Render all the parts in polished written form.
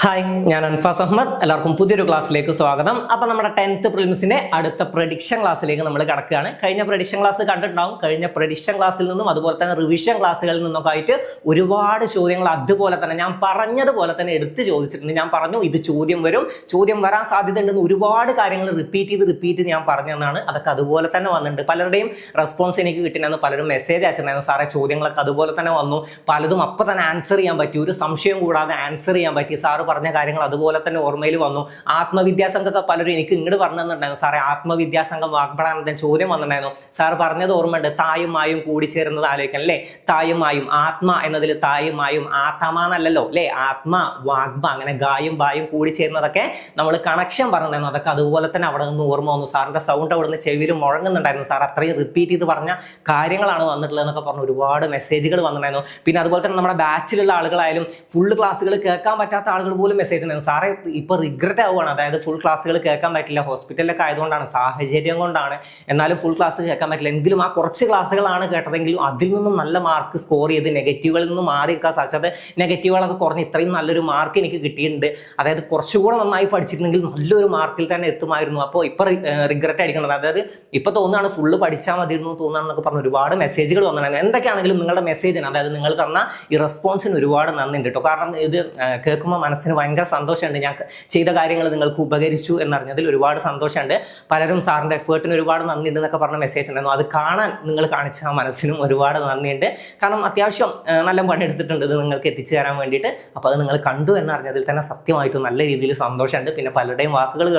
Hi, ഞാൻ അൻഫാസ് അഹമ്മദ്. എല്ലാവർക്കും പുതിയൊരു ക്ലാസ്സിലേക്ക് സ്വാഗതം. അപ്പോൾ നമ്മുടെ 10th പ്രിലിംസിന്റെ അടുത്ത പ്രഡിക്ഷൻ ക്ലാസ്സിലേക്ക് നമ്മൾ കടക്കുകയാണ്. കഴിഞ്ഞ പ്രഡിക്ഷൻ ക്ലാസ് കണ്ടിട്ടുണ്ടാവും. കഴിഞ്ഞ പ്രഡിക്ഷൻ ക്ലാസ്സിൽ നിന്നും അതുപോലെ തന്നെ റിവിഷൻ ക്ലാസ്സുകളിൽ നിന്നൊക്കെ ആയിട്ട് ഒരുപാട് ചോദ്യങ്ങൾ അതുപോലെ തന്നെ ഞാൻ പറഞ്ഞതുപോലെ തന്നെ എടുത്ത് ചോദിച്ചിട്ടുണ്ട്. ഞാൻ പറഞ്ഞു ഇത് ചോദ്യം വരും, ചോദ്യം വരാൻ സാധ്യത ഉണ്ടെന്ന് ഒരുപാട് കാര്യങ്ങൾ റിപ്പീറ്റ് ഞാൻ പറഞ്ഞതാണ്. അതൊക്കെ അതുപോലെ തന്നെ വന്നിട്ടുണ്ട്. പലരുടെയും റെസ്പോൺസ് എനിക്ക് കിട്ടിയിരുന്നു. പലരും മെസ്സേജ് അയച്ചിട്ടുണ്ടായിരുന്നു, സാറേ ചോദ്യങ്ങളൊക്കെ അതുപോലെ തന്നെ വന്നു, പലതും അപ്പം തന്നെ ആൻസർ ചെയ്യാൻ പറ്റി, ഒരു സംശയം കൂടാതെ ആൻസർ ചെയ്യാൻ പറ്റി, സാറ് പറഞ്ഞ കാര്യങ്ങൾ അതുപോലെ തന്നെ ഓർമ്മയിൽ വന്നു. ആത്മവിദ്യാസംഘമൊക്കെ പലരും എനിക്ക് ഇങ്ങോട്ട് പറഞ്ഞു തന്നിട്ടുണ്ടായിരുന്നു, സാറേ ആത്മവിദ്യാസംഘം വാഗ്ബടാനന്ദൻ ചോദ്യം വന്നിട്ടുണ്ടായിരുന്നു, സാർ പറഞ്ഞത് ഓർമ്മയുണ്ട്, തായും മായും കൂടിച്ചേരുന്നത് ആലോചിക്കാൻ അല്ലേ, തായും മായും, ആത്മ എന്നതിൽ തായും മായും ആത്മാന്നല്ലല്ലോ അല്ലേ, ആത്മ വാഗ്ബ അങ്ങനെ ഗായും ബായും കൂടിച്ചേരുന്നതൊക്കെ നമ്മൾ കണക്ഷൻ പറഞ്ഞിട്ടുണ്ടായിരുന്നു. അതൊക്കെ അതുപോലെ തന്നെ അവിടെ നിന്ന് ഓർമ്മ വന്നു. സാറിന്റെ സൗണ്ട് അവിടെ നിന്ന് ചെവിയിൽ മുഴങ്ങുന്നുണ്ടായിരുന്നു, സാർ അത്രയും റിപ്പീറ്റ് ചെയ്ത് പറഞ്ഞ കാര്യങ്ങളാണ് വന്നിട്ടുള്ളത് എന്നൊക്കെ പറഞ്ഞ് ഒരുപാട് മെസ്സേജുകൾ വന്നിട്ടുണ്ടായിരുന്നു. പിന്നെ അതുപോലെ തന്നെ നമ്മുടെ ബാച്ചിലുള്ള ആളുകളായാലും ഫുൾ ക്ലാസ്സുകൾ കേൾക്കാൻ പറ്റാത്ത ആളുകൾ പോലും മെസ്സേജ് ഉണ്ടായിരുന്നു, സാറേ ഇപ്പൊ റിഗ്രറ്റ് ആവുകയാണ്, അതായത് ഫുൾ ക്ലാസ്സുകൾ കേൾക്കാൻ പറ്റില്ല, ഹോസ്പിറ്റലിലൊക്കെ ആയതുകൊണ്ടാണ്, സാഹചര്യം കൊണ്ടാണ്, എന്നാലും ഫുൾ ക്ലാസ് കേൾക്കാൻ പറ്റില്ല, എങ്കിലും ആ കുറച്ച് ക്ലാസ്സുകളാണ് കേട്ടതെങ്കിലും അതിൽ നിന്നും നല്ല മാർക്ക് സ്കോർ ചെയ്ത് നെഗറ്റീവുകളിൽ നിന്ന് മാറി നിൽക്കാൻ സാധിച്ചത്. നെഗറ്റീവുകളൊക്കെ കുറഞ്ഞ് ഇത്രയും നല്ലൊരു മാർക്ക് എനിക്ക് കിട്ടിയിട്ടുണ്ട്. അതായത് കുറച്ചുകൂടെ നന്നായി പഠിച്ചിരുന്നെങ്കിൽ നല്ലൊരു മാർക്കിൽ തന്നെ എത്തുമായിരുന്നു. അപ്പോൾ ഇപ്പൊ റിഗ്രറ്റ് അടിക്കുന്നത്, അതായത് ഇപ്പൊ തോന്നുകയാണ് ഫുള്ള് പഠിച്ചാൽ മതിയിരുന്നു തോന്നുകയാണെന്നൊക്കെ പറഞ്ഞ് ഒരുപാട് മെസ്സേജുകൾ വന്നിട്ടുണ്ട്. എന്തൊക്കെയാണെങ്കിലും നിങ്ങളുടെ മെസ്സേജിന്, അതായത് നിങ്ങൾ തന്ന ഈ റെസ്പോൺസിന് ഒരുപാട് നന്ദിയുണ്ട് കേട്ടോ. കാരണം ഇത് കേൾക്കുമ്പോൾ മനസ്സിന് ഭയങ്കര സന്തോഷമുണ്ട്. ഞാൻ ചെയ്ത കാര്യങ്ങൾ നിങ്ങൾക്ക് ഉപകരിച്ചു എന്നറിഞ്ഞതിൽ ഒരുപാട് സന്തോഷമുണ്ട്. പലരും സാറിന്റെ എഫേർട്ടിന് ഒരുപാട് നന്ദി ഉണ്ട് എന്നൊക്കെ പറഞ്ഞ മെസ്സേജ് ഉണ്ടായിരുന്നു. അത് കാണാൻ നിങ്ങൾ കാണിച്ച മനസ്സിനും ഒരുപാട് നന്ദിയുണ്ട്. കാരണം അത്യാവശ്യം നല്ല പണിയെടുത്തിട്ടുണ്ട് ഇത് നിങ്ങൾക്ക് എത്തിച്ചു തരാൻ വേണ്ടിയിട്ട്. അപ്പോൾ അത് നിങ്ങൾ കണ്ടു എന്നറിഞ്ഞതിൽ തന്നെ സത്യമായിട്ടും നല്ല രീതിയിൽ സന്തോഷമുണ്ട്. പിന്നെ പലരുടെയും വാക്കുകൾ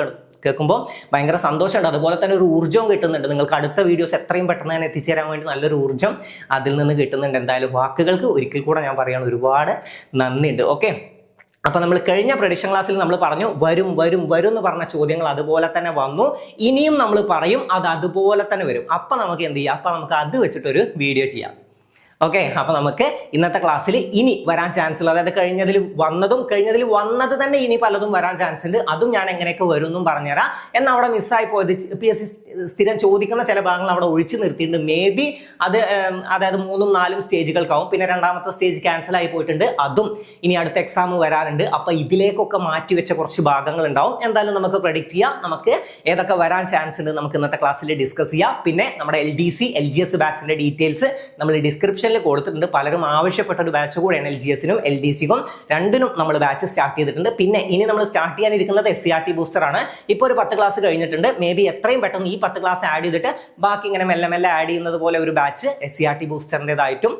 കേൾക്കുമ്പോൾ ഭയങ്കര സന്തോഷമുണ്ട്. അതുപോലെ തന്നെ ഒരു ഊർജ്ജവും കിട്ടുന്നുണ്ട്. നിങ്ങൾക്ക് അടുത്ത വീഡിയോസ് എത്രയും പെട്ടെന്ന് തന്നെ എത്തിച്ചേരാൻ വേണ്ടി നല്ലൊരു ഊർജ്ജം അതിൽ നിന്ന് കിട്ടുന്നുണ്ട്. എന്തായാലും വാക്കുകൾക്ക് ഒരിക്കൽ കൂടെ ഞാൻ പറയുകയാണ്, ഒരുപാട് നന്ദിയുണ്ട്. ഓക്കെ, അപ്പൊ നമ്മൾ കഴിഞ്ഞ പ്രഡിക്ഷൻ ക്ലാസ്സിൽ നമ്മൾ പറഞ്ഞു വരും എന്ന് പറഞ്ഞ ചോദ്യങ്ങൾ അതുപോലെ തന്നെ വന്നു. ഇനിയും നമ്മൾ പറയും അത് അതുപോലെ തന്നെ വരും. അപ്പൊ നമുക്ക് എന്ത് ചെയ്യാം, അപ്പൊ നമുക്ക് അത് വെച്ചിട്ടൊരു വീഡിയോ ചെയ്യാം. ഓക്കെ, അപ്പൊ നമുക്ക് ഇന്നത്തെ ക്ലാസ്സിൽ ഇനി വരാൻ ചാൻസ് ഉള്ള, അതായത് കഴിഞ്ഞതിൽ വന്നത് തന്നെ ഇനി പലതും വരാൻ ചാൻസ് ഉണ്ട്. അതും ഞാൻ എങ്ങനെയൊക്കെ വരും എന്നും പറഞ്ഞുതരാം. എന്നാൽ അവിടെ മിസ്സായി പോയത് PSC സ്ഥിരം ചോദിക്കുന്ന ചില ഭാഗങ്ങൾ അവിടെ ഒഴിച്ചു നിർത്തിയിട്ടുണ്ട്. മേ ബി അത് അതായത് 3ഉം 4ഉം സ്റ്റേജുകൾക്കാവും. പിന്നെ രണ്ടാമത്തെ സ്റ്റേജ് ക്യാൻസൽ ആയി പോയിട്ടുണ്ട്, അതും ഇനി അടുത്ത എക്സാം വരാനുണ്ട്. അപ്പൊ ഇതിലേക്കൊക്കെ മാറ്റിവെച്ച കുറച്ച് ഭാഗങ്ങൾ ഉണ്ടാവും. എന്തായാലും നമുക്ക് പ്രെഡിക്റ്റ് ചെയ്യാം, നമുക്ക് ഏതൊക്കെ വരാൻ ചാൻസ് ഉണ്ട് നമുക്ക് ഇന്നത്തെ ക്ലാസ്സിൽ ഡിസ്കസ് ചെയ്യാം. പിന്നെ നമ്മുടെ LDC LGS ബാച്ചിന്റെ ഡീറ്റെയിൽസ് നമ്മൾ ഡിസ്ക്രിപ്ഷനിൽ കൊടുത്തിട്ടുണ്ട്. പലരും ആവശ്യപ്പെട്ട ഒരു ബാച്ച് കൂടെയാണ്. LGSനും LDCക്കും രണ്ടിനും നമ്മൾ ബാച്ച് സ്റ്റാർട്ട് ചെയ്തിട്ടുണ്ട്. പിന്നെ ഇനി നമ്മൾ സ്റ്റാർട്ട് ചെയ്യാനിരിക്കുന്നത് SCRT ബൂസ്റ്റർ ആണ്. ഇപ്പോൾ ഒരു 10 ക്ലാസ് കഴിഞ്ഞിട്ടുണ്ട്. മേ ബി എത്രയും പെട്ടെന്ന് ഈ 10 ക്ലാസ് ആഡ് ചെയ്തിട്ട് ബാക്കി ഇങ്ങനെ മെല്ലെ മെല്ലെ ആഡ് ചെയ്യുന്നത് പോലെ ഒരു ബാച്ച് SCRT ബൂസ്റ്ററിൻ്റെതായിട്ടും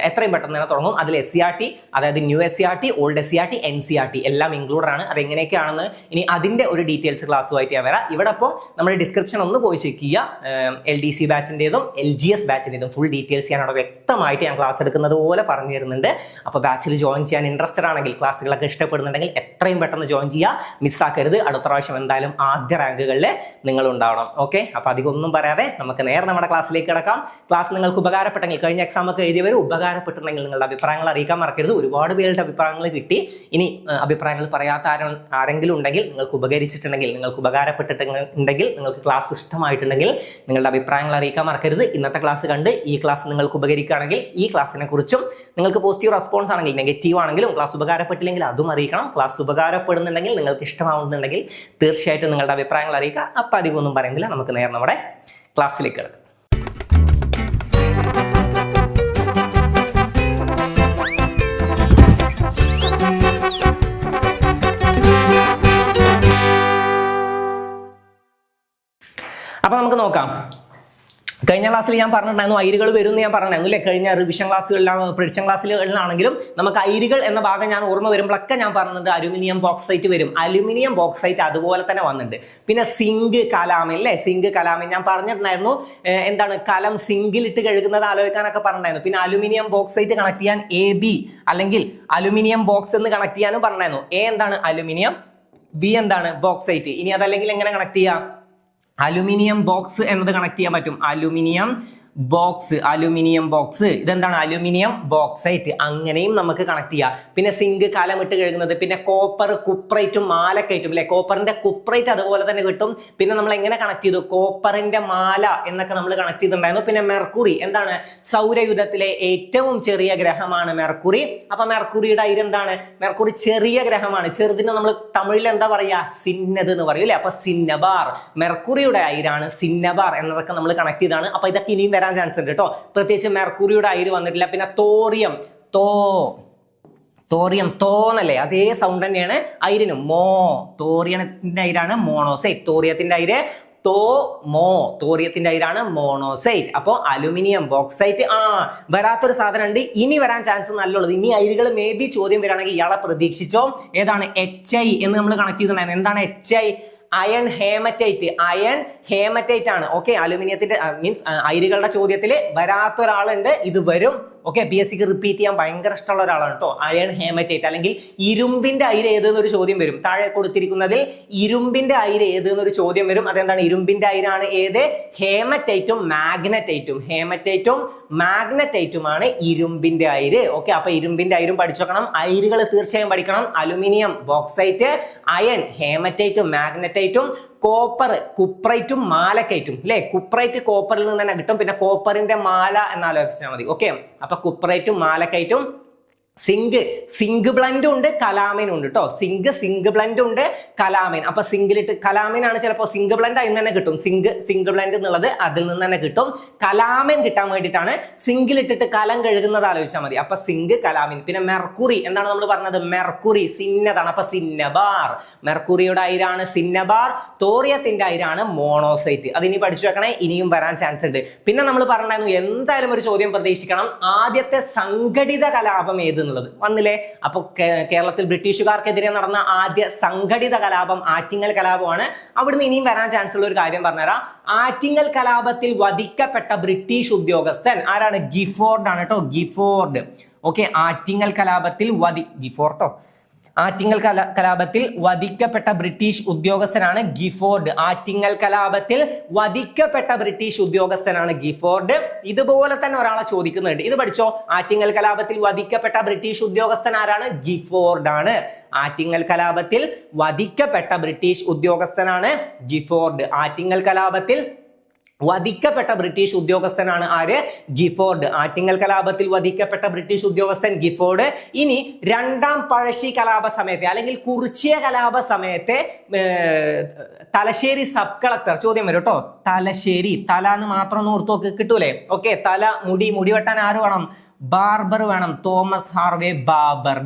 എത്രയും പെട്ടെന്ന് തന്നെ തുടങ്ങും. അതിൽ SCRT, അതായത് new SCRT, old SCRT, NCRT എല്ലാം ഇൻക്ലൂഡഡ് ആണ്. അത് എങ്ങനെയൊക്കെയാണെന്ന് ഇനി അതിന്റെ ഒരു ഡീറ്റെയിൽസ് ക്ലാസ്സുമായിട്ട് ഞാൻ വരാം. ഇവിടെ അപ്പോൾ നമ്മുടെ ഡിസ്ക്രിപ്ഷൻ ഒന്ന് പോയി ചെക്ക് ചെയ്യുക. LDC ബാച്ചിൻ്റെതും LGS ബാച്ചിൻ്റെതും ഫുൾ ഡീറ്റെയിൽസ് ഞാൻ അവിടെ വ്യക്തമായിട്ട് ഞാൻ ക്ലാസ് എടുക്കുന്നത് പോലെ പറഞ്ഞു തരുന്നുണ്ട്. അപ്പോൾ ബാച്ചിൽ ജോയിൻ ചെയ്യാൻ ഇൻട്രസ്റ്റഡ് ആണെങ്കിൽ, ക്ലാസ്സുകളൊക്കെ ഇഷ്ടപ്പെടുന്നുണ്ടെങ്കിൽ എത്രയും പെട്ടെന്ന് ജോയിൻ ചെയ്യുക, മിസ്സാക്കരുത്. അടുത്ത പ്രാവശ്യം എന്തായാലും ആദ്യ റാങ്കുകളിൽ നിങ്ങൾ ഉണ്ടാവണം. ഓക്കെ, അപ്പോൾ അധികം ഒന്നും പറയാതെ നമുക്ക് നേരെ നമ്മുടെ ക്ലാസ്സിലേക്ക് കിടക്കാം. ക്ലാസ് നിങ്ങൾക്ക് ഉപകാരപ്പെട്ടെങ്കിൽ, കഴിഞ്ഞ എക്സാം ഒക്കെ എഴുതിയവർ ഉപകാരപ്പെട്ടിട്ടുണ്ടെങ്കിൽ നിങ്ങളുടെ അഭിപ്രായങ്ങൾ അറിയിക്കാൻ മറക്കരുത്. ഒരുപാട് പേരുടെ അഭിപ്രായങ്ങൾ കിട്ടി. ഇനി അഭിപ്രായങ്ങൾ പറയാത്ത ആരെങ്കിലും ഉണ്ടെങ്കിൽ, നിങ്ങൾക്ക് ഉപകരിച്ചിട്ടുണ്ടെങ്കിൽ, നിങ്ങൾക്ക് ഉപകാരപ്പെട്ടിട്ടുണ്ടെങ്കിൽ, നിങ്ങൾക്ക് ക്ലാസ് ഇഷ്ടമായിട്ടുണ്ടെങ്കിൽ നിങ്ങളുടെ അഭിപ്രായങ്ങൾ അറിയിക്കാൻ മറക്കരുത്. ഇന്നത്തെ ക്ലാസ് കണ്ട് ഈ ക്ലാസ് നിങ്ങൾക്ക് ഉപകരിക്കുകയാണെങ്കിൽ ഈ ക്ലാസ്സിനെ കുറിച്ചും നിങ്ങൾക്ക് പോസിറ്റീവ് റെസ്പോൺസ് ആണെങ്കിൽ, നെഗറ്റീവ് ആണെങ്കിലും, ക്ലാസ് ഉപകാരപ്പെട്ടില്ലെങ്കിൽ അതും അറിയിക്കണം. ക്ലാസ് ഉപകാരപ്പെടുന്നുണ്ടെങ്കിൽ, നിങ്ങൾക്ക് ഇഷ്ടമാവുന്നുണ്ടെങ്കിൽ തീർച്ചയായിട്ടും നിങ്ങളുടെ അഭിപ്രായങ്ങൾ അറിയിക്കുക. അപ്പം അധികം ഒന്നും പറയുന്നില്ല, നമുക്ക് നേരെ നമ്മുടെ ക്ലാസ്സിലേക്ക് കിടക്കാം. അപ്പൊ നമുക്ക് നോക്കാം. കഴിഞ്ഞ ക്ലാസ്സിൽ ഞാൻ പറഞ്ഞിട്ടുണ്ടായിരുന്നു അയിരുകൾ വരും എന്ന് ഞാൻ പറഞ്ഞിരുന്നു അല്ലേ. കഴിഞ്ഞ റിവിഷൻ ക്ലാസ്സുകളിലാണ്, പ്രഡിക്ഷൻ ക്ലാസ്സുകളിലാണെങ്കിലും നമുക്ക് അയിരുകൾ എന്ന ഭാഗം ഞാൻ ഓർമ്മ വരുമ്പോഴൊക്കെ ഞാൻ പറഞ്ഞത് അലുമിനിയം ബോക്സൈറ്റ് വരും. അലുമിനിയം ബോക്സൈറ്റ് അതുപോലെ തന്നെ വന്നിട്ടുണ്ട്. പിന്നെ സിങ്ക് കലാമിൻ അല്ലേ, സിങ്ക് കലാമിൻ ഞാൻ പറഞ്ഞിട്ടുണ്ടായിരുന്നു. എന്താണ് കലം സിങ്കിലിട്ട് കഴുകുന്നത് ആലോചിക്കാനൊക്കെ പറഞ്ഞിട്ടുണ്ടായിരുന്നു. പിന്നെ അലുമിനിയം ബോക്സൈറ്റ് കണക്ട് ചെയ്യാൻ AB അല്ലെങ്കിൽ അലുമിനിയം ബോക്സ് എന്ന് കണക്ട് ചെയ്യാനും പറഞ്ഞിരുന്നു. A എന്താണ് അലുമിനിയം, B എന്താണ് ബോക്സൈറ്റ്. ഇനി അതല്ലെങ്കിൽ എങ്ങനെ കണക്ട് ചെയ്യാം, അലുമിനിയം ബോക്സ് എന്നത് കണക്ട് ചെയ്യാൻ പറ്റും. അലുമിനിയം ബോക്സ്, അലുമിനിയം ബോക്സ്, ഇതെന്താണ് അലുമിനിയം ബോക്സൈറ്റ്, അങ്ങനെയും നമുക്ക് കണക്ട് ചെയ്യാം. പിന്നെ സിങ്ക് കലമിട്ട് കഴുകുന്നത്, പിന്നെ കോപ്പർ കുപ്രൈറ്റും മാലക്കൈറ്റും അല്ലെ, കോപ്പറിന്റെ കുപ്രൈറ്റ് അതുപോലെ തന്നെ കിട്ടും. പിന്നെ നമ്മൾ എങ്ങനെ കണക്ട് ചെയ്തു, കോപ്പറിന്റെ മാല എന്നൊക്കെ നമ്മൾ കണക്ട് ചെയ്തിട്ടുണ്ടായിരുന്നു. പിന്നെ മെർക്കുറി എന്താണ്, സൗരയൂഥത്തിലെ ഏറ്റവും ചെറിയ ഗ്രഹമാണ് മെർക്കുറി. അപ്പൊ മെർക്കുറിയുടെ അയിര് എന്താണ്, മെർക്കുറി ചെറിയ ഗ്രഹമാണ്, ചെറുതിന് നമ്മൾ തമിഴിൽ എന്താ പറയാ, സിന്നത് എന്ന് പറയും അല്ലെ. അപ്പൊ സിന്നബാർ, മെർക്കുറിയുടെ അയിരാണ് സിന്നബാർ എന്നതൊക്കെ നമ്മൾ കണക്ട് ചെയ്താണ്. അപ്പൊ ഇതൊക്കെ ഇനിയും വരാൻ ചാൻസ് ഉണ്ട് കേട്ടോ. പ്രത്യേകിച്ച് മെർക്കുറിയുടെ അയിര് വന്നിട്ടില്ല. പിന്നെ തോറിയം, തോറിയം തോന്നല്ലേ, അതേ സൗണ്ട് തന്നെയാണ് അയിരിനും. തോറിയത്തിന്റെ അയിരാണ് മോണോസൈറ്റ്, തോറിയത്തിന്റെ അയിര് തോറിയത്തിന്റെ അയിരാണ് മോണോസൈറ്റ്. അപ്പോ അലുമിനിയം ബോക്സൈറ്റ്. വരാത്തൊരു സാധനം ഉണ്ട്, ഇനി വരാൻ ചാൻസ് നല്ലുള്ളത്. ഇനി അയിരുകൾ മേ ബി ചോദ്യം വരാണെങ്കിൽ ഇയാളെ പ്രതീക്ഷിച്ചോ. ഏതാണ്, HI എന്ന് നമ്മൾ കണക്ട് ചെയ്തിട്ടുണ്ടായിരുന്നു. എന്താണ് HI, iron haematite, iron haematite ആണ്. ഓക്കെ, അലുമിനിയത്തിന്റെ മീൻസ് അയിരുകളുടെ ചോദ്യത്തിൽ വരാത്ത ഒരാളുണ്ട്, ഇത് വരും. ഓക്കെ, PSCക്ക് റിപ്പീറ്റ് ചെയ്യാൻ ഭയങ്കര ഇഷ്ടമുള്ള ഒരാളാണ് കേട്ടോ. അയൺ ഹേമറ്റൈറ്റ് അല്ലെങ്കിൽ ഇരുമ്പിന്റെ അയിര് ഏതെന്നൊരു ചോദ്യം വരും. താഴെ കൊടുത്തിരിക്കുന്നതിൽ ഇരുമ്പിന്റെ അയിര് ഏതെന്നൊരു ചോദ്യം വരും. അതെന്താണ്, ഇരുമ്പിന്റെ അയിരാണ് ഏത്, ഹേമറ്റൈറ്റും മാഗ്നറ്റൈറ്റും. ഹേമറ്റൈറ്റും മാഗ്നറ്റൈറ്റുമാണ് ഇരുമ്പിന്റെ അയിര്. ഓക്കെ, അപ്പൊ ഇരുമ്പിന്റെ അയിരും പഠിച്ചോക്കണം. അയിരുകൾ തീർച്ചയായും പഠിക്കണം. അലുമിനിയം ബോക്സൈറ്റ്, അയൺ ഹേമറ്റൈറ്റും മാഗ്നറ്റൈറ്റും, കോപ്പർ കുപ്രൈറ്റും മാലക്കൈറ്റും അല്ലെ. കുപ്രൈറ്റ് കോപ്പറിൽ നിന്ന് തന്നെ കിട്ടും. പിന്നെ കോപ്പറിന്റെ മാല എന്നാലോചിച്ചാൽ മതി. ഓക്കെ, അപ്പൊ കുപ്രൈറ്റും മാലക്കൈറ്റും. സിങ്ക് ബ്ലൻഡും ഉണ്ട്, കലാമിനും ഉണ്ട് കേട്ടോ. സിങ്ക് ബ്ലൻഡ് ഉണ്ട്, കലാമിൻ. അപ്പൊ സിംഗിലിട്ട് കലാമിൻ ആണ് ചിലപ്പോൾ സിങ്ക് ബ്ലൻഡ് അതിൽ തന്നെ കിട്ടും. സിങ്ക് ബ്ലൻഡ് എന്നുള്ളത് അതിൽ നിന്ന് തന്നെ കിട്ടും. കലാമിൻ കിട്ടാൻ വേണ്ടിയിട്ടാണ് സിംഗിലിട്ടിട്ട് കലം കഴുകുന്നത് ആലോചിച്ചാൽ മതി. അപ്പൊ സിങ്ക്, കലാമിൻ. പിന്നെ മെർക്കുറി എന്താണ് നമ്മൾ പറഞ്ഞത്, മെർക്കുറി സിന്നതാണ്. അപ്പൊ സിന്നബാർ, മെർക്കുറിയുടെ അയിരാണ് സിന്നബാർ. തോറിയത്തിന്റെ അയിരാണ് മോണോസൈറ്റ്. അതിനി പഠിച്ചു വെക്കണേ, ഇനിയും വരാൻ ചാൻസ് ഉണ്ട്. പിന്നെ നമ്മൾ പറഞ്ഞായിരുന്നു എന്തായാലും ഒരു ചോദ്യം പ്രതീക്ഷിക്കണം, ആദ്യത്തെ സംഘടിത കലാപം ഏത് എന്നുള്ളത് വന്നില്ലേ. അപ്പൊ കേരളത്തിൽ ബ്രിട്ടീഷുകാർക്കെതിരെ നടന്ന ആദ്യ സംഘടിത കലാപം ആറ്റിങ്ങൽ കലാപമാണ്. അവിടുന്ന് ഇനിയും വരാൻ ചാൻസ് ഉള്ള ഒരു കാര്യം പറഞ്ഞുതരാം. ആറ്റിങ്ങൽ കലാപത്തിൽ വധിക്കപ്പെട്ട ബ്രിട്ടീഷ് ഉദ്യോഗസ്ഥൻ ആരാണ്, ഗിഫോർഡ് ആണ് കേട്ടോ. ഗിഫോർഡ്. ഓക്കെ, ആറ്റിങ്ങൽ കലാപത്തിൽ ഗിഫോർട്ടോ ആറ്റിങ്ങൽ കലാപത്തിൽ വധിക്കപ്പെട്ട ബ്രിട്ടീഷ് ഉദ്യോഗസ്ഥനാണ് ഗിഫോർഡ്. ആറ്റിങ്ങൽ കലാപത്തിൽ വധിക്കപ്പെട്ട ബ്രിട്ടീഷ് ഉദ്യോഗസ്ഥനാണ് ഗിഫോർഡ്. ഇതുപോലെ തന്നെ ഒരാളെ ചോദിക്കുന്നുണ്ട്, ഇത് പഠിച്ചോ. ആറ്റിങ്ങൽ കലാപത്തിൽ വധിക്കപ്പെട്ട ബ്രിട്ടീഷ് ഉദ്യോഗസ്ഥൻ ആരാണ്, ഗിഫോർഡ് ആണ്. ആറ്റിങ്ങൽ കലാപത്തിൽ വധിക്കപ്പെട്ട ബ്രിട്ടീഷ് ഉദ്യോഗസ്ഥനാണ് ഗിഫോർഡ്. ആറ്റിങ്ങൽ കലാപത്തിൽ വധിക്കപ്പെട്ട ബ്രിട്ടീഷ് ഉദ്യോഗസ്ഥനാണ് ആര്, ഗിഫോർഡ്. ആറ്റിങ്ങൽ കലാപത്തിൽ വധിക്കപ്പെട്ട ബ്രിട്ടീഷ് ഉദ്യോഗസ്ഥൻ ഗിഫോർഡ്. ഇനി രണ്ടാം പഴശ്ശി കലാപ സമയത്തെ അല്ലെങ്കിൽ കുറിച്യ കലാപ സമയത്തെ തലശ്ശേരി സബ് കളക്ടർ ചോദ്യം വരും കേട്ടോ. തലശ്ശേരി, തല എന്ന് മാത്രം ഒന്ന് ഓർത്ത് നോക്ക്, കിട്ടൂലേ. ഓക്കെ, തല മുടി വെട്ടാൻ ആര് വേണം, ബാർബർ വേണം. Thomas Harvey Baber.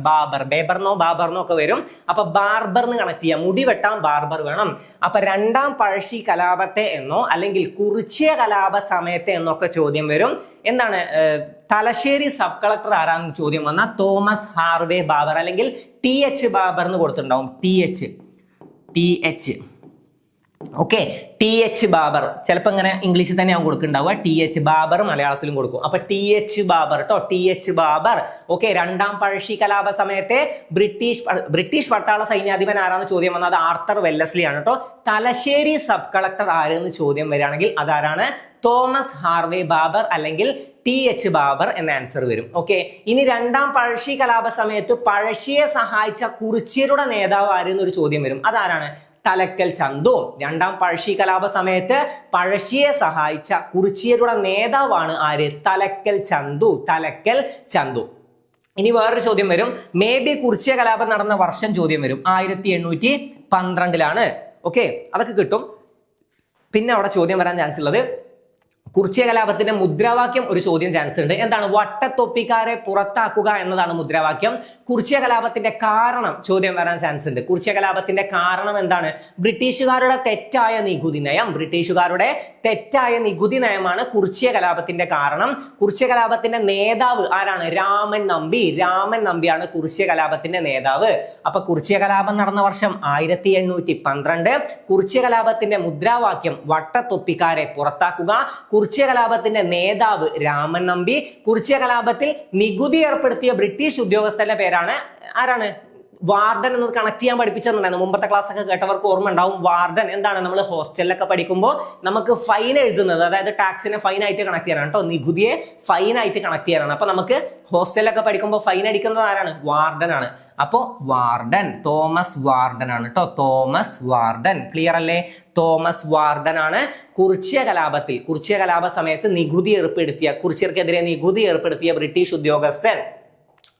ബേബർന്നോ ബാബർന്നോ ഒക്കെ വരും. അപ്പൊ ബാർബറിന് കണക്ട് ചെയ്യാം, മുടി വെട്ടാൻ ബാർബർ വേണം. അപ്പൊ രണ്ടാം പഴശ്ശി കലാപത്തെ എന്നോ അല്ലെങ്കിൽ കുറിച്യ കലാപ സമയത്തെ എന്നൊക്കെ ചോദ്യം വരും. എന്താണ്, തലശ്ശേരി സബ് കളക്ടർ ആരാന്ന് ചോദ്യം വന്നാൽ തോമസ് ഹാർവേ ബാബർ അല്ലെങ്കിൽ TH ബാബർ എന്ന് കൊടുത്തിട്ടുണ്ടാവും. TH. ഓക്കെ, TH ബാബർ ചിലപ്പോൾ ഇങ്ങനെ ഇംഗ്ലീഷിൽ തന്നെ ആവും കൊടുക്കുന്നുണ്ടാവുക. TH ബാബർ മലയാളത്തിലും കൊടുക്കും. അപ്പൊ TH ബാബർ കേട്ടോ, TH ബാബർ. ഓക്കെ, രണ്ടാം പഴശ്ശി കലാപ സമയത്തെ ബ്രിട്ടീഷ് പട്ടാള സൈന്യാധിപൻ ആരാന്ന് ചോദ്യം വന്നത് ആർത്തർ വെല്ലസ്ലി ആണ് കേട്ടോ. തലശ്ശേരി സബ് കളക്ടർ ആരെന്ന് ചോദ്യം വരികയാണെങ്കിൽ അതാരാണ്, തോമസ് ഹാർവേ ബാബർ അല്ലെങ്കിൽ TH ബാബർ എന്ന ആൻസർ വരും. ഓക്കെ, ഇനി രണ്ടാം പഴശ്ശി കലാപ സമയത്ത് പഴശ്ശിയെ സഹായിച്ച കുറിച്യരുടെ നേതാവ് ആരെന്നൊരു ചോദ്യം വരും. അതാരാണ്, തലക്കൽ ചന്തു. രണ്ടാം പഴശ്ശി കലാപ സമയത്ത് പഴശ്ശിയെ സഹായിച്ച കുറിച്യരുടെ നേതാവാണ് ആര്, തലക്കൽ ചന്തു. ഇനി വേറൊരു ചോദ്യം വരും, മേ ബി കുറിച്യ കലാപം നടന്ന വർഷം ചോദ്യം വരും. 1812 ഓക്കെ, അതൊക്കെ കിട്ടും. പിന്നെ അവിടെ ചോദ്യം വരാൻ ചാൻസ് ഉള്ളത് കുറിച്യ കലാപത്തിന്റെ മുദ്രാവാക്യം ഒരു ചോദ്യം ചാൻസ് ഉണ്ട്. എന്താണ്, വട്ടത്തൊപ്പിക്കാരെ പുറത്താക്കുക എന്നതാണ് മുദ്രാവാക്യം. കുറിച്യ കലാപത്തിന്റെ കാരണം ചോദ്യം വരാൻ ചാൻസ് ഉണ്ട്. കുറിച്യ കലാപത്തിന്റെ കാരണം എന്താണ്, ബ്രിട്ടീഷുകാരുടെ തെറ്റായ നികുതി നയമാണ് കുറിച്യ കലാപത്തിന്റെ കാരണം. കുറിച്യ കലാപത്തിന്റെ നേതാവ് ആരാണ്, രാമൻ നമ്പിയാണ് കുറിച്യ കലാപത്തിന്റെ നേതാവ്. അപ്പൊ കുറിച്യ കലാപം നടന്ന വർഷം 1812. കുറിച്യ കലാപത്തിന്റെ മുദ്രാവാക്യം വട്ടത്തൊപ്പിക്കാരെ പുറത്താക്കുക. കുറിച്യ കലാപത്തിന്റെ നേതാവ് രാമൻ നമ്പി. കുറിച്യ കലാപത്തിൽ നികുതി ഏർപ്പെടുത്തിയ ബ്രിട്ടീഷ് ഉദ്യോഗസ്ഥന്റെ പേരാണ് ആരാണ്, വാർഡൻ എന്ന് കണക്ട് ചെയ്യാൻ പഠിപ്പിച്ചിട്ടുണ്ടായിരുന്നു. മുമ്പത്തെ ക്ലാസ് ഒക്കെ കേട്ടവർക്ക് ഓർമ്മ ഉണ്ടാവും. വാർഡൻ എന്താണ്? നമ്മൾ ഹോസ്റ്റലിലൊക്കെ പഠിക്കുമ്പോൾ നമുക്ക് ഫൈൻ എഴുതുന്നത്, അതായത് ടാക്സിനെ ഫൈൻ ആയിട്ട് കണക്ട് ചെയ്യാനാണ് കേട്ടോ, നികുതിയെ ഫൈൻ ആയിട്ട് കണക്ട് ചെയ്യാനാണ്. അപ്പൊ നമുക്ക് ഹോസ്റ്റലിലൊക്കെ പഠിക്കുമ്പോൾ ഫൈൻ അടിക്കുന്നത് ആരാണ്? വാർഡൻ ആണ്. അപ്പോ വാർഡൻ തോമസ് വാർഡൻ ആണ് കേട്ടോ, തോമസ് വാർഡൻ. ക്ലിയർ അല്ലേ? തോമസ് വാർഡൻ ആണ് കുറിച്യ കലാപ സമയത്ത് കുറിച്യർക്കെതിരെ നികുതി ഏർപ്പെടുത്തിയ ബ്രിട്ടീഷ് ഉദ്യോഗസ്ഥൻ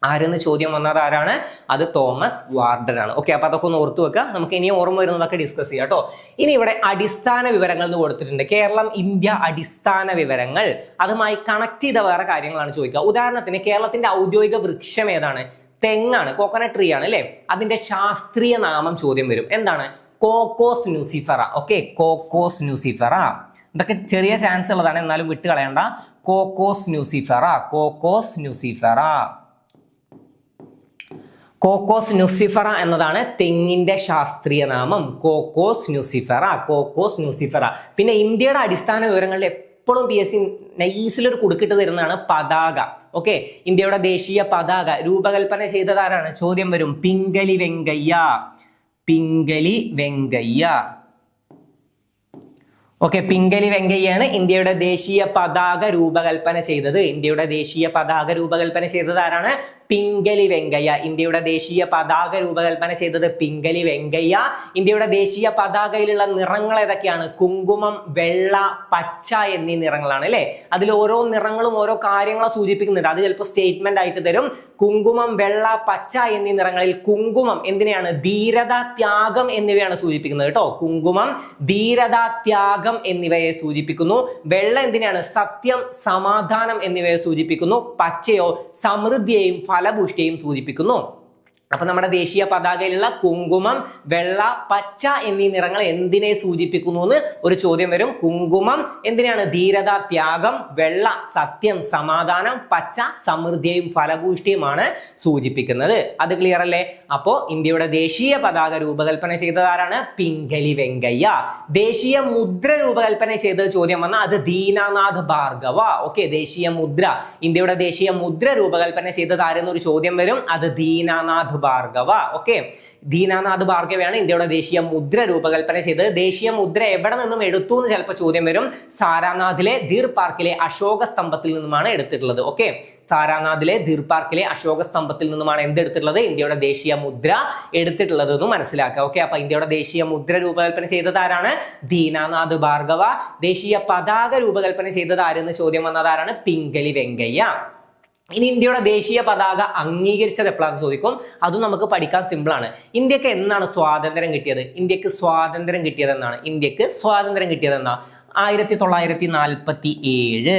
ആരെന്ന് ചോദ്യം വന്നത് ആരാണ്? അത് തോമസ് വാർഡൻ ആണ്. ഓക്കെ, അപ്പൊ അതൊക്കെ ഒന്ന് ഓർത്തു വെക്കുക. നമുക്ക് ഇനി ഓർമ്മ വരുന്നതൊക്കെ ഡിസ്കസ് ചെയ്യാം കേട്ടോ. ഇനി ഇവിടെ അടിസ്ഥാന വിവരങ്ങൾ എന്ന് കൊടുത്തിട്ടുണ്ട്. കേരളം, ഇന്ത്യ, അടിസ്ഥാന വിവരങ്ങൾ. അതുമായി കണക്ട് ചെയ്ത വേറെ കാര്യങ്ങളാണ് ചോദിക്കുക. ഉദാഹരണത്തിന് കേരളത്തിന്റെ ഔദ്യോഗിക വൃക്ഷം ഏതാണ്? തെങ്ങാണ്, കോക്കനട്ട് ട്രീ ആണ് അല്ലെ. അതിന്റെ ശാസ്ത്രീയ നാമം ചോദ്യം വരും. എന്താണ്? Cocos nucifera. Okay, Cocos nucifera. ഇതൊക്കെ ചെറിയ ചാൻസ് ഉള്ളതാണ്, എന്നാലും വിട്ട് കളയണ്ട. Cocos nucifera, Cocos nucifera. Cocos nucifera എന്നതാണ് തെങ്ങിന്റെ ശാസ്ത്രീയ നാമം. Cocos nucifera, Cocos nucifera. പിന്നെ ഇന്ത്യയുടെ അടിസ്ഥാന വിവരങ്ങളിൽ എപ്പോഴും PSC നൈസിലൊരു കുടുക്കിട്ട് തരുന്നതാണ് പതാക. ഓക്കെ, ഇന്ത്യയുടെ ദേശീയ പതാക രൂപകൽപ്പന ചെയ്തത് ആരാണ്? ചോദ്യം വരും. പിംഗലി വെങ്കയ്യ. ഓക്കെ, പിംഗലി വെങ്കയ്യാണ് ഇന്ത്യയുടെ ദേശീയ പതാക രൂപകൽപ്പന ചെയ്തത്. ആരാണ്? പിംഗലി വെങ്കയ്യ. ഇന്ത്യയുടെ ദേശീയ പതാക രൂപകൽപ്പന ചെയ്തത് പിംഗലി വെങ്കയ്യ. ഇന്ത്യയുടെ ദേശീയ പതാകയിലുള്ള നിറങ്ങൾ ഏതൊക്കെയാണ്? കുങ്കുമം, വെള്ള, പച്ച എന്നീ നിറങ്ങളാണ് അല്ലെ. അതിൽ ഓരോ നിറങ്ങളും ഓരോ കാര്യങ്ങളെ സൂചിപ്പിക്കുന്നുണ്ട്. അത് ചിലപ്പോൾ സ്റ്റേറ്റ്മെന്റ് ആയിട്ട് തരും. കുങ്കുമം, വെള്ള, പച്ച എന്നീ നിറങ്ങളിൽ കുങ്കുമം എന്തിനെയാണ്? ധീരത, ത്യാഗം എന്നിവയാണ് സൂചിപ്പിക്കുന്നത് കേട്ടോ. കുങ്കുമം ധീരത, ത്യാഗം എന്നിവയെ സൂചിപ്പിക്കുന്നു. വെള്ള എന്തിനാണ്? സത്യം, സമാധാനം എന്നിവയെ സൂചിപ്പിക്കുന്നു. പച്ചയോ സമൃദ്ധിയെയും ഫലപുഷ്ടിയെയും സൂചിപ്പിക്കുന്നു. അപ്പൊ നമ്മുടെ ദേശീയ പതാകയിലുള്ള കുങ്കുമം, വെള്ള, പച്ച എന്നീ നിറങ്ങൾ എന്തിനെ സൂചിപ്പിക്കുന്നു എന്ന് ഒരു ചോദ്യം വരും. കുങ്കുമം എന്തിനാണ്? ധീരത, ത്യാഗം. വെള്ള സത്യം, സമാധാനം. പച്ച സമൃദ്ധിയും ഫലപുഷ്ടിയുമാണ് സൂചിപ്പിക്കുന്നത്. അത് ക്ലിയർ അല്ലേ? അപ്പോ ഇന്ത്യയുടെ ദേശീയ പതാക രൂപകൽപ്പന ചെയ്തത് ആരാണ്? പിംഗലി വെങ്കയ്യ. ദേശീയ മുദ്ര രൂപകൽപ്പന ചെയ്തത് ചോദ്യം വന്ന അത് ദീനാനാഥ് ഭാർഗവ. ഓക്കെ, ദേശീയ മുദ്ര, ഇന്ത്യയുടെ ദേശീയ മുദ്ര രൂപകൽപ്പന ചെയ്തത് ആരെന്നൊരു ചോദ്യം വരും. അത് ദീനാനാഥ് ഭാർഗവ. ഓക്കെ, ദീനാനാഥ് ഭാർഗവയാണ് ഇന്ത്യയുടെ ദേശീയ മുദ്ര രൂപകൽപ്പന ചെയ്തത്. ദേശീയ മുദ്ര എവിടെ നിന്നും എടുത്തു എന്ന് ചിലപ്പോൾ ചോദ്യം വരും. സാരാനാഥിലെ ധീർ പാർക്കിലെ അശോക സ്തംഭത്തിൽ നിന്നുമാണ് എടുത്തിട്ടുള്ളത്. ഓക്കെ, സാരാനാഥിലെ ധീർ പാർക്കിലെ അശോക സ്തംഭത്തിൽ നിന്നുമാണ് എന്തെടുത്തിട്ടുള്ളത്? ഇന്ത്യയുടെ ദേശീയ മുദ്ര എടുത്തിട്ടുള്ളത് എന്ന് മനസ്സിലാക്കുക. ഓക്കെ, അപ്പൊ ഇന്ത്യയുടെ ദേശീയ മുദ്ര രൂപകൽപ്പന ചെയ്തത് ആരാണ്? ദീനാനാഥ് ഭാർഗവ. ദേശീയ പതാക രൂപകൽപ്പന ചെയ്തത് ആരെന്ന് ചോദ്യം വന്നത് ആരാണ്? പിംഗലി വെങ്കയ്യ. ഇനി ഇന്ത്യയുടെ ദേശീയ പതാക അംഗീകരിച്ചത് എപ്പോഴാണെന്ന് ചോദിക്കും. അതും നമുക്ക് പഠിക്കാൻ സിമ്പിൾ ആണ്. ഇന്ത്യക്ക് എന്നാണ് സ്വാതന്ത്ര്യം കിട്ടിയത്? ഇന്ത്യക്ക് സ്വാതന്ത്ര്യം കിട്ടിയത് 1947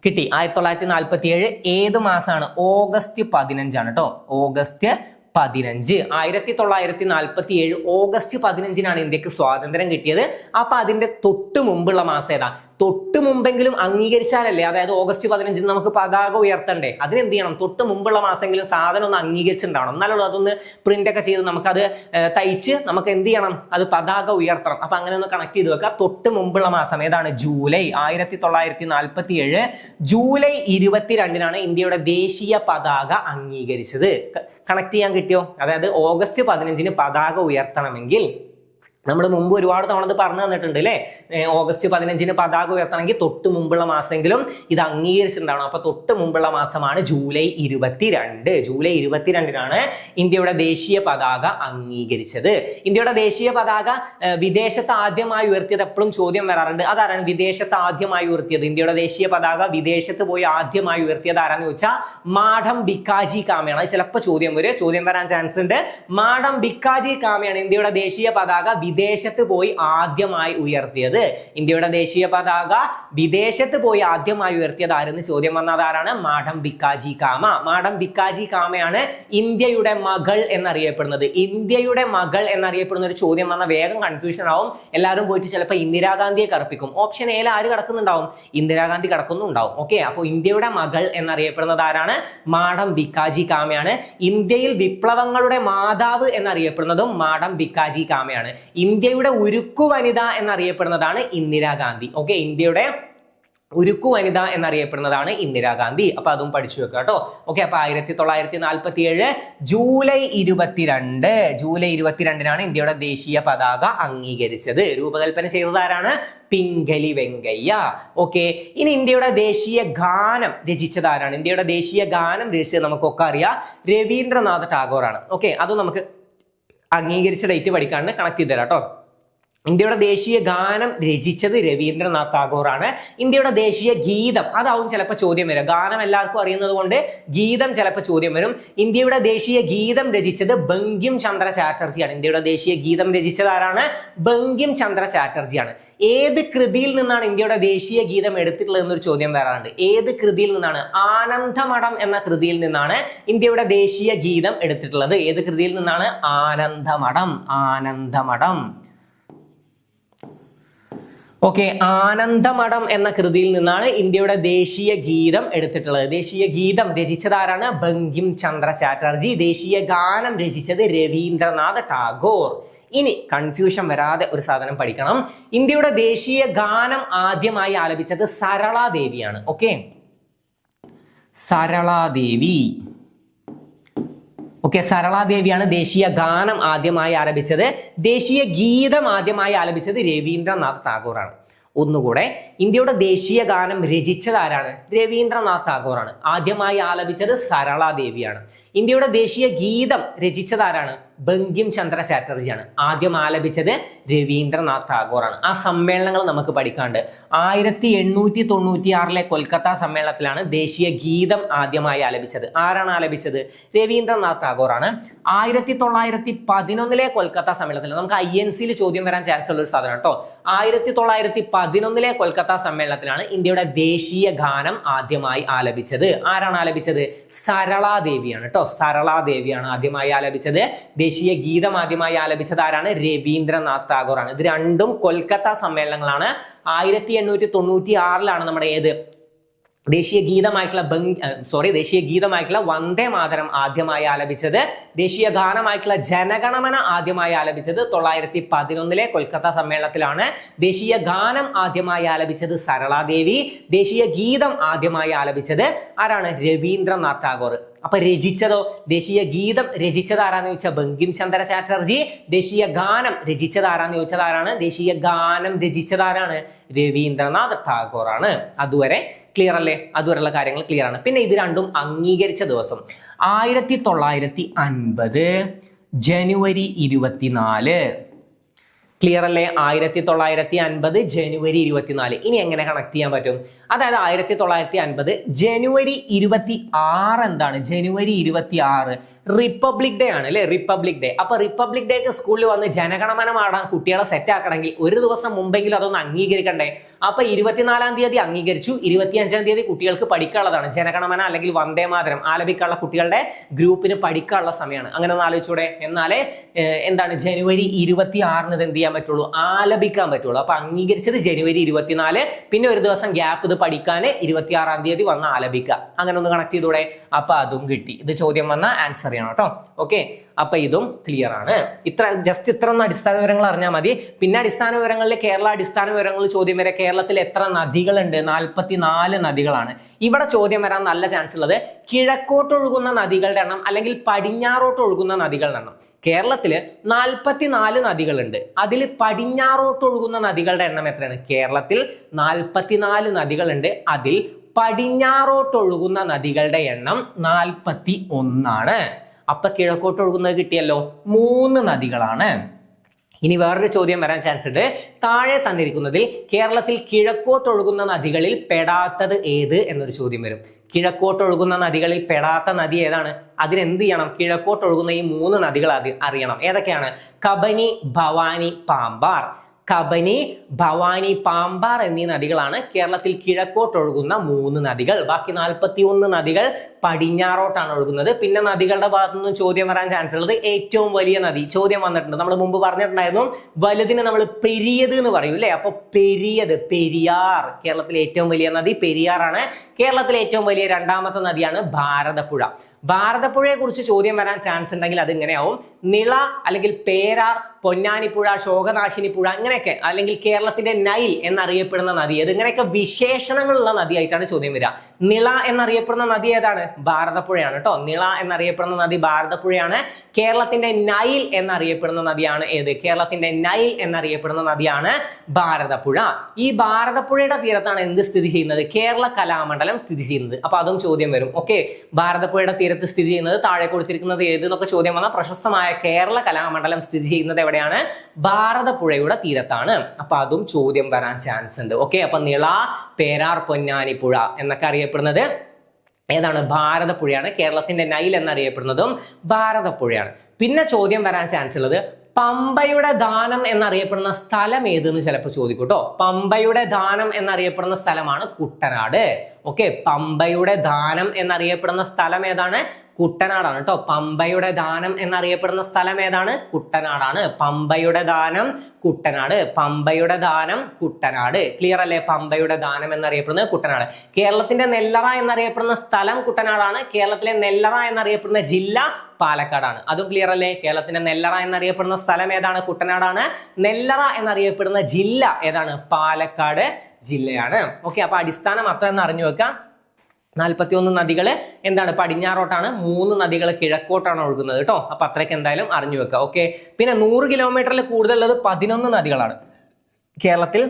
കിട്ടി. 1947 ഏത് മാസമാണ്? ഓഗസ്റ്റ് 15 കേട്ടോ. ഓഗസ്റ്റ് 15. 1947 ഓഗസ്റ്റ് 15 ഇന്ത്യക്ക് സ്വാതന്ത്ര്യം കിട്ടിയത്. അപ്പൊ അതിന്റെ തൊട്ട് മുമ്പുള്ള മാസം ഏതാ? തൊട്ട് മുമ്പെങ്കിലും അംഗീകരിച്ചാലല്ലേ, അതായത് ഓഗസ്റ്റ് 15 നമുക്ക് പതാക ഉയർത്തണ്ടേ. അതിനെന്ത് ചെയ്യണം? തൊട്ട് മുമ്പുള്ള മാസമെങ്കിലും സാധനം ഒന്ന് അംഗീകരിച്ചിട്ടുണ്ടാവണം. എന്നാലും അതൊന്ന് പ്രിന്റ് ഒക്കെ ചെയ്ത് നമുക്കത് തയ്ച്ച് നമുക്ക് എന്ത് ചെയ്യണം? അത് പതാക ഉയർത്തണം. അപ്പൊ അങ്ങനെ ഒന്ന് കണക്ട് ചെയ്ത് വെക്കുക. തൊട്ട് മുമ്പുള്ള മാസം ഏതാണ്? ജൂലൈ. 1947 ജൂലൈ 22 ഇന്ത്യയുടെ ദേശീയ പതാക അംഗീകരിച്ചത്. കണക്ട് ചെയ്യാൻ കിട്ടിയോ? അതായത് ഓഗസ്റ്റ് 15 പതാക ഉയർത്തണമെങ്കിൽ നമ്മൾ മുമ്പ് ഒരുപാട് തവണ ഇത് പറഞ്ഞു തന്നിട്ടുണ്ട് അല്ലേ. ഓഗസ്റ്റ് 15 പതാക ഉയർത്തണമെങ്കിൽ തൊട്ട് മുമ്പുള്ള മാസമെങ്കിലും ഇത് അംഗീകരിച്ചിട്ടുണ്ടാവണം. അപ്പൊ തൊട്ട് മുമ്പുള്ള മാസമാണ് ജൂലൈ 22. ജൂലൈ 22 ഇന്ത്യയുടെ ദേശീയ പതാക അംഗീകരിച്ചത്. ഇന്ത്യയുടെ ദേശീയ പതാക വിദേശത്ത് ആദ്യമായി ഉയർത്തിയത് എപ്പോഴും ചോദ്യം വരാറുണ്ട്. അതാരാണ് വിദേശത്ത് ആദ്യമായി ഉയർത്തിയത്? ഇന്ത്യയുടെ ദേശീയ പതാക വിദേശത്ത് പോയി ആദ്യമായി ഉയർത്തിയത് ആരാന്ന് ചോദിച്ചാൽ മാഡം ഭിക്കാജി കാമയാണ്. അത് ചിലപ്പോൾ ചോദ്യം വരാൻ ചാൻസ് ഉണ്ട്. മാഡം ഭിക്കാജി കാമയാണ് ഇന്ത്യയുടെ ദേശീയ പതാക വിദേശത്ത് പോയി ആദ്യമായി ഉയർത്തിയത്. ഇന്ത്യയുടെ ദേശീയ പതാക വിദേശത്ത് പോയി ആദ്യമായി ഉയർത്തിയത് ആരെന്ന് ചോദ്യം വന്നത് ആരാണ്? മാഡം ഭിക്കാജി കാമ. മാഡം ഭിക്കാജി കാമയാണ് ഇന്ത്യയുടെ മകൾ എന്നറിയപ്പെടുന്നത്. ഇന്ത്യയുടെ മകൾ എന്നറിയപ്പെടുന്ന ഒരു ചോദ്യം വന്നാൽ വേഗം കൺഫ്യൂഷൻ ആവും. എല്ലാവരും പോയിട്ട് ചിലപ്പോൾ ഇന്ദിരാഗാന്ധിയെ കറപ്പിക്കും. ഓപ്ഷൻ എയിൽ ആര് കിടക്കുന്നുണ്ടാവും? ഇന്ദിരാഗാന്ധി കിടക്കുന്നുണ്ടാവും. ഓക്കെ, അപ്പോൾ ഇന്ത്യയുടെ മകൾ എന്നറിയപ്പെടുന്നത് ആരാണ്? മാഡം ഭിക്കാജി കാമയാണ്. ഇന്ത്യയിൽ വിപ്ലവങ്ങളുടെ മാതാവ് എന്നറിയപ്പെടുന്നതും മാഡം ഭിക്കാജി കാമയാണ്. ഇന്ത്യയുടെ ഉരുക്കു വനിത എന്നറിയപ്പെടുന്നതാണ് ഇന്ദിരാഗാന്ധി. ഓക്കെ, ഇന്ത്യയുടെ ഉരുക്കു വനിത എന്നറിയപ്പെടുന്നതാണ് ഇന്ദിരാഗാന്ധി. അപ്പൊ അതും പഠിച്ചു വെക്കുക കേട്ടോ. ഓക്കെ, അപ്പൊ 1947 ജൂലൈ 22 ഇന്ത്യയുടെ ദേശീയ പതാക അംഗീകരിച്ചത്. രൂപകൽപ്പന ചെയ്തത് ആരാണ്? പിംഗലി വെങ്കയ്യ. ഓക്കെ, ഇനി ഇന്ത്യയുടെ ദേശീയ ഗാനം രചിച്ചത് ആരാണ്? ഇന്ത്യയുടെ ദേശീയ ഗാനം രചിച്ചത് നമുക്കൊക്കെ അറിയാം, രവീന്ദ്രനാഥ് ടാഗോർ ആണ്. ഓക്കെ, അതും നമുക്ക് അംഗീകരിച്ച ഡേറ്റ് പഠിക്കാണ്ട് കണക്ട് ചെയ്ത് തരാം കേട്ടോ. ഇന്ത്യയുടെ ദേശീയ ഗാനം രചിച്ചത് രവീന്ദ്രനാഥ് ടാഗോർ ആണ്. ഇന്ത്യയുടെ ദേശീയ ഗീതം, അതാവും ചിലപ്പോൾ ചോദ്യം വരും. ഗാനം എല്ലാവർക്കും അറിയുന്നത് കൊണ്ട് ഗീതം ചിലപ്പോൾ ചോദ്യം വരും. ഇന്ത്യയുടെ ദേശീയ ഗീതം രചിച്ചത് ബങ്കിം ചന്ദ്ര ചാറ്റർജിയാണ്. ഇന്ത്യയുടെ ദേശീയ ഗീതം രചിച്ചത് ആരാണ്? ബങ്കിം ചന്ദ്ര ചാറ്റർജിയാണ്. ഏത് കൃതിയിൽ നിന്നാണ് ഇന്ത്യയുടെ ദേശീയ ഗീതം എടുത്തിട്ടുള്ളത് എന്നൊരു ചോദ്യം വരാറുണ്ട്. ഏത് കൃതിയിൽ നിന്നാണ്? ആനന്ദമഠം എന്ന കൃതിയിൽ നിന്നാണ് ഇന്ത്യയുടെ ദേശീയ ഗീതം എടുത്തിട്ടുള്ളത്. ഏത് കൃതിയിൽ നിന്നാണ്? ആനന്ദമഠം. ഓക്കെ, ആനന്ദമഠം എന്ന കൃതിയിൽ നിന്നാണ് ഇന്ത്യയുടെ ദേശീയ ഗീതം എടുത്തിട്ടുള്ളത്. ദേശീയ ഗീതം രചിച്ചത് ആരാണ്? ബങ്കിം ചന്ദ്ര ചാറ്റർജി. ദേശീയ ഗാനം രചിച്ചത് രവീന്ദ്രനാഥ് ടാഗോർ. ഇനി കൺഫ്യൂഷൻ വരാതെ ഒരു സാധനം പഠിക്കണം. ഇന്ത്യയുടെ ദേശീയ ഗാനം ആദ്യമായി ആലപിച്ചത് സരളാദേവിയാണ്. ഓക്കെ, സരളാദേവി. ഓക്കെ, സരളാദേവിയാണ് ദേശീയ ഗാനം ആദ്യമായി ആലപിച്ചത്. ദേശീയ ഗീതം ആദ്യമായി ആലപിച്ചത് രവീന്ദ്രനാഥ് ടാഗോർ ആണ്. ഒന്നുകൂടെ, ഇന്ത്യയുടെ ദേശീയ ഗാനം രചിച്ചത് ആരാണ്? രവീന്ദ്രനാഥ് ടാഗോർ ആണ്. ആദ്യമായി ആലപിച്ചത് സരളാദേവിയാണ്. ഇന്ത്യയുടെ ദേശീയ ഗീതം രചിച്ചത് ആരാണ്? ബങ്കിം ചന്ദ്ര ചാറ്റർജിയാണ്. ആദ്യം ആലപിച്ചത് രവീന്ദ്രനാഥ് ടാഗോർ ആണ്. ആ സമ്മേളനങ്ങൾ നമുക്ക് പഠിക്കാണ്ട്. 1896 കൊൽക്കത്ത സമ്മേളനത്തിലാണ് ദേശീയ ഗീതം ആദ്യമായി ആലപിച്ചത്. ആരാണ് ആലപിച്ചത്? രവീന്ദ്രനാഥ് ടാഗോർ ആണ്. 1911 കൊൽക്കത്ത സമ്മേളനത്തിൽ, നമുക്ക് INC ചോദ്യം വരാൻ ചാൻസ് ഉള്ള ഒരു സാധനം കേട്ടോ. 1911 കൊൽക്കത്ത സമ്മേളനത്തിലാണ് ഇന്ത്യയുടെ ദേശീയ ഗാനം ആദ്യമായി ആലപിച്ചത്. ആരാണ് ആലപിച്ചത്? സരളാദേവിയാണ് കേട്ടോ. സരളാദേവിയാണ് ആദ്യമായി ആലപിച്ചത്. ദേശീയ ഗീതം ആദ്യമായി ആലപിച്ചത് ആരാണ്? രവീന്ദ്രനാഥ് ടാഗോർ ആണ്. ഇത് രണ്ടും കൊൽക്കത്ത സമ്മേളനങ്ങളാണ്. 1896 നമ്മുടെ ഏത് ദേശീയ ഗീതമായിട്ടുള്ള വന്ദേ മാതരം ആദ്യമായി ആലപിച്ചത്. ദേശീയ ഗാനമായിട്ടുള്ള ജനഗണമന ആദ്യമായി ആലപിച്ചത് 911 കൊൽക്കത്ത സമ്മേളനത്തിലാണ്. ദേശീയ ഗാനം ആദ്യമായി ആലപിച്ചത് സരളാദേവി. ദേശീയ ഗീതം ആദ്യമായി ആലപിച്ചത് ആരാണ്? രവീന്ദ്രനാഥ് ടാഗോർ. അപ്പൊ രചിച്ചതോ? ദേശീയ ഗീതം രചിച്ചത് ആരാന്ന് ചോദിച്ചാൽ ബങ്കിം ചന്ദ്ര ചാറ്റർജി. ദേശീയ ഗാനം രചിച്ചത് ആരാന്ന് ചോദിച്ചത് ആരാണ്? ദേശീയ ഗാനം രചിച്ചത് ആരാണ്? രവീന്ദ്രനാഥ് ടാഗോർ ആണ്. അതുവരെ ക്ലിയർ അല്ലേ? അതുവരെയുള്ള കാര്യങ്ങൾ ക്ലിയർ ആണ്. പിന്നെ ഇത് രണ്ടും അംഗീകരിച്ച ദിവസം 1950 ജനുവരി 24. ക്ലിയർ അല്ലേ? 1950 ജനുവരി 24. ഇനി എങ്ങനെ കണക്ട് ചെയ്യാൻ പറ്റും? അതായത് 1950 ജനുവരി 26 എന്താണ്? ജനുവരി 26 റിപ്പബ്ലിക് ഡേ ആണ് അല്ലെ? Republic day. അപ്പൊ റിപ്പബ്ലിക് ഡേക്ക് സ്കൂളിൽ വന്ന് ജനഗണമന പാടാൻ കുട്ടികളെ സെറ്റ് ആക്കണമെങ്കിൽ ഒരു ദിവസം മുമ്പെങ്കിലും അതൊന്ന് അംഗീകരിക്കണ്ടേ? അപ്പൊ 24-ാം തീയതി അംഗീകരിച്ചു. 25-ാം തീയതി കുട്ടികൾക്ക് പഠിക്കാനുള്ളതാണ്. ജനഗണമന അല്ലെങ്കിൽ വന്ദേ മാതരം ആലപിക്കാനുള്ള കുട്ടികളുടെ ഗ്രൂപ്പിന് പഠിക്കാനുള്ള സമയമാണ്. അങ്ങനെ ഒന്ന് ആലോചിച്ചൂടെ? എന്നാലേ എന്താണ് ജനുവരി 26-ന് ഇത് എന്ത് ചെയ്യാൻ പറ്റുള്ളൂ? ആലപിക്കാൻ പറ്റുള്ളൂ. അപ്പൊ അംഗീകരിച്ചത് ജനുവരി 24. പിന്നെ ഒരു ദിവസം ഗ്യാപ്പ് ഇത് പഠിക്കാൻ 26-ാം തീയതി വന്ന് ആലപിക്കുക. അങ്ങനെ ഒന്ന് കണക്ട് ചെയ്തൂടെ? അപ്പൊ അതും കിട്ടി. ഇത് ചോദ്യം വന്ന ആൻസർ ചെയ്യണം കേട്ടോ. ഓക്കെ, അപ്പൊ ഇതും ക്ലിയർ ആണ്. ഇത്ര ഒന്ന് അടിസ്ഥാന വിവരങ്ങൾ അറിഞ്ഞാൽ മതി. പിന്നെ അടിസ്ഥാന വിവരങ്ങളിൽ കേരള അടിസ്ഥാന വിവരങ്ങൾ ചോദ്യം വരെ. കേരളത്തിൽ എത്ര നദികളുണ്ട്? 44 നദികളാണ്. ഇവിടെ ചോദ്യം വരാൻ നല്ല ചാൻസ് ഉള്ളത് കിഴക്കോട്ട് ഒഴുകുന്ന നദികളുടെ എണ്ണം അല്ലെങ്കിൽ പടിഞ്ഞാറോട്ട് ഒഴുകുന്ന നദികളുടെ എണ്ണം. കേരളത്തില് 44 നദികളുണ്ട്. അതിൽ പടിഞ്ഞാറോട്ട് ഒഴുകുന്ന നദികളുടെ എണ്ണം എത്രയാണ്? കേരളത്തിൽ 44 നദികളുണ്ട്. അതിൽ പടിഞ്ഞാറോട്ട് ഒഴുകുന്ന നദികളുടെ എണ്ണം 41. അപ്പൊ കിഴക്കോട്ട് ഒഴുകുന്നത് കിട്ടിയല്ലോ, 3 നദികളാണ്. ഇനി വേറൊരു ചോദ്യം വരാൻ ചാൻസ് ഉണ്ട്. താഴെ തന്നിരിക്കുന്നതിൽ കേരളത്തിൽ കിഴക്കോട്ട് ഒഴുകുന്ന നദികളിൽ പെടാത്തത് ഏത് എന്നൊരു ചോദ്യം വരും. കിഴക്കോട്ട് ഒഴുകുന്ന നദികളിൽ പെടാത്ത നദി ഏതാണ്? അതിനെന്ത് ചെയ്യണം? കിഴക്കോട്ട് ഒഴുകുന്ന ഈ 3 നദികൾ അറിയണം. ഏതൊക്കെയാണ്? കബനി, ഭവാനി, പാമ്പാർ. കബനി, ഭവാനി, പാമ്പാർ എന്നീ നദികളാണ് കേരളത്തിൽ കിഴക്കോട്ട് ഒഴുകുന്ന 3 നദികൾ. ബാക്കി 41 നദികൾ പടിഞ്ഞാറോട്ടാണ് ഒഴുകുന്നത്. പിന്നെ നദികളുടെ ഭാഗത്തു നിന്നും ചോദ്യം വരാൻ ചാൻസ് ഉള്ളത് ഏറ്റവും വലിയ നദി. ചോദ്യം വന്നിട്ടുണ്ട്, നമ്മൾ മുമ്പ് പറഞ്ഞിട്ടുണ്ടായിരുന്നു. വലുതിന് നമ്മൾ പെരിയത് എന്ന് പറയും അല്ലെ? അപ്പൊ പെരിയത്, പെരിയാർ. കേരളത്തിലെ ഏറ്റവും വലിയ നദി പെരിയാറാണ്. കേരളത്തിലെ ഏറ്റവും വലിയ 2ാമത്തെ നദിയാണ് ഭാരതപ്പുഴ. ഭാരതപ്പുഴയെ കുറിച്ച് ചോദ്യം വരാൻ ചാൻസ് ഉണ്ടെങ്കിൽ അത് ഇങ്ങനെയാവും: നിള അല്ലെങ്കിൽ പേരാർ, പൊന്നാനിപ്പുഴ, ശോകനാശിനി പുഴ, ഇങ്ങനെയൊക്കെ, അല്ലെങ്കിൽ കേരളത്തിന്റെ നൈൽ എന്നറിയപ്പെടുന്ന നദി ഏത്, ഇങ്ങനെയൊക്കെ വിശേഷണങ്ങളുള്ള നദിയായിട്ടാണ് ചോദ്യം വരിക. നിള എന്നറിയപ്പെടുന്ന നദി ഏതാണ്? ഭാരതപ്പുഴയാണ് കേട്ടോ. നിള എന്നറിയപ്പെടുന്ന നദി ഭാരതപ്പുഴയാണ്. കേരളത്തിന്റെ നൈൽ എന്നറിയപ്പെടുന്ന നദിയാണ് ഏത്? കേരളത്തിന്റെ നൈൽ എന്നറിയപ്പെടുന്ന നദിയാണ് ഭാരതപ്പുഴ. ഈ ഭാരതപ്പുഴയുടെ തീരത്താണ് എന്ത് സ്ഥിതി ചെയ്യുന്നത്? കേരള കലാമണ്ഡലം സ്ഥിതി ചെയ്യുന്നത്. അപ്പൊ അതും ചോദ്യം വരും. ഓക്കെ, ഭാരതപ്പുഴയുടെ തീരത്ത് സ്ഥിതി ചെയ്യുന്നത്, താഴെ കൊടുത്തിരിക്കുന്നത് ഏത് എന്നൊക്കെ ചോദ്യം വന്ന പ്രശസ്തമായ കേരള കലാമണ്ഡലം സ്ഥിതി ചെയ്യുന്നത് എവിടെയാണ്? ഭാരതപ്പുഴയുടെ തീരത്താണ്. അപ്പൊ അതും ചോദ്യം വരാൻ ചാൻസ് ഉണ്ട്. ഓക്കെ, അപ്പൊ നിള, പേരാർ, പൊന്നാനിപ്പുഴ എന്നൊക്കെ അറിയപ്പെടുന്നത് ഏതാണ്? ഭാരതപ്പുഴയാണ്. കേരളത്തിന്റെ നൈൽ എന്നറിയപ്പെടുന്നതും ഭാരതപ്പുഴയാണ്. പിന്നെ ചോദ്യം വരാൻ ചാൻസ് ഉള്ളത് പമ്പയുടെ ദാനം എന്നറിയപ്പെടുന്ന സ്ഥലം ഏതെന്ന് ചിലപ്പോൾ ചോദിക്കും കേട്ടോ. പമ്പയുടെ ദാനം എന്നറിയപ്പെടുന്ന സ്ഥലമാണ് കുട്ടനാട്. ഓക്കെ, പമ്പയുടെ ദാനം എന്നറിയപ്പെടുന്ന സ്ഥലം ഏതാണ്? കുട്ടനാടാണ് കേട്ടോ. പമ്പയുടെ ദാനം എന്നറിയപ്പെടുന്ന സ്ഥലം ഏതാണ്? കുട്ടനാടാണ്. പമ്പയുടെ ദാനം കുട്ടനാട്. പമ്പയുടെ ദാനം കുട്ടനാട്. ക്ലിയർ അല്ലേ? പമ്പയുടെ ദാനം എന്നറിയപ്പെടുന്നത് കുട്ടനാട്. കേരളത്തിന്റെ നെല്ലറ എന്നറിയപ്പെടുന്ന സ്ഥലം കുട്ടനാടാണ്. കേരളത്തിലെ നെല്ലറ എന്നറിയപ്പെടുന്ന ജില്ല പാലക്കാടാണ്. അതും ക്ലിയർ അല്ലേ? കേരളത്തിന്റെ നെല്ലറ എന്നറിയപ്പെടുന്ന സ്ഥലം ഏതാണ്? കുട്ടനാടാണ്. നെല്ലറ എന്നറിയപ്പെടുന്ന ജില്ല ഏതാണ്? പാലക്കാട് ജില്ലയാണ്. ഓക്കെ, അപ്പൊ അടിസ്ഥാനം അത്ര എന്ന് അറിഞ്ഞു വെക്കാം. 41 നദികള് എന്താണ്? പടിഞ്ഞാറോട്ടാണ്. 3 നദികൾ കിഴക്കോട്ടാണ് ഒഴുകുന്നത് കേട്ടോ. അപ്പൊ അത്രയ്ക്ക് എന്തായാലും അറിഞ്ഞു വെക്കാം. ഓക്കെ, പിന്നെ 100 കിലോമീറ്ററിൽ കൂടുതലുള്ളത് 11 നദികളാണ്. കേരളത്തിൽ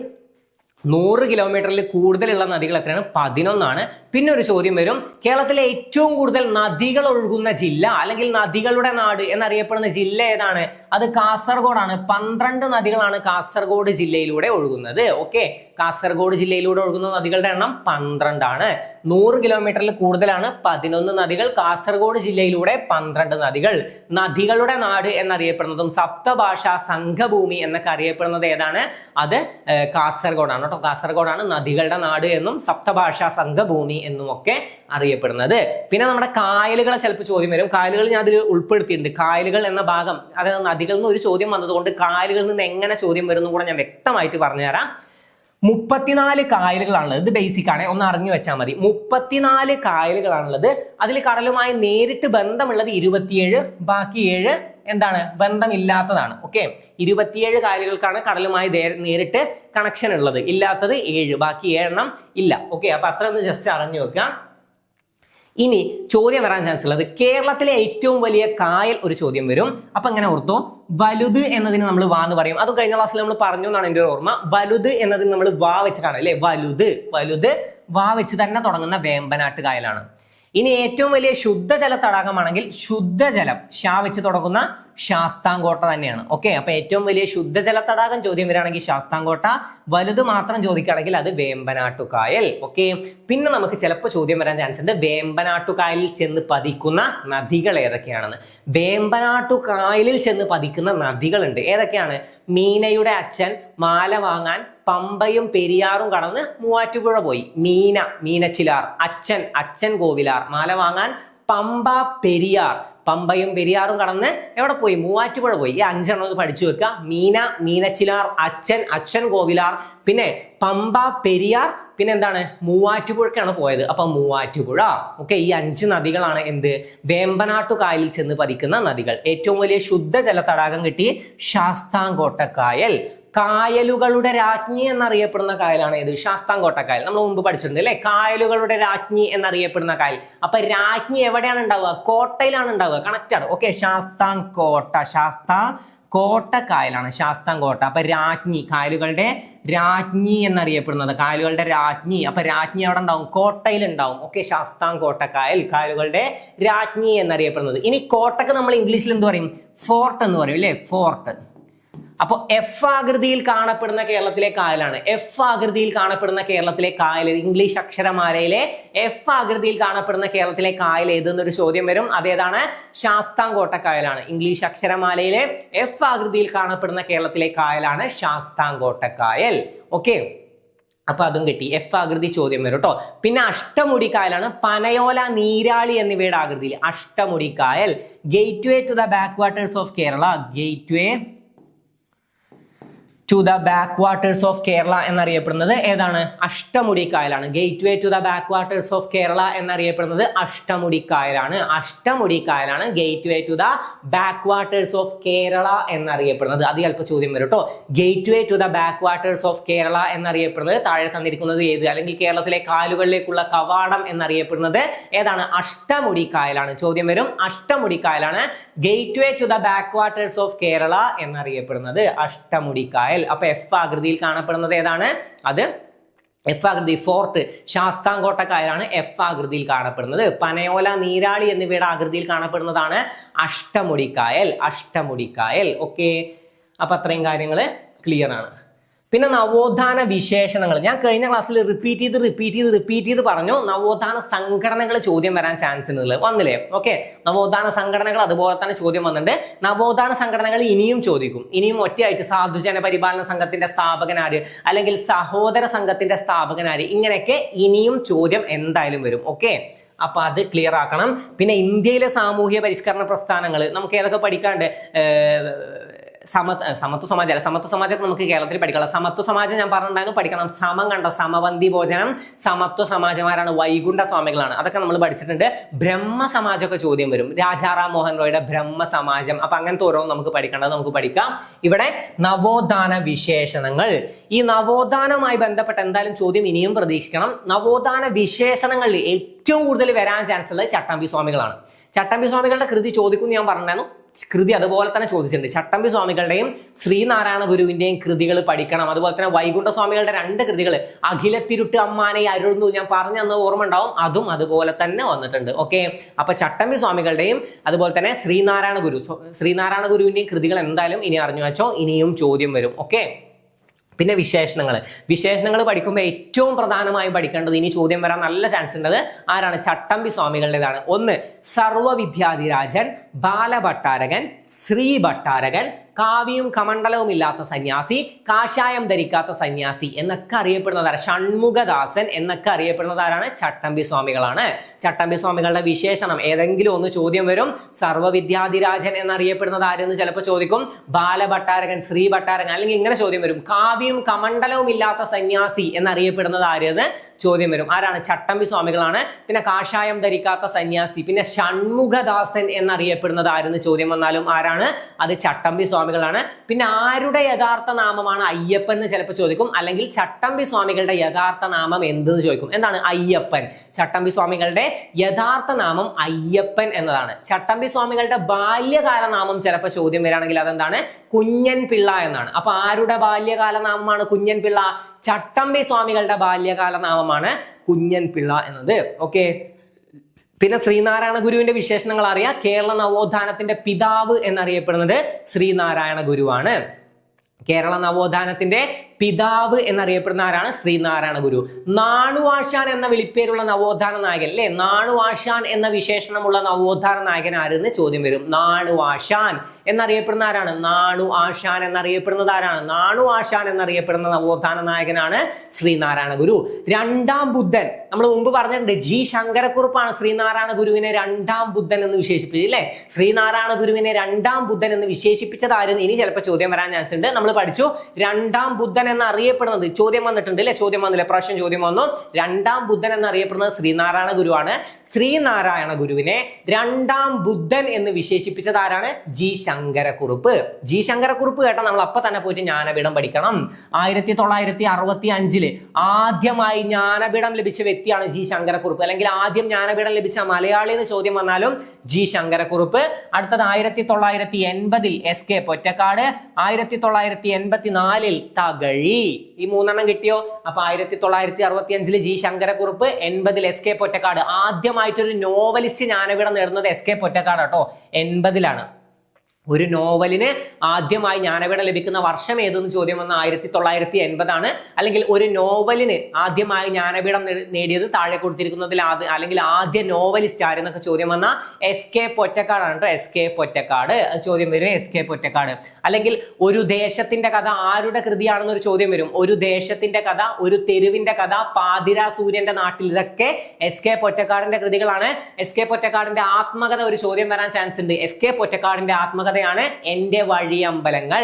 100 കിലോമീറ്ററിൽ കൂടുതലുള്ള നദികൾ എത്രയാണ്? 11 പിന്നെ ഒരു ചോദ്യം വരും, കേരളത്തിലെ ഏറ്റവും കൂടുതൽ നദികൾ ഒഴുകുന്ന ജില്ല അല്ലെങ്കിൽ നദികളുടെ നാട് എന്നറിയപ്പെടുന്ന ജില്ല ഏതാണ്? അത് കാസർഗോഡാണ്. 12 നദികളാണ് കാസർഗോഡ് ജില്ലയിലൂടെ ഒഴുകുന്നത്. ഓക്കെ, കാസർഗോഡ് ജില്ലയിലൂടെ ഒഴുകുന്ന നദികളുടെ എണ്ണം 12 100 കിലോമീറ്ററിൽ കൂടുതലാണ് 11 നദികൾ. കാസർഗോഡ് ജില്ലയിലൂടെ 12 നദികൾ. നദികളുടെ നാട് എന്നറിയപ്പെടുന്നതും സപ്തഭാഷാ സംഘഭൂമി എന്നൊക്കെ അറിയപ്പെടുന്നത് ഏതാണ്? അത് കാസർഗോഡാണ് കേട്ടോ. കാസർഗോഡാണ് നദികളുടെ നാട് എന്നും സപ്തഭാഷാ സംഘഭൂമി എന്നും ഒക്കെ അറിയപ്പെടുന്നത്. പിന്നെ നമ്മുടെ കായലുകളെ ചിലപ്പോൾ ചോദ്യം വരും. കായലുകൾ ഞാൻ അതിൽ ഉൾപ്പെടുത്തിയിട്ടുണ്ട്. കായലുകൾ എന്ന ഭാഗം, അതായത് നദികളിൽ നിന്ന് ഒരു ചോദ്യം വന്നതുകൊണ്ട് കായലുകളിൽ നിന്ന് എങ്ങനെ ചോദ്യം വരുന്നു കൂടെ ഞാൻ വ്യക്തമായിട്ട് പറഞ്ഞുതരാം. 34 കായലുകളാണുള്ളത്. ഇത് ബേസിക് ആണ്, ഒന്ന് അറിഞ്ഞു വെച്ചാൽ മതി. 34 കായലുകളാണുള്ളത്. അതിൽ കടലുമായി നേരിട്ട് ബന്ധമുള്ളത് 27, ബാക്കി 7 എന്താണ്? ബന്ധമില്ലാത്തതാണ്. ഓക്കെ, 27 കായലുകൾക്കാണ് കടലുമായി നേരിട്ട് കണക്ഷൻ ഉള്ളത്. ഇല്ലാത്തത് 7, ബാക്കി 7 ഇല്ല. ഓക്കെ, അപ്പൊ അത്ര ഒന്ന് ജസ്റ്റ് അറിഞ്ഞു വെക്കുക. ഇനി ചോദ്യം വരാൻ ചാൻസ് ഉള്ളത് കേരളത്തിലെ ഏറ്റവും വലിയ കായൽ ഒരു ചോദ്യം വരും. അപ്പൊ ഇങ്ങനെ ഓർത്തോ, വലുത് എന്നതിന് നമ്മൾ വാ എന്ന് പറയും. അത് കഴിഞ്ഞ ക്ലാസ്സിൽ നമ്മൾ പറഞ്ഞു എന്നാണ് എൻ്റെ ഒരു ഓർമ്മ. വലുത് എന്നതിന് നമ്മൾ വാ വെച്ചിട്ടാണ് അല്ലെ? വലുത് വാ വെച്ച് തന്നെ തുടങ്ങുന്ന വേമ്പനാട്ട് കായലാണ്. ഇനി ഏറ്റവും വലിയ ശുദ്ധജല തടാകമാണെങ്കിൽ ശുദ്ധജലം ഷാ വെച്ച് തുടങ്ങുന്ന ശാസ്താംകോട്ട തന്നെയാണ്. ഓക്കെ, അപ്പൊ ഏറ്റവും വലിയ ശുദ്ധജല തടാകം ചോദ്യം വരികയാണെങ്കിൽ ശാസ്താംകോട്ട, വലുത് മാത്രം ചോദിക്കുകയാണെങ്കിൽ അത് വേമ്പനാട്ടുകായൽ. ഓക്കെ, പിന്നെ നമുക്ക് ചിലപ്പോൾ ചോദ്യം വരാൻ ചാൻസ് ഉണ്ട് വേമ്പനാട്ടുകായലിൽ ചെന്ന് പതിക്കുന്ന നദികൾ ഏതൊക്കെയാണെന്ന്. വേമ്പനാട്ടുകായലിൽ ചെന്ന് പതിക്കുന്ന നദികളുണ്ട്. ഏതൊക്കെയാണ്? മീനയുടെ അച്ഛൻ മാല വാങ്ങാൻ പമ്പയും പെരിയാറും കടന്ന് മൂവാറ്റുപുഴ പോയി. മീനച്ചിലാർ. അച്ഛൻ കോവിലാർ. മാല വാങ്ങാൻ പമ്പ, പെരിയാർ. പമ്പയും പെരിയാറും കടന്ന് എവിടെ പോയി? മൂവാറ്റുപുഴ പോയി. ഈ 5 എണ്ണം പഠിച്ചു വെക്കുക. മീനച്ചിലാർ, അച്ഛൻ കോവിലാർ, പിന്നെ പമ്പ, പെരിയാർ, പിന്നെ എന്താണ്? മൂവാറ്റുപുഴക്കാണ് പോയത്. അപ്പൊ മൂവാറ്റുപുഴ. ഓക്കെ, ഈ 5 നദികളാണ് എന്ത്? വേമ്പനാട്ടുകായലിൽ ചെന്ന് പതിക്കുന്ന നദികൾ. ഏറ്റവും വലിയ ശുദ്ധജല തടാകം കിട്ടി ശാസ്താംകോട്ടക്കായൽ. കായലുകളുടെ രാജ്ഞി എന്നറിയപ്പെടുന്ന കായലാണ് ഏത്? ശാസ്താംകോട്ട കായൽ. നമ്മൾ മുമ്പ് പഠിച്ചിട്ടുണ്ട് അല്ലെ? കായലുകളുടെ രാജ്ഞി എന്നറിയപ്പെടുന്ന കായൽ. അപ്പൊ രാജ്ഞി എവിടെയാണ് ഉണ്ടാവുക? കോട്ടയിലാണ് ഉണ്ടാവുക. കണക്റ്റ് ആണ്. ഓക്കെ, ശാസ്താംകോട്ട കായലാണ് ശാസ്താംകോട്ട. അപ്പൊ രാജ്ഞി, കായലുകളുടെ രാജ്ഞി എന്നറിയപ്പെടുന്നത്, കായലുകളുടെ രാജ്ഞി. അപ്പൊ രാജ്ഞി എവിടെ ഉണ്ടാവും? കോട്ടയിൽ ഉണ്ടാവും. ഓക്കെ, ശാസ്താംകോട്ട കായൽ കായലുകളുടെ രാജ്ഞി എന്നറിയപ്പെടുന്നത്. ഇനി കോട്ടക്ക് നമ്മൾ ഇംഗ്ലീഷിൽ എന്ത് പറയും? ഫോർട്ട് എന്ന് പറയും അല്ലെ? ഫോർട്ട്. അപ്പൊ എഫ് ആകൃതിയിൽ കാണപ്പെടുന്ന കേരളത്തിലെ കായലാണ്. എഫ് ആകൃതിയിൽ കാണപ്പെടുന്ന കേരളത്തിലെ കായൽ, ഇംഗ്ലീഷ് അക്ഷരമാലയിലെ എഫ് ആകൃതിയിൽ കാണപ്പെടുന്ന കേരളത്തിലെ കായൽ ഏതെന്നൊരു ചോദ്യം വരും. അതേതാണ്? ശാസ്താംകോട്ട കായലാണ്. ഇംഗ്ലീഷ് അക്ഷരമാലയിലെ എഫ് ആകൃതിയിൽ കാണപ്പെടുന്ന കേരളത്തിലെ കായലാണ് ശാസ്താംകോട്ട കായൽ. ഓക്കെ, അപ്പൊ അതും കിട്ടി. എഫ് ആകൃതി ചോദ്യം വരും കേട്ടോ. പിന്നെ അഷ്ടമുടി കായലാണ്. പനയോല, നീരാളി എന്നിവയുടെ ആകൃതിയിൽ അഷ്ടമുടി കായൽ. Gateway to the backwaters of Kerala. Gateway to the backwaters of Kerala എന്നറിയപ്പെടുന്നത് ഏതാണ്? അഷ്ടമുടി കായലാണ്. Gateway to the backwaters of Kerala എന്നറിയപ്പെടുന്നത് അഷ്ടമുടി കായലാണ്. അഷ്ടമുടി കായലാണ് gateway to the backwaters of Kerala എന്നറിയപ്പെടുന്നത്. അത് ചിലപ്പോൾ ചോദ്യം വരും കേട്ടോ. Gateway to the backwaters of Kerala എന്നറിയപ്പെടുന്നത് താഴെ തന്നിരിക്കുന്നത് ഏത്, അല്ലെങ്കിൽ കേരളത്തിലെ കായലുകളിലേക്കുള്ള കവാടം എന്നറിയപ്പെടുന്നത് ഏതാണ്? അഷ്ടമുടി കായലാണ്. ചോദ്യം വരും, അഷ്ടമുടി കായലാണ് gateway to the backwaters of Kerala എന്നറിയപ്പെടുന്നത് അഷ്ടമുടി കായൽ. അപ്പൊ എഫ് ആകൃതിയിൽ കാണപ്പെടുന്നത് ഏതാണ്? അത് എഫ് ആകൃതി. ഫോർട്ട് ശാസ്താംകോട്ട കായലാണ് എഫ് ആകൃതിയിൽ കാണപ്പെടുന്നത്. പനയോല, നീരാളി എന്നിവയുടെ ആകൃതിയിൽ കാണപ്പെടുന്നതാണ് അഷ്ടമുടി കായൽ. അഷ്ടമുടി കായൽ. ഓക്കെ, അപ്പൊ അത്രയും കാര്യങ്ങൾ ക്ലിയർ ആണ്. പിന്നെ നവോത്ഥാന വിശേഷണങ്ങൾ ഞാൻ കഴിഞ്ഞ ക്ലാസ്സിൽ റിപ്പീറ്റ് ചെയ്ത് പറഞ്ഞു. നവോത്ഥാന സംഘടനകൾ ചോദ്യം വരാൻ ചാൻസ് ഉണ്ട്, വന്നില്ലേ? ഓക്കെ, നവോത്ഥാന സംഘടനകൾ അതുപോലെ തന്നെ ചോദ്യം വന്നിട്ടുണ്ട്. നവോത്ഥാന സംഘടനകൾ ഇനിയും ചോദിക്കും. ഇനിയും ഒറ്റയായിട്ട് സാധുജന പരിപാലന സംഘത്തിന്റെ സ്ഥാപകനാര്, അല്ലെങ്കിൽ സഹോദര സംഘത്തിന്റെ സ്ഥാപകനാര്, ഇങ്ങനെയൊക്കെ ഇനിയും ചോദ്യം എന്തായാലും വരും. ഓക്കെ, അപ്പൊ അത് ക്ലിയർ ആക്കണം. പിന്നെ ഇന്ത്യയിലെ സാമൂഹ്യ പരിഷ്കരണ പ്രസ്ഥാനങ്ങൾ നമുക്ക് ഏതൊക്കെ പഠിക്കാണ്ട്? സമത്വ സമാജം നമുക്ക് കേരളത്തിൽ പഠിക്കണം. സമത്വ സമാജം ഞാൻ പറഞ്ഞിട്ടുണ്ടായിരുന്നു, പഠിക്കണം. സമം കണ്ട സമപന്തി ഭോജനം സമത്വ സമാജമാരാണ്, വൈകുണ്ഠ സ്വാമികളാണ്. അതൊക്കെ നമ്മൾ പഠിച്ചിട്ടുണ്ട്. ബ്രഹ്മ സമാജമൊക്കെ ചോദ്യം വരും. രാജാറാം മോഹൻ റോയുടെ ബ്രഹ്മ സമാജം. അപ്പൊ അങ്ങനത്തെ ഓരോന്നും നമുക്ക് പഠിക്കേണ്ടത് നമുക്ക് പഠിക്കാം. ഇവിടെ നവോത്ഥാന വിശേഷണങ്ങൾ, ഈ നവോത്ഥാനവുമായി ബന്ധപ്പെട്ട എന്തായാലും ചോദ്യം ഇനിയും പ്രതീക്ഷിക്കണം. നവോത്ഥാന വിശേഷണങ്ങളിൽ ഏറ്റവും കൂടുതൽ വരാൻ ചാൻസ് ഉള്ളത് ചട്ടമ്പി സ്വാമികളാണ്. ചട്ടമ്പി സ്വാമികളുടെ കൃതി ചോദിക്കും ഞാൻ പറഞ്ഞായിരുന്നു. കൃതി അതുപോലെ തന്നെ ചോദിച്ചിട്ടുണ്ട്. ചട്ടമ്പി സ്വാമികളുടെയും ശ്രീനാരായണ ഗുരുവിന്റെയും കൃതികൾ പഠിക്കണം. അതുപോലെ തന്നെ വൈകുണ്ഠ സ്വാമികളുടെ 2 കൃതികൾ അഖിലത്തിരുട്ട് അമ്മാനെ അരുളുന്നു ഞാൻ പറഞ്ഞെന്ന് ഓർമ്മ ഉണ്ടാവും, അതും അതുപോലെ തന്നെ വന്നിട്ടുണ്ട്. ഓക്കെ, അപ്പൊ ചട്ടമ്പി സ്വാമികളുടെയും അതുപോലെ തന്നെ ശ്രീനാരായണ ഗുരുവിന്റെയും കൃതികൾ എന്തായാലും ഇനി അറിഞ്ഞു വെച്ചോ, ഇനിയും ചോദ്യം വരും. ഓക്കെ, പിന്നെ വിശേഷണങ്ങൾ പഠിക്കുമ്പോൾ ഏറ്റവും പ്രധാനമായും പഠിക്കേണ്ടത്, ഇനി ചോദ്യം വരാൻ നല്ല ചാൻസ് ഉള്ളത് ആരാണ്? ചട്ടമ്പി സ്വാമികളുടേതാണ്. 1 സർവ്വവിദ്യാധിരാജൻ, ബാലഭട്ടാരകൻ, ശ്രീ ഭട്ടാരകൻ, കാവ്യവും കമണ്ഡലവും ഇല്ലാത്ത സന്യാസി, കാഷായം ധരിക്കാത്ത സന്യാസി എന്നൊക്കെ അറിയപ്പെടുന്നതാണ്. ഷൺമുഖദാസൻ എന്നൊക്കെ അറിയപ്പെടുന്നതാരാണ്? ചട്ടമ്പി സ്വാമികളാണ്. ചട്ടമ്പി സ്വാമികളുടെ വിശേഷണം ഏതെങ്കിലും ഒന്ന് ചോദ്യം വരും. സർവ്വവിദ്യാധിരാജൻ എന്നറിയപ്പെടുന്നത് ആരെന്ന് ചിലപ്പോൾ ചോദിക്കും. ബാലഭട്ടാരകൻ, ശ്രീ ഭട്ടാരകൻ, അല്ലെങ്കിൽ ഇങ്ങനെ ചോദ്യം വരും. കാവ്യവും കമണ്ഡലവും ഇല്ലാത്ത സന്യാസി എന്നറിയപ്പെടുന്നത് ആരെന്ന് ചോദ്യം വരും. ആരാണ്? ചട്ടമ്പി സ്വാമികളാണ്. പിന്നെ കാഷായം ധരിക്കാത്ത സന്യാസി, പിന്നെ ഷൺമുഖദാസൻ എന്നറിയപ്പെടുന്നത് ആരെന്ന് ചോദ്യം വന്നാലും ആരാണ്? അത് ചട്ടമ്പി സ്വാമികളാണ്. പിന്നെ ആരുടെ യഥാർത്ഥ നാമമാണ് അയ്യപ്പൻ എന്ന് ചിലപ്പോൾ ചോദിക്കും. അല്ലെങ്കിൽ ചട്ടമ്പി സ്വാമികളുടെ യഥാർത്ഥ നാമം എന്തെന്ന് ചോദിക്കും. എന്താണ്? അയ്യപ്പൻ. ചട്ടമ്പി സ്വാമികളുടെ യഥാർത്ഥ നാമം അയ്യപ്പൻ എന്നതാണ്. ചട്ടമ്പി സ്വാമികളുടെ ബാല്യകാല നാമം ചിലപ്പോൾ ചോദ്യം വരികയാണെങ്കിൽ അതെന്താണ്? കുഞ്ഞൻ പിള്ള എന്നാണ്. അപ്പൊ ആരുടെ ബാല്യകാല നാമമാണ് കുഞ്ഞൻ പിള്ള? ചട്ടമ്പി സ്വാമികളുടെ ബാല്യകാല നാമമാണ് കുഞ്ഞൻ പിള്ള എന്നത്. ഓക്കെ, പിന്നെ ശ്രീനാരായണ ഗുരുവിന്റെ വിശേഷണങ്ങൾ അറിയാം. കേരള നവോത്ഥാനത്തിന്റെ പിതാവ് എന്നറിയപ്പെടുന്നത് ശ്രീനാരായണ ഗുരുവാണ്. കേരള നവോത്ഥാനത്തിന്റെ പിതാവ് എന്നറിയപ്പെടുന്ന ആരാണ്? ശ്രീനാരായണ ഗുരു. നാണുവാശാൻ എന്ന വിളിപ്പേരുള്ള നവോത്ഥാന നായകൻ അല്ലെ, നാണുവാശാൻ എന്ന വിശേഷണമുള്ള നവോത്ഥാന നായകൻ ആരെന്ന് ചോദ്യം വരും. നാണുവാശാൻ എന്നറിയപ്പെടുന്ന ആരാണ്? നാണുആശാൻ എന്നറിയപ്പെടുന്നത് ആരാണ്? നാണുആശാൻ എന്നറിയപ്പെടുന്ന നവോത്ഥാന നായകനാണ് ശ്രീനാരായണ ഗുരു. 2ാം ബുദ്ധൻ നമ്മൾ മുമ്പ് പറഞ്ഞിട്ടുണ്ട്. ജി ശങ്കരക്കുറുപ്പാണ് ശ്രീനാരായണ ഗുരുവിനെ 2ാം ബുദ്ധൻ എന്ന് വിശേഷിപ്പിച്ചത് അല്ലെ. ശ്രീനാരായണ ഗുരുവിനെ 2ാം ബുദ്ധൻ എന്ന് വിശേഷിപ്പിച്ചത് ആരെന്ന് ഇനി ചിലപ്പോൾ ചോദ്യം വരാൻ ചാൻസ് ഉണ്ട്. നമ്മൾ പഠിച്ചു 2ാം ബുദ്ധൻ എന്നറിയപ്പെടുന്നത്, ചോദ്യം വന്നിട്ടുണ്ട് അല്ലെ, ചോദ്യം വന്നില്ല, പ്രാവശ്യം ചോദ്യം വന്നു. 2ാം ബുദ്ധൻ എന്നറിയപ്പെടുന്നത് ശ്രീനാരായണ ഗുരുവാണ്. ശ്രീനാരായണ ഗുരുവിനെ 2ാം ബുദ്ധൻ എന്ന് വിശേഷിപ്പിച്ചത് ആരാണ്? ജി ശങ്കരക്കുറുപ്പ്. ജി ശങ്കരക്കുറുപ്പ് കേട്ടാൽ നമ്മൾ അപ്പൊ തന്നെ പോയിട്ട് ജ്ഞാനപീഠം പഠിക്കണം. 1965 ആദ്യമായി ജ്ഞാനപീഠം ലഭിച്ച വ്യക്തിയാണ് ജി ശങ്കരക്കുറുപ്പ്. അല്ലെങ്കിൽ ആദ്യം ജ്ഞാനപീഠം ലഭിച്ച മലയാളി എന്ന് ചോദ്യം വന്നാലും ജി ശങ്കരക്കുറുപ്പ്. അടുത്തത് 1980 എസ് കെ പൊറ്റക്കാട്, 1984 തകഴി. ഈ 3 കിട്ടിയോ? അപ്പൊ 1965 G Sankara Kurup, 80 S K Pottekkatt. ആദ്യമായിട്ടൊരു നോവലിസ്റ്റ് ജ്ഞാനപീഠം നേടുന്നത് എസ് കെ പൊറ്റക്കാട് കേട്ടോ, 80 ഒരു നോവലിന് ആദ്യമായി ജ്ഞാനപീഠം ലഭിക്കുന്ന വർഷം ഏതെന്ന് ചോദ്യം വന്ന 1980 ആണ്. അല്ലെങ്കിൽ ഒരു നോവലിന് ആദ്യമായി ജ്ഞാനപീഠം നേടിയത് താഴെ കൊടുത്തിരിക്കുന്നതിൽ അല്ലെങ്കിൽ ആദ്യ നോവലിസ്റ്റ് ആരെന്നൊക്കെ ചോദ്യം വന്ന എസ് കെ പൊറ്റക്കാടാണ് കേട്ടോ. എസ് കെ പൊറ്റക്കാട് ചോദ്യം വരും. S K Pottekkatt. അല്ലെങ്കിൽ ഒരു ദേശത്തിന്റെ കഥ ആരുടെ കൃതിയാണെന്നൊരു ചോദ്യം വരും. ഒരു ദേശത്തിന്റെ കഥ, ഒരു തെരുവിന്റെ കഥ, പാതിര സൂര്യന്റെ നാട്ടിൽ, ഇതൊക്കെ എസ് കെ പൊറ്റക്കാടിന്റെ കൃതികളാണ്. എസ് കെ പൊറ്റക്കാടിന്റെ ആത്മകഥ ഒരു ചോദ്യം വരാൻ ചാൻസ് ഉണ്ട്. എസ് കെ പൊറ്റക്കാടിന്റെ ആത്മകഥ ആത്മകഥയാണ് എന്റെ വഴിയമ്പലങ്ങൾ.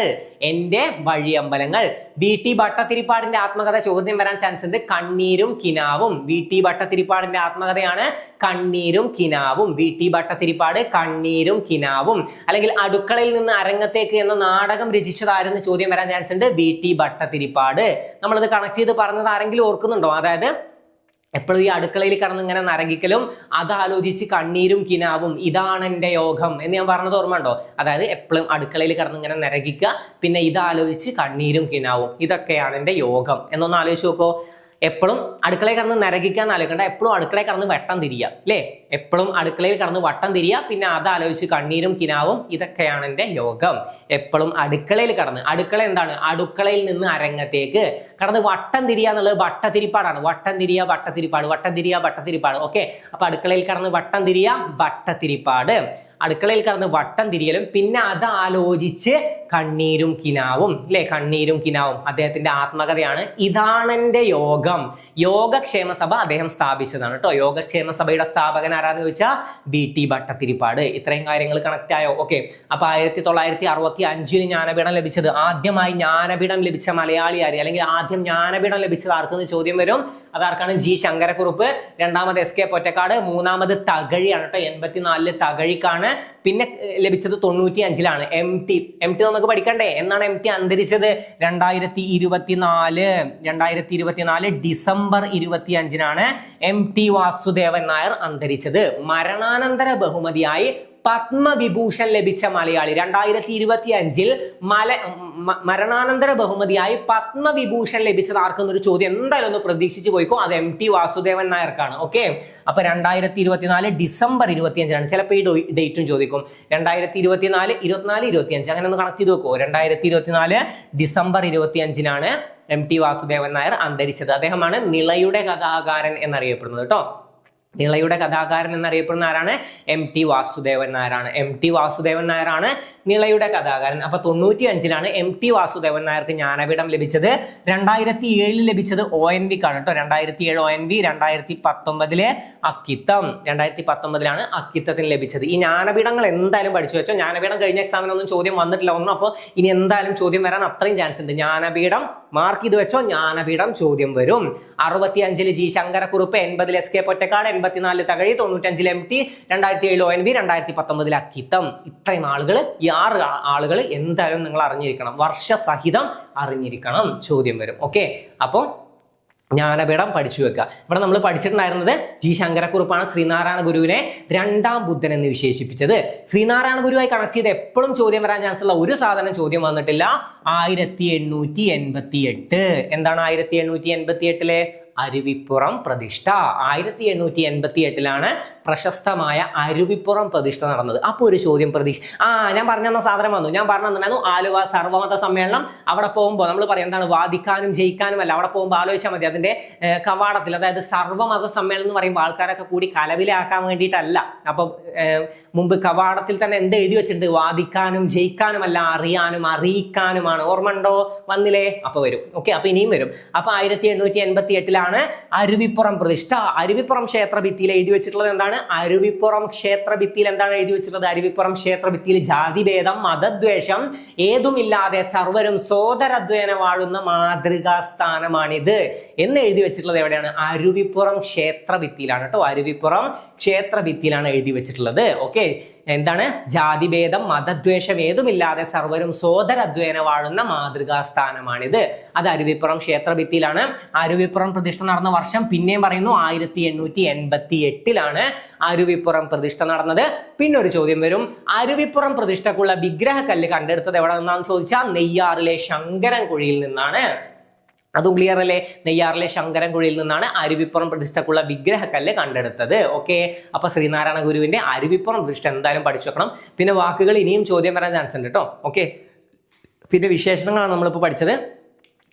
എന്റെ വഴിയമ്പലങ്ങൾ. VT ഭട്ടതിരിപ്പാടിന്റെ ആത്മകഥ ചോദ്യം വരാൻ ചാൻസ് ഉണ്ട്. കണ്ണീരും കിനാവും. VT ഭട്ടതിരിപ്പാടിന്റെ ആത്മകഥയാണ് കണ്ണീരും കിനാവും. VT ഭട്ടതിരിപ്പാട് കണ്ണീരും കിനാവും. അല്ലെങ്കിൽ അടുക്കളയിൽ നിന്ന് അരങ്ങത്തേക്ക് എന്ന നാടകം രചിച്ചതാരെന്ന് ചോദ്യം വരാൻ ചാൻസ് ഉണ്ട്. VT ഭട്ടതിരിപ്പാട്. നമ്മളത് കണക്ട് ചെയ്ത് പറഞ്ഞത് ആരെങ്കിലും ഓർക്കുന്നുണ്ടോ? അതായത് എപ്പോഴും ഈ അടുക്കളയിൽ കിടന്ന് ഇങ്ങനെ നരകിക്കലും അതാലോചിച്ച് കണ്ണീരും കിനാവും, ഇതാണ് എൻ്റെ യോഗം എന്ന് ഞാൻ പറഞ്ഞത് ഓർമ്മ ഉണ്ടോ? അതായത് എപ്പോഴും അടുക്കളയിൽ കിടന്ന് ഇങ്ങനെ നരകിക്കുക, പിന്നെ ഇതാലോചിച്ച് കണ്ണീരും കിനാവും, ഇതൊക്കെയാണ് എൻ്റെ യോഗം എന്നൊന്ന് ആലോചിച്ച് നോക്കോ. എപ്പോഴും അടുക്കളയിൽ കിടന്ന് നരകിക്കാൻ ആലോചിക്കണ്ട, എപ്പോഴും അടുക്കളയിൽ കിടന്ന് വെട്ടം തിരിയുക അല്ലേ? എപ്പോഴും അടുക്കളയിൽ കിടന്ന് വട്ടം തിരിയുക, പിന്നെ അതാലോചിച്ച് കണ്ണീരും കിനാവും, ഇതൊക്കെയാണ് എൻ്റെ യോഗം. എപ്പോഴും അടുക്കളയിൽ കിടന്ന്, അടുക്കള എന്താണ്? അടുക്കളയിൽ നിന്ന് അരങ്ങത്തേക്ക് കടന്ന് വട്ടം തിരിയുക എന്നുള്ളത് ഭട്ടതിരിപ്പാടാണ്. വട്ടം തിരിയുക ഭട്ടതിരിപ്പാട്, വട്ടം തിരിയുക ഭട്ടതിരിപ്പാട്. ഓക്കെ, അപ്പൊ അടുക്കളയിൽ കിടന്ന് വട്ടം തിരിയുക ഭട്ടതിരിപ്പാട്. അടുക്കളയിൽ കിടന്ന് വട്ടം തിരിയലും പിന്നെ അത് ആലോചിച്ച് കണ്ണീരും കിനാവും അല്ലെ? കണ്ണീരും കിനാവും അദ്ദേഹത്തിന്റെ ആത്മകഥയാണ്. ഇതാണ് എൻ്റെ യോഗം. യോഗക്ഷേമ സഭ അദ്ദേഹം സ്ഥാപിച്ചതാണ് കേട്ടോ. യോഗക്ഷേമ സഭയുടെ സ്ഥാപകൻ ആരാന്ന് ചോദിച്ചാൽ VT ഭട്ടതിരിപ്പാട്. ഇത്രയും കാര്യങ്ങൾ കണക്ട് ആയോ? ഓക്കെ, അപ്പൊ 1965 ജ്ഞാനപീഠം ലഭിച്ചത്, ആദ്യമായി ജ്ഞാനപീഠം ലഭിച്ച മലയാളി ആര്, അല്ലെങ്കിൽ ആദ്യം ജ്ഞാനപീഠം ലഭിച്ചത് ആർക്കെന്ന് ചോദ്യം വരും. അതാർക്കാണ്? G ശങ്കരക്കുറുപ്പ്. രണ്ടാമത് SK പൊറ്റക്കാട്. മൂന്നാമത് തകഴിയാണ് കേട്ടോ. 84 തകഴിക്കാണ്. പിന്നെ ലഭിച്ചത് 95 MT നമുക്ക് പഠിക്കണ്ടേ? എന്നാണ് MT അന്തരിച്ചത്? 2024 ഡിസംബർ 25 MT വാസുദേവൻ നായർ അന്തരിച്ചത്. മരണാനന്തര ബഹുമതിയായി പത്മവിഭൂഷൺ ലഭിച്ച മലയാളി 2025 മരണാനന്തര ബഹുമതിയായി പത്മവിഭൂഷൺ ലഭിച്ചത് ആർക്കെന്നൊരു ചോദ്യം എന്തായാലും ഒന്ന് പ്രതീക്ഷിച്ച് പോയിക്കോ. അത് MT വാസുദേവൻ നായർക്കാണ്. ഓക്കെ, അപ്പൊ 2024 ഡിസംബർ 25 ചിലപ്പോൾ ഈ ഡേറ്റും ചോദിക്കും. 2024, 24, 25 അങ്ങനെ ഒന്ന് കണക്ട് ചെയ്ത് നോക്കോ. 2024 ഡിസംബർ 25 MT വാസുദേവൻ നായർ അന്തരിച്ചത്. അദ്ദേഹമാണ് നിളയുടെ കഥാകാരൻ എന്നറിയപ്പെടുന്നത് കേട്ടോ. നിളയുടെ കഥാകാരൻ എന്നറിയപ്പെടുന്ന ആരാണ്? MT വാസുദേവൻ നായരാണ്. MT വാസുദേവൻ നായരാണ് നിളയുടെ കഥാകാരൻ. അപ്പൊ 95 MT വാസുദേവൻ നായർക്ക് ജ്ഞാനപീഠം ലഭിച്ചത്. 2007 ലഭിച്ചത് ONVക്കാണ് കേട്ടോ. 2007 ONV. 2019 അക്കിത്തം. 2019 അക്കിത്തത്തിന് ലഭിച്ചത്. ഈ ജ്ഞാനപീഠങ്ങൾ എന്തായാലും പഠിച്ചു വെച്ചോ. ജ്ഞാനപീഠം കഴിഞ്ഞ എക്സാമിനൊന്നും ചോദ്യം വന്നിട്ടില്ല ഒന്നും. അപ്പോൾ ഇനി എന്തായാലും ചോദ്യം വരാൻ അത്രയും ചാൻസ് ഉണ്ട്. ജ്ഞാനപീഠം മാർക്ക് ചെയ്ത് വെച്ചോ, ജ്ഞാനപീഠം ചോദ്യം വരും. 65 G Sankara Kurup. 80 SK Pottekkatt. 84 Thakazhi. 95 MT. 2007 ONV. 2019 Akkitham. ഇത്രയും ആളുകൾ, ഈ 6 ആളുകൾ എന്തായാലും നിങ്ങൾ അറിഞ്ഞിരിക്കണം. വർഷസഹിതം അറിഞ്ഞിരിക്കണം, ചോദ്യം വരും. ഓക്കെ, അപ്പൊ ജ്ഞാനപീഠം പഠിച്ചു വെക്കുക. ഇവിടെ നമ്മൾ പഠിച്ചിട്ടുണ്ടായിരുന്നത് G ശങ്കരക്കുറുപ്പാണ് ശ്രീനാരായണ ഗുരുവിനെ രണ്ടാം ബുദ്ധൻ എന്ന് വിശേഷിപ്പിച്ചത്. ശ്രീനാരായണ ഗുരുവായി കണക്ട് ചെയ്ത് എപ്പോഴും ചോദ്യം വരാൻ ചാൻസ് ഉള്ള ഒരു സാധനം ചോദ്യം വന്നിട്ടില്ല. 1888. എന്താണ് 1888? അരുവിപ്പുറം പ്രതിഷ്ഠ. 1888 പ്രശസ്തമായ അരുവിപ്പുറം പ്രതിഷ്ഠ നടന്നത്. അപ്പൊ ഒരു ചോദ്യം ഞാൻ പറഞ്ഞ സാധനം വന്നു. ഞാൻ പറഞ്ഞിട്ടുണ്ടായിരുന്നു ആലുവ സർവമത സമ്മേളനം. അവിടെ പോകുമ്പോൾ നമ്മൾ പറയും എന്താണ്? വാദിക്കാനും ജയിക്കാനും അല്ല. അവിടെ പോകുമ്പോൾ ആലോചിച്ചാൽ മതി. അതിന്റെ കവാടത്തിൽ, അതായത് സർവമത സമ്മേളനം എന്ന് പറയുമ്പോൾ ആൾക്കാരൊക്കെ കൂടി കലവിലാക്കാൻ വേണ്ടിയിട്ടല്ല. അപ്പൊ മുമ്പ് കവാടത്തിൽ തന്നെ എന്ത് എഴുതി വെച്ചിട്ടുണ്ട്? വാദിക്കാനും ജയിക്കാനുമല്ല, അറിയാനും അറിയിക്കാനുമാണ്. ഓർമ്മ ഉണ്ടോ? വന്നില്ലേ? അപ്പൊ വരും. ഓക്കെ, അപ്പൊ ഇനിയും വരും. അപ്പൊ 1888 അരുവിപ്പുറം പ്രതിഷ്ഠ. അരുവിപ്പുറം ക്ഷേത്രഭിത്തിയിൽ എഴുതി വെച്ചിട്ടുള്ളത് എന്താണ്? അരുവിപ്പുറം ക്ഷേത്രഭിത്തിയിൽ എന്താണ് എഴുതി വെച്ചിട്ടുള്ളത്? അരുവിപ്പുറം ക്ഷേത്രഭിത്തിയിൽ ജാതിഭേദം മതദ്വേഷം ഏതുമില്ലാതെ സർവരും സോദരദ്വേന വാഴുന്ന മാതൃകാ സ്ഥാനമാണിത് എന്ന് എഴുതി വെച്ചിട്ടുള്ളത് എവിടെയാണ്? അരുവിപ്പുറം ക്ഷേത്രഭിത്തിയിലാണ് കേട്ടോ. അരുവിപ്പുറം ക്ഷേത്രഭിത്തിയിലാണ് എഴുതി വെച്ചിട്ടുള്ളത്. ഓക്കെ, എന്താണ്? ജാതിഭേദം മതദ്വേഷം ഏതുമില്ലാതെ സർവരും സോദരദ്വേന വാഴുന്ന മാതൃകാ സ്ഥാനമാണിത്. അത് അരുവിപ്പുറം ക്ഷേത്രഭിത്തിയിലാണ്. അരുവിപ്പുറം പ്രതിഷ്ഠ നടന്ന വർഷം പിന്നെയും പറയുന്നു 1888 അരുവിപ്പുറം പ്രതിഷ്ഠ നടന്നത്. പിന്നെ ഒരു ചോദ്യം വരും, അരുവിപ്പുറം പ്രതിഷ്ഠക്കുള്ള വിഗ്രഹക്കല്ല് കണ്ടെടുത്തത് എവിടെ നിന്നാണെന്ന് ചോദിച്ചാൽ നെയ്യാറിലെ ശങ്കരൻകുഴിയിൽ നിന്നാണ്. അതും ക്ലിയർ അല്ലേ? നെയ്യാറിലെ ശങ്കരൻകുഴിയിൽ നിന്നാണ് അരുവിപ്പുറം പ്രതിഷ്ഠക്കുള്ള വിഗ്രഹക്കല്ല് കണ്ടെടുത്തത്. ഓക്കെ, അപ്പൊ ശ്രീനാരായണ ഗുരുവിന്റെ അരുവിപ്പുറം പ്രതിഷ്ഠ എന്തായാലും പഠിച്ചു വെക്കണം. പിന്നെ വാക്കുകൾ ഇനിയും ചോദ്യം വരാൻ ചാൻസ് ഉണ്ട് കേട്ടോ. ഓക്കെ, പിന്നെ വിശേഷണങ്ങളാണ് നമ്മളിപ്പോൾ പഠിച്ചത്.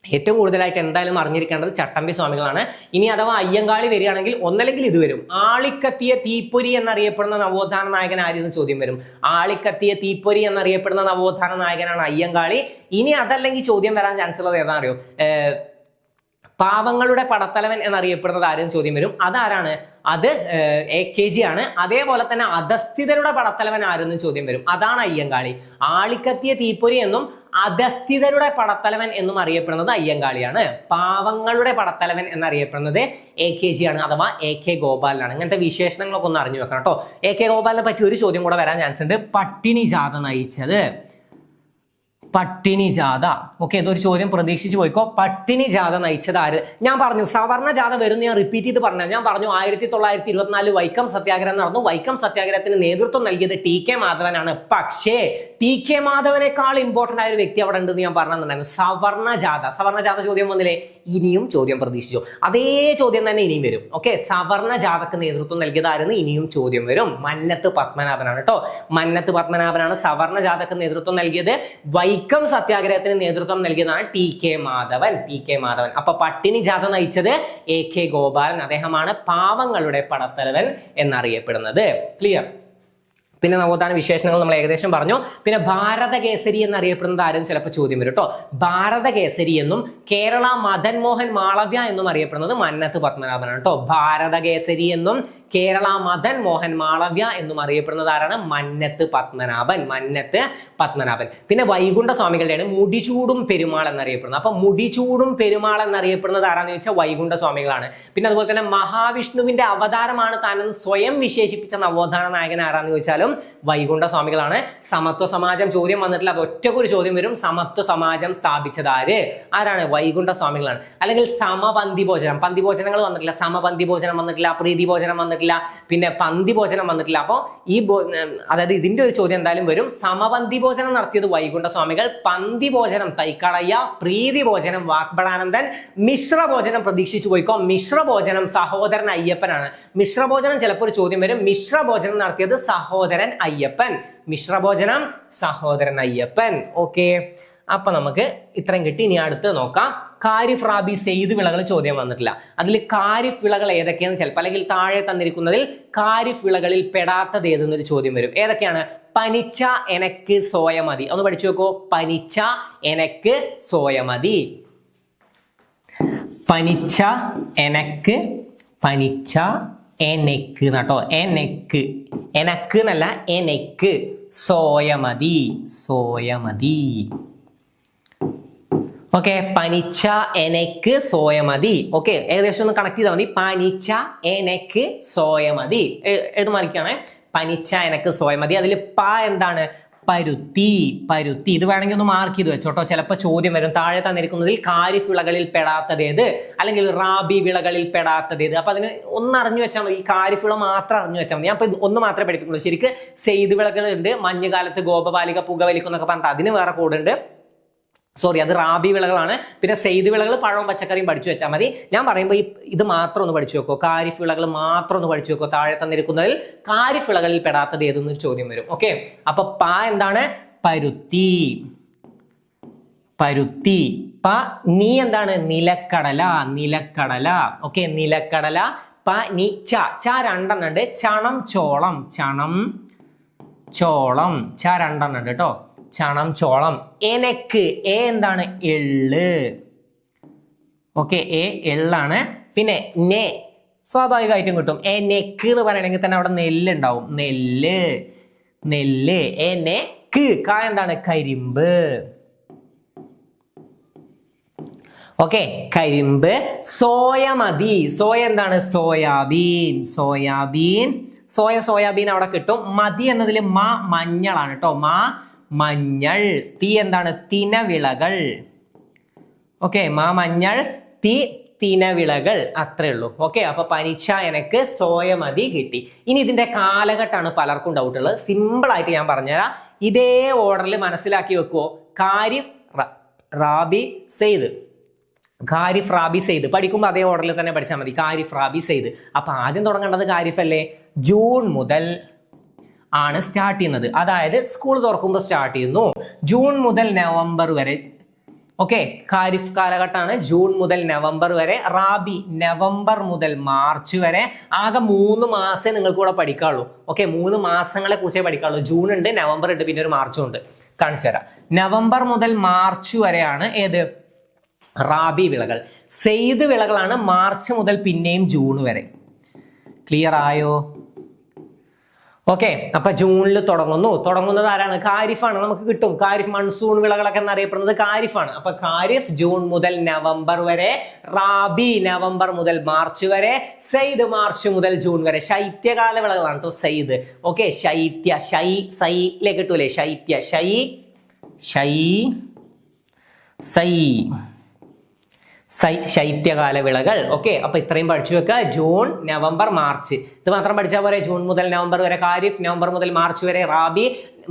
ഏറ്റവും കൂടുതലായിട്ട് എന്തായാലും അറിഞ്ഞിരിക്കേണ്ടത് ചട്ടമ്പി സ്വാമികളാണ്. ഇനി അഥവാ അയ്യങ്കാളി വരികയാണെങ്കിൽ ഒന്നല്ലെങ്കിൽ ഇത് വരും. ആളിക്കത്തിയ തീപ്പൊരി എന്നറിയപ്പെടുന്ന നവോത്ഥാന നായകൻ ആരെന്ന് ചോദ്യം വരും. ആളിക്കത്തിയ തീപ്പൊരി എന്നറിയപ്പെടുന്ന നവോത്ഥാന നായകനാണ് അയ്യങ്കാളി. ഇനി അതല്ലെങ്കിൽ ചോദ്യം വരാൻ ചാൻസ് ഉള്ളത് ഏതാണെന്നറിയോ? പാവങ്ങളുടെ പടത്തലവൻ എന്നറിയപ്പെടുന്നത് ആരും ചോദ്യം വരും. അതാരാണ്? അത് AKG ആണ്. അതേപോലെ തന്നെ അധസ്ഥിതരുടെ പടത്തലവൻ ആരെന്നും ചോദ്യം വരും. അതാണ് അയ്യങ്കാളി. ആളിക്കത്തിയ തീപ്പൊരി എന്നും അധസ്ഥിതരുടെ പടത്തലവൻ എന്നും അറിയപ്പെടുന്നത് അയ്യങ്കാളിയാണ്. പാവങ്ങളുടെ പടത്തലവൻ എന്നറിയപ്പെടുന്നത് AKG ആണ്, അഥവാ AK ഗോപാലനാണ്. ഇങ്ങനത്തെ വിശേഷണങ്ങളൊക്കെ ഒന്ന് അറിഞ്ഞു വെക്കണം കേട്ടോ. AK ഗോപാലിനെ പറ്റി ഒരു ചോദ്യം കൂടെ വരാൻ ചാൻസ് ഉണ്ട്. പട്ടിണി ജാഥ നയിച്ചത്, പട്ടിണി ജാഥ. ഓക്കെ, ഇതൊരു ചോദ്യം പ്രതീക്ഷിച്ച് പോയിക്കോ. പട്ടിണി ജാഥ നയിച്ചത് ആര്? ഞാൻ പറഞ്ഞു സവർണ ജാഥ വരും, ഞാൻ റിപ്പീറ്റ് ചെയ്ത് പറഞ്ഞു. ഞാൻ പറഞ്ഞു 1924 വൈക്കം സത്യാഗ്രഹം നടന്നു. വൈക്കം സത്യാഗ്രഹത്തിന് നേതൃത്വം നൽകിയത് TK മാധവനാണ്. പക്ഷേ TK മാധവനേക്കാൾ ഇമ്പോർട്ടന്റ് ആയ ഒരു വ്യക്തി അവിടെ ഉണ്ടെന്ന് ഞാൻ പറഞ്ഞിട്ടുണ്ടായിരുന്നു. സവർണ ജാഥ. സവർണ ജാഥ ചോദ്യം വന്നില്ലേ? ഇനിയും ചോദ്യം പ്രതീക്ഷിച്ചു. അതേ ചോദ്യം തന്നെ ഇനിയും വരും. ഓക്കെ, സവർണ ജാഥക്ക് നേതൃത്വം നൽകിയത് ആരെന്ന് ഇനിയും ചോദ്യം വരും. മന്നത്ത് പത്മനാഭനാണ് കേട്ടോ. മന്നത്ത് പത്മനാഭനാണ് സവർണ ജാഥക്ക് നേതൃത്വം നൽകിയത്. വൈക്കം സത്യാഗ്രഹത്തിന് നേതൃത്വം നൽകിയതാണ് TK മാധവൻ. TK മാധവൻ. അപ്പൊ പട്ടിണി ജാഥ നയിച്ചത് AK ഗോപാലൻ. അദ്ദേഹമാണ് പാവങ്ങളുടെ പടത്തലവൻ എന്നറിയപ്പെടുന്നത്. ക്ലിയർ? പിന്നെ നവോത്ഥാന വിശേഷണങ്ങൾ നമ്മൾ ഏകദേശം പറഞ്ഞു. പിന്നെ ഭാരതകേസരി എന്നറിയപ്പെടുന്നത് ആരും ചിലപ്പോൾ ചോദ്യം വരും കേട്ടോ. ഭാരതകേസരി എന്നും കേരള മദൻ മോഹൻ മാളവ്യ എന്നും അറിയപ്പെടുന്നത് മന്നത്ത് പത്മനാഭനാണ് കേട്ടോ. ഭാരതകേസരി എന്നും കേരള മദൻ മോഹൻ മാളവ്യ എന്നും അറിയപ്പെടുന്നത് ആരാണ്? മന്നത്ത് പത്മനാഭൻ. മന്നത്ത് പത്മനാഭൻ. പിന്നെ വൈകുണ്ഠ സ്വാമികളുടെയാണ് മുടിചൂടും പെരുമാൾ എന്നറിയപ്പെടുന്നത്. അപ്പൊ മുടിചൂടും പെരുമാൾ എന്നറിയപ്പെടുന്നത് ആരാന്ന് ചോദിച്ചാൽ വൈകുണ്ഠ സ്വാമികളാണ്. പിന്നെ അതുപോലെ തന്നെ മഹാവിഷ്ണുവിന്റെ അവതാരമാണ് താനെന്ന് സ്വയം വിശേഷിപ്പിച്ച നവോത്ഥാന നായകൻ ആരാന്ന് ചോദിച്ചാലും വൈകുണ്ഠ സ്വാമികളാണ്. സമത്വ സമാജം ചോദ്യം വന്നിട്ടില്ല, അത് ഒറ്റക്കൊരു ചോദ്യം വരും. സമത്വ സമാജം സ്ഥാപിച്ചത് ആരാണ്? വൈകുണ്ഠ സ്വാമികളാണ്. അല്ലെങ്കിൽ സമപന്തി ഭോജനം, പന്തി ഭോജനങ്ങൾ വന്നിട്ടില്ല. സമപന്തി ഭോജനം വന്നിട്ടില്ല, പ്രീതി ഭോജനം വന്നിട്ടില്ല, പിന്നെ പന്തി ഭോജനം വന്നിട്ടില്ല. അപ്പോൾ അതായത് ഇതിന്റെ ഒരു ചോദ്യം എന്തായാലും വരും. സമപന്തി ഭോജനം നടത്തിയത് വൈകുണ്ഠ സ്വാമികൾ, പന്തി ഭോജനം തൈക്കാടയ്യ, പ്രീതി ഭോജനം വാഗ്ബടാനന്ദൻ, മിശ്ര ഭോജനം പ്രതീക്ഷിച്ചു പോയിക്കോ. മിശ്ര ഭോജനം സഹോദരൻ അയ്യപ്പനാണ്. മിശ്ര ഭോജനം ചിലപ്പോൾ ഒരു ചോദ്യം വരും. മിശ്ര ഭോജനം നടത്തിയത് സഹോദരൻ അയ്യപ്പൻ. മിശ്രഭോജനം സഹോദരൻ അയ്യപ്പൻ. ഓക്കെ, അപ്പൊ നമുക്ക് ഇത്രയും കിട്ടി. ഇനി അടുത്ത് നോക്കാം. ഖാരിഫ് റാബി സെയ്ദ് വിളകൾ ചോദ്യം വന്നിട്ടില്ല. അതിൽ ഖാരിഫ് വിളകൾ ഏതൊക്കെയാന്ന് ചിലപ്പോൾ, അല്ലെങ്കിൽ താഴെ തന്നിരിക്കുന്നതിൽ ഖാരിഫ് വിളകളിൽ പെടാത്തത് ഏതെന്നൊരു ചോദ്യം വരും. ഏതൊക്കെയാണ്? പനിച്ച, എനക്ക്, സോയമതി. ഒന്ന് പഠിച്ചു വെക്കോ. പനിച്ച, എനക്ക്, സോയമതി. പനിച്ച, എനക്ക്, പനിച്ച, എനക്ക് കേട്ടോ. എനക്ക്, എനക്ക് എന്നല്ല, എനക്ക്. സോയമതി, സോയമതി. ഓക്കെ, പനിച്ച, എനക്ക്, സോയമതി. ഓക്കെ, ഏകദേശം ഒന്ന് കണക്ട് ചെയ്താൽ മതി. പനിച്ച, എനക്ക്, സോയമതി. എഴുതുമാറിക്കാണ്. പനിച്ച, എനക്ക്, സോയമതി. അതിൽ എന്താണ്? പരുത്തി. പരുത്തി. ഇത് വേണമെങ്കിൽ ഒന്ന് മാർക്ക് ചെയ്ത് വെച്ചോട്ടോ. ചിലപ്പോൾ ചോദ്യം വരും. താഴെ തന്നിരിക്കുന്നതിൽ ഖാരിഫ് വിളകളിൽ പെടാത്തതേത്, അല്ലെങ്കിൽ റാബി വിളകളിൽ പെടാത്തതേത്. അപ്പൊ അതിന് ഒന്ന് അറിഞ്ഞു വെച്ചാൽ മതി. ഈ ഖാരിഫ് വിള മാത്രം അറിഞ്ഞു വെച്ചാൽ മതി. ഞാൻ ഇപ്പൊ ഒന്ന് മാത്രമേ പഠിപ്പിക്കുള്ളൂ. ശരിക്ക് സെയ്ത് വിളകൾ ഉണ്ട്. മഞ്ഞുകാലത്ത് ഗോപബാലിക പുകവലിക്കും എന്നൊക്കെ പറഞ്ഞിട്ട് അതിന് വേറെ കോഡുണ്ട്. സോറി, അത് റാബി വിളകളാണ്. പിന്നെ സെയ്ത് വിളകൾ പഴവും പച്ചക്കറിയും പഠിച്ചു വെച്ചാൽ മതി. ഞാൻ പറയുമ്പോൾ ഇത് മാത്രം ഒന്ന് പഠിച്ചു വെക്കോ. ഖാരിഫ് വിളകൾ മാത്രം ഒന്ന് പഠിച്ചു വെക്കോ. താഴെ തന്നിരിക്കുന്നതിൽ ഖാരിഫ് വിളകളിൽ പെടാത്തത് ഏതെന്നൊരു ചോദ്യം വരും. ഓക്കെ, അപ്പൊ എന്താണ്? പരുത്തി. പരുത്തി. നീ എന്താണ്? നിലക്കടല. നിലക്കടല. ഓക്കെ, നിലക്കടല. നീ രണ്ടെണ്ണം ഉണ്ട്. ചണം, ചോളം. ചണം, ചോളം. രണ്ടെണ്ണം ഉണ്ട് കേട്ടോ. ചണം, ചോളം. എനക്ക്, എന്താണ്? എള്ള്. ഓക്കെ, എള്ളാണ്. പിന്നെ നെ സ്വാഭാവികമായിട്ടും കിട്ടും. നെക്ക് എന്ന് പറയണമെങ്കിൽ തന്നെ അവിടെ നെല്ല് ഉണ്ടാവും. നെല്ല്, നെല്ല്. നെക്ക്. എന്താണ്? കരിമ്പ്. ഓക്കെ, കരിമ്പ്. സോയമതി. സോയ എന്താണ്? സോയാബീൻ. സോയാബീൻ. സോയാബീൻ അവിടെ കിട്ടും. മതി എന്നതിൽ മഞ്ഞളാണ് കേട്ടോ. മഞ്ഞൾ. എന്താണ്? തിനവിളകൾ. ഓക്കെ, മഞ്ഞൾ, തിനവിളകൾ. അത്രേ ഉള്ളൂ. ഓക്കെ, അപ്പൊ പനിച്ച, എനക്ക്, സോയമതി കിട്ടി. ഇനി ഇതിന്റെ കാലഘട്ടമാണ് പലർക്കും ഡൗട്ട് ഉള്ളത്. സിമ്പിൾ ആയിട്ട് ഞാൻ പറഞ്ഞുതരാം. ഇതേ ഓർഡറിൽ മനസ്സിലാക്കി വെക്കുവോ. ഖാരിഫ്, റാബി, സെയ്ദ്. ഖാരിഫ്, റാബി, സെയ്ദ് പഠിക്കുമ്പോൾ അതേ ഓർഡറിൽ തന്നെ പഠിച്ചാൽ മതി. ഖാരിഫ്, റാബി, സെയ്ദ്. അപ്പൊ ആദ്യം തുടങ്ങേണ്ടത് ഖാരിഫ് അല്ലേ? ജൂൺ മുതൽ ആണ് സ്റ്റാർട്ട് ചെയ്യുന്നത്. അതായത് സ്കൂൾ തുറക്കുമ്പോൾ സ്റ്റാർട്ട് ചെയ്യുന്നു. ജൂൺ മുതൽ നവംബർ വരെ. ഓക്കെ, ഖാരിഫ് കാലഘട്ടമാണ് ജൂൺ മുതൽ നവംബർ വരെ. റാബി നവംബർ മുതൽ മാർച്ച് വരെ. ആകെ 3 മാസമേ നിങ്ങൾക്ക് കൂടെ പഠിക്കാവുള്ളൂ. ഓക്കെ, 3 മാസങ്ങളെ കുറിച്ചേ പഠിക്കാവുള്ളൂ. ജൂൺ ഉണ്ട്, നവംബർ ഉണ്ട്, പിന്നെ ഒരു മാർച്ചും ഉണ്ട്. കാണിച്ചു തരാം. നവംബർ മുതൽ മാർച്ച് വരെയാണ് ഏത്? റാബി വിളകൾ. സെയ്ദ് വിളകളാണ് മാർച്ച് മുതൽ പിന്നെയും ജൂൺ വരെ. ക്ലിയർ ആയോ? ഓക്കെ, അപ്പൊ ജൂണിൽ തുടങ്ങുന്നത് ആരാണ്? ഖാരിഫാണ്. നമുക്ക് കിട്ടും ഖാരിഫ്, മൺസൂൺ വിളകളൊക്കെ എന്നറിയപ്പെടുന്നത് ഖാരിഫാണ്. അപ്പൊ ഖാരിഫ് ജൂൺ മുതൽ നവംബർ വരെ, റാബി നവംബർ മുതൽ മാർച്ച് വരെ, സെയ്ദ് മാർച്ച് മുതൽ ജൂൺ വരെ. ശൈത്യകാല വിളകളാണ് കേട്ടോ സെയ്ദ്. ഓക്കെ, ശൈത്യ, സൈയിലേക്ക് കിട്ടൂലേ? ശൈത്യ, ശൈത്യകാല വിളകൾ. ഓക്കെ, അപ്പൊ ഇത്രയും പഠിച്ചു വെക്കുക. ജൂൺ, നവംബർ, മാർച്ച്, ഇത് മാത്രം പഠിച്ചാൽ പോരെ. ജൂൺ മുതൽ നവംബർ വരെ ഖാരിഫ്, നവംബർ മുതൽ മാർച്ച് വരെ റാബി,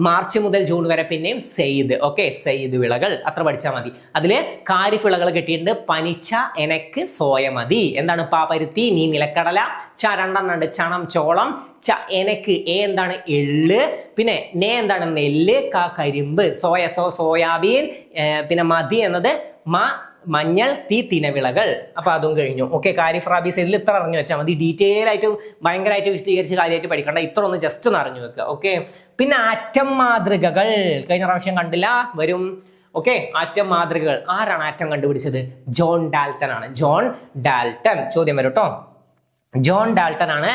മാർച്ച് മുതൽ ജൂൺ വരെ പിന്നെയും സെയ്ദ്. ഓക്കെ, സെയ്ദ് വിളകൾ അത്ര പഠിച്ചാൽ മതി. അതില് ഖാരിഫ് വിളകൾ കിട്ടിയിട്ടുണ്ട്. പനിച്ച, എനക്ക്, സോയ മതി. എന്താണ്? പരുത്തി, നീ നിലക്കടല, രണ്ടെണ്ണം ഉണ്ട്, ചണം, ചോളം, എനക്ക് എന്താണ്? എള്ള്, പിന്നെ നെ എന്താണ്? നെല്ല്, കരിമ്പ്, സോയാബീൻ, പിന്നെ മതി എന്നത് മഞ്ഞൾ, തിനവിളകൾ. അപ്പൊ അതും കഴിഞ്ഞു. ഓക്കെ, ഖാരിഫ്, റാബി, സെയ്ദിൽ ഇത്ര അറിഞ്ഞു വെച്ചാൽ മതി. ഡീറ്റെയിൽ ആയിട്ട് ഭയങ്കരമായിട്ട് വിശദീകരിച്ച് കാര്യമായിട്ട് പഠിക്കണ്ട, ഇത്ര ഒന്ന് ജസ്റ്റ് ഒന്ന് അറിഞ്ഞു വെക്കുക. ഓക്കെ, പിന്നെ ആറ്റം മാതൃകകൾ കഴിഞ്ഞ പ്രാവശ്യം കണ്ടില്ല, വരും. ഓക്കെ, ആറ്റം മാതൃകകൾ. ആരാണ് ആറ്റം കണ്ടുപിടിച്ചത്? ജോൺ ഡാൽട്ടൺ ആണ്. John Dalton. ചോദ്യം വരും കേട്ടോ. ജോൺ ഡാൽട്ടൺ ആണ്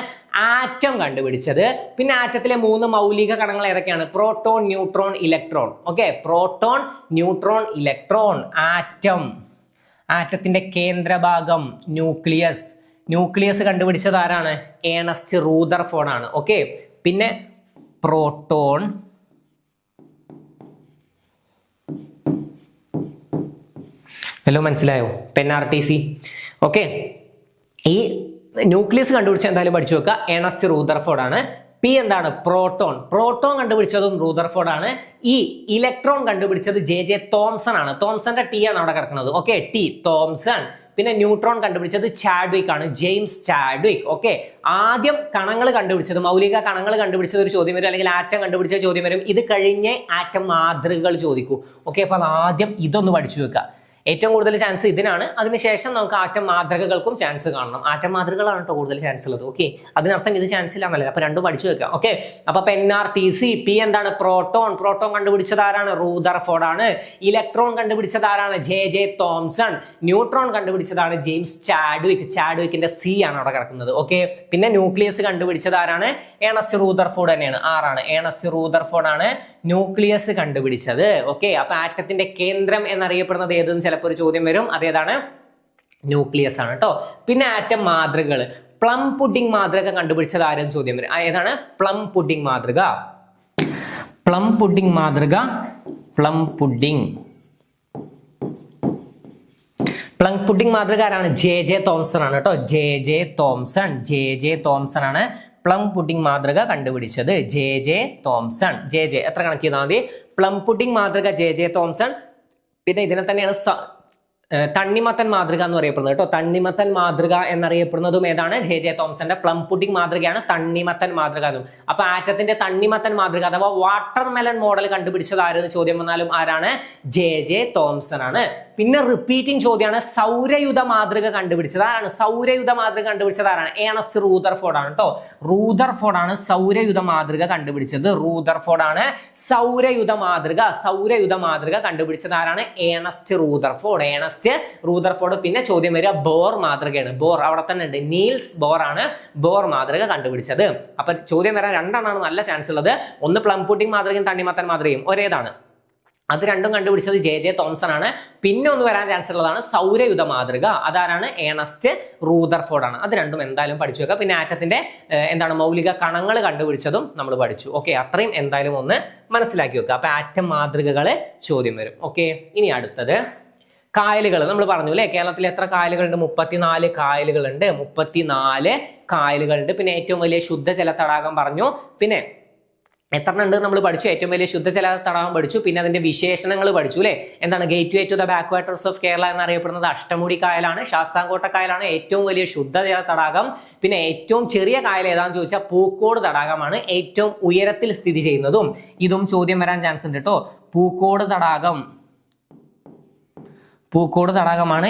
ആറ്റം കണ്ടുപിടിച്ചത്. പിന്നെ ആറ്റത്തിലെ 3 മൗലിക കണങ്ങൾ ഏതൊക്കെയാണ്? Proton, neutron, electron. Okay, proton, neutron, electron. ആറ്റത്തിന്റെ കേന്ദ്രഭാഗം ന്യൂക്ലിയസ് കണ്ടുപിടിച്ചത് ആരാണ്? ഏണസ്റ്റ് റൂദർഫോർഡ് ആണ്. ഓക്കെ, പിന്നെ പ്രോട്ടോൺ, വല്ലതും മനസ്സിലായോ? NRTC. ഓക്കെ, ഈ ന്യൂക്ലിയസ് കണ്ടുപിടിച്ച എന്തായാലും പഠിച്ചു വെക്കുക. ഏണസ്റ്റ് റൂദർഫോർഡ് ആണ്. പി എന്താണ്? പ്രോട്ടോൺ കണ്ടുപിടിച്ചതും റൂദർഫോർഡ് ആണ്. ഈ ഇലക്ട്രോൺ കണ്ടുപിടിച്ചത് ജെ തോംസൺ ആണ്. തോംസന്റെ ടി ആണ് അവിടെ കിടക്കുന്നത്. Okay, T, Thomson. പിന്നെ ന്യൂട്രോൺ കണ്ടുപിടിച്ചത് ചാഡ്വിക് ആണ്, ജെയിംസ് ചാഡ്വിക്. ഓക്കെ, ആദ്യം കണങ്ങൾ കണ്ടുപിടിച്ചത്, മൗലിക കണങ്ങൾ കണ്ടുപിടിച്ചത് ഒരു ചോദ്യം വരും, അല്ലെങ്കിൽ ആറ്റം കണ്ടുപിടിച്ച ചോദ്യം വരും. ഇത് കഴിഞ്ഞ് ആറ്റം മാതൃകകൾ ചോദിക്കൂ. ഓക്കെ, അപ്പൊ ആദ്യം ഇതൊന്ന് പഠിച്ചു വെക്കുക. ഏറ്റവും കൂടുതൽ ചാൻസ് ഇതിനാണ്. അതിനുശേഷം നമുക്ക് ആറ്റം മാതൃകകൾക്കും ചാൻസ് കാണണം. ആറ്റം മാതൃകകളാണ് കേട്ടോ കൂടുതൽ ചാൻസ് ഉള്ളത്. ഓക്കെ, അതിനർത്ഥം ഇത് ചാൻസ് ഇല്ലാന്നല്ല. അപ്പൊ രണ്ടും പഠിച്ചു വെക്കാം. ഓക്കെ, അപ്പൊ NRTC. പി എന്താണ്? പ്രോട്ടോൺ കണ്ടുപിടിച്ചത് ആരാണ്? റൂദർഫോർഡ് ആണ്. ഇലക്ട്രോൺ കണ്ടുപിടിച്ചത് ആരാണ്? J Thomson. ന്യൂട്രോൺ കണ്ടുപിടിച്ചതാണ് ജെയിംസ് ചാഡ്വിക്കിന്റെ സി ആണ് അവിടെ കിടക്കുന്നത്. ഓക്കെ, പിന്നെ ന്യൂക്ലിയസ് കണ്ടുപിടിച്ചത് ആരാണ്? ഏണസ്റ്റ് റൂദർഫോർഡ് തന്നെയാണ്. ആറാണ്, ഏണസ്റ്റ് റൂദർഫോർഡ് ആണ് ന്യൂക്ലിയസ് കണ്ടുപിടിച്ചത്. ഓക്കെ, അപ്പൊ ആറ്റത്തിന്റെ കേന്ദ്രം എന്നറിയപ്പെടുന്നത് ഏതെന്ന് ചിലപ്പോൾ ഒരു ചോദ്യം വരും. അതേതാണ്? ന്യൂക്ലിയസ് ആണ് കേട്ടോ. പിന്നെ ആറ്റം മാതൃകകൾ. പ്ലം പുഡിംഗ് മാതൃക കണ്ടുപിടിച്ചത് ആരും ചോദ്യം വരും. ഏതാണ്? പ്ലം പുഡിംഗ് മാതൃക. പ്ലം പുഡിംഗ് മാതൃക ആരാണ്? ജെ തോംസൺ ആണ് കേട്ടോ. ജെ തോംസൺ ആണ് പ്ലം പുഡിംഗ് മാതൃക കണ്ടുപിടിച്ചത്. J Thomson. എത്ര കണക്ക് ചെയ്താൽ മതി? പ്ലം പുഡിംഗ് മാതൃക ജെ തോംസൺ. പിന്നെ ഇതിനെ തന്നെയാണ് തണ്ണിമത്തൻ മാതൃക എന്ന് അറിയപ്പെടുന്നത് കേട്ടോ. തണ്ണിമത്തൻ മാതൃക എന്നറിയപ്പെടുന്നതും ഏതാണ്? ജെ തോംസന്റെ പ്ലം പുഡിംഗ് മാതൃകയാണ് തണ്ണിമത്തൻ മാതൃക എന്നും. അപ്പൊ ആറ്റത്തിന്റെ തണ്ണിമത്തൻ മാതൃക അഥവാ വാട്ടർമെലൺ മോഡൽ കണ്ടുപിടിച്ചത് ആരെന്ന് ചോദ്യം വന്നാലും ആരാണ്? ജെ തോംസൺ ആണ്. പിന്നെ റിപ്പീറ്റിംഗ് ചോദ്യമാണ്, സൗരയുധ മാതൃക കണ്ടുപിടിച്ചത് ആരാണ്? സൗരയുധ മാതൃക കണ്ടുപിടിച്ചത് ആരാണ്? ഏണസ്റ്റ് റൂദർഫോർഡ് ആണ് കേട്ടോ. റൂദർഫോർഡ് ആണ് സൗരയുധ മാതൃക കണ്ടുപിടിച്ചത്. റൂദർഫോർഡ് ആണ് സൗരയുധ മാതൃക കണ്ടുപിടിച്ചത് ആരാണ്? Ernest Rutherford. പിന്നെ ചോദ്യം വരിക ബോർ മാതൃകയാണ്. ബോർ അവിടെ തന്നെ ഉണ്ട്. നീൽസ് ബോർ ആണ് ബോർ മാതൃക കണ്ടുപിടിച്ചത്. അപ്പൊ ചോദ്യം വരാൻ രണ്ടെണ്ണമാണ് നല്ല ചാൻസ് ഉള്ളത്. ഒന്ന് പ്ലം പുഡിംഗ് മാതൃകയും തണ്ണിമത്തൻ മാതൃകയും ഒരേതാണ്. അത് രണ്ടും കണ്ടുപിടിച്ചത് ജെ തോംസൺ ആണ്. പിന്നെ ഒന്ന് വരാൻ ചാൻസ് ഉള്ളതാണ് സൗരയുധ മാതൃക. അതാരാണ്? ഏണസ്റ്റ് റൂദർഫോർഡ് ആണ്. അത് രണ്ടും എന്തായാലും പഠിച്ചു വെക്കുക. പിന്നെ ആറ്റത്തിന്റെ മൗലിക കണങ്ങൾ കണ്ടുപിടിച്ചതും നമ്മൾ പഠിച്ചു. ഓക്കെ, അത്രയും എന്തായാലും ഒന്ന് മനസ്സിലാക്കി വെക്കുക. അപ്പൊ ആറ്റം മാതൃകകളെ ചോദ്യം വരും. ഓക്കെ, ഇനി അടുത്തത് കായലുകൾ. നമ്മൾ പറഞ്ഞു അല്ലെ, കേരളത്തിൽ എത്ര കായലുകളുണ്ട്? 34 കായലുകളുണ്ട്. 34 കായലുകളുണ്ട്. പിന്നെ ഏറ്റവും വലിയ ശുദ്ധജല തടാകം പറഞ്ഞു. പിന്നെ എത്ര ഉണ്ട് നമ്മൾ പഠിച്ചു? ഏറ്റവും വലിയ ശുദ്ധജല തടാകം പഠിച്ചു. പിന്നെ അതിന്റെ വിശേഷണങ്ങൾ പഠിച്ചു അല്ലെ. എന്താണ്? Gateway to the backwaters of Kerala എന്നറിയപ്പെടുന്നത് അഷ്ടമുടി കായലാണ്. ശാസ്താംകോട്ട കായലാണ് ഏറ്റവും വലിയ ശുദ്ധജല തടാകം. പിന്നെ ഏറ്റവും ചെറിയ കായൽ ഏതാണെന്ന് ചോദിച്ചാൽ പൂക്കോട് തടാകമാണ് ഏറ്റവും ഉയരത്തിൽ സ്ഥിതി ചെയ്യുന്നതും. ഇതും ചോദ്യം വരാൻ ചാൻസ് ഉണ്ട് കേട്ടോ. പൂക്കോട് തടാകമാണ്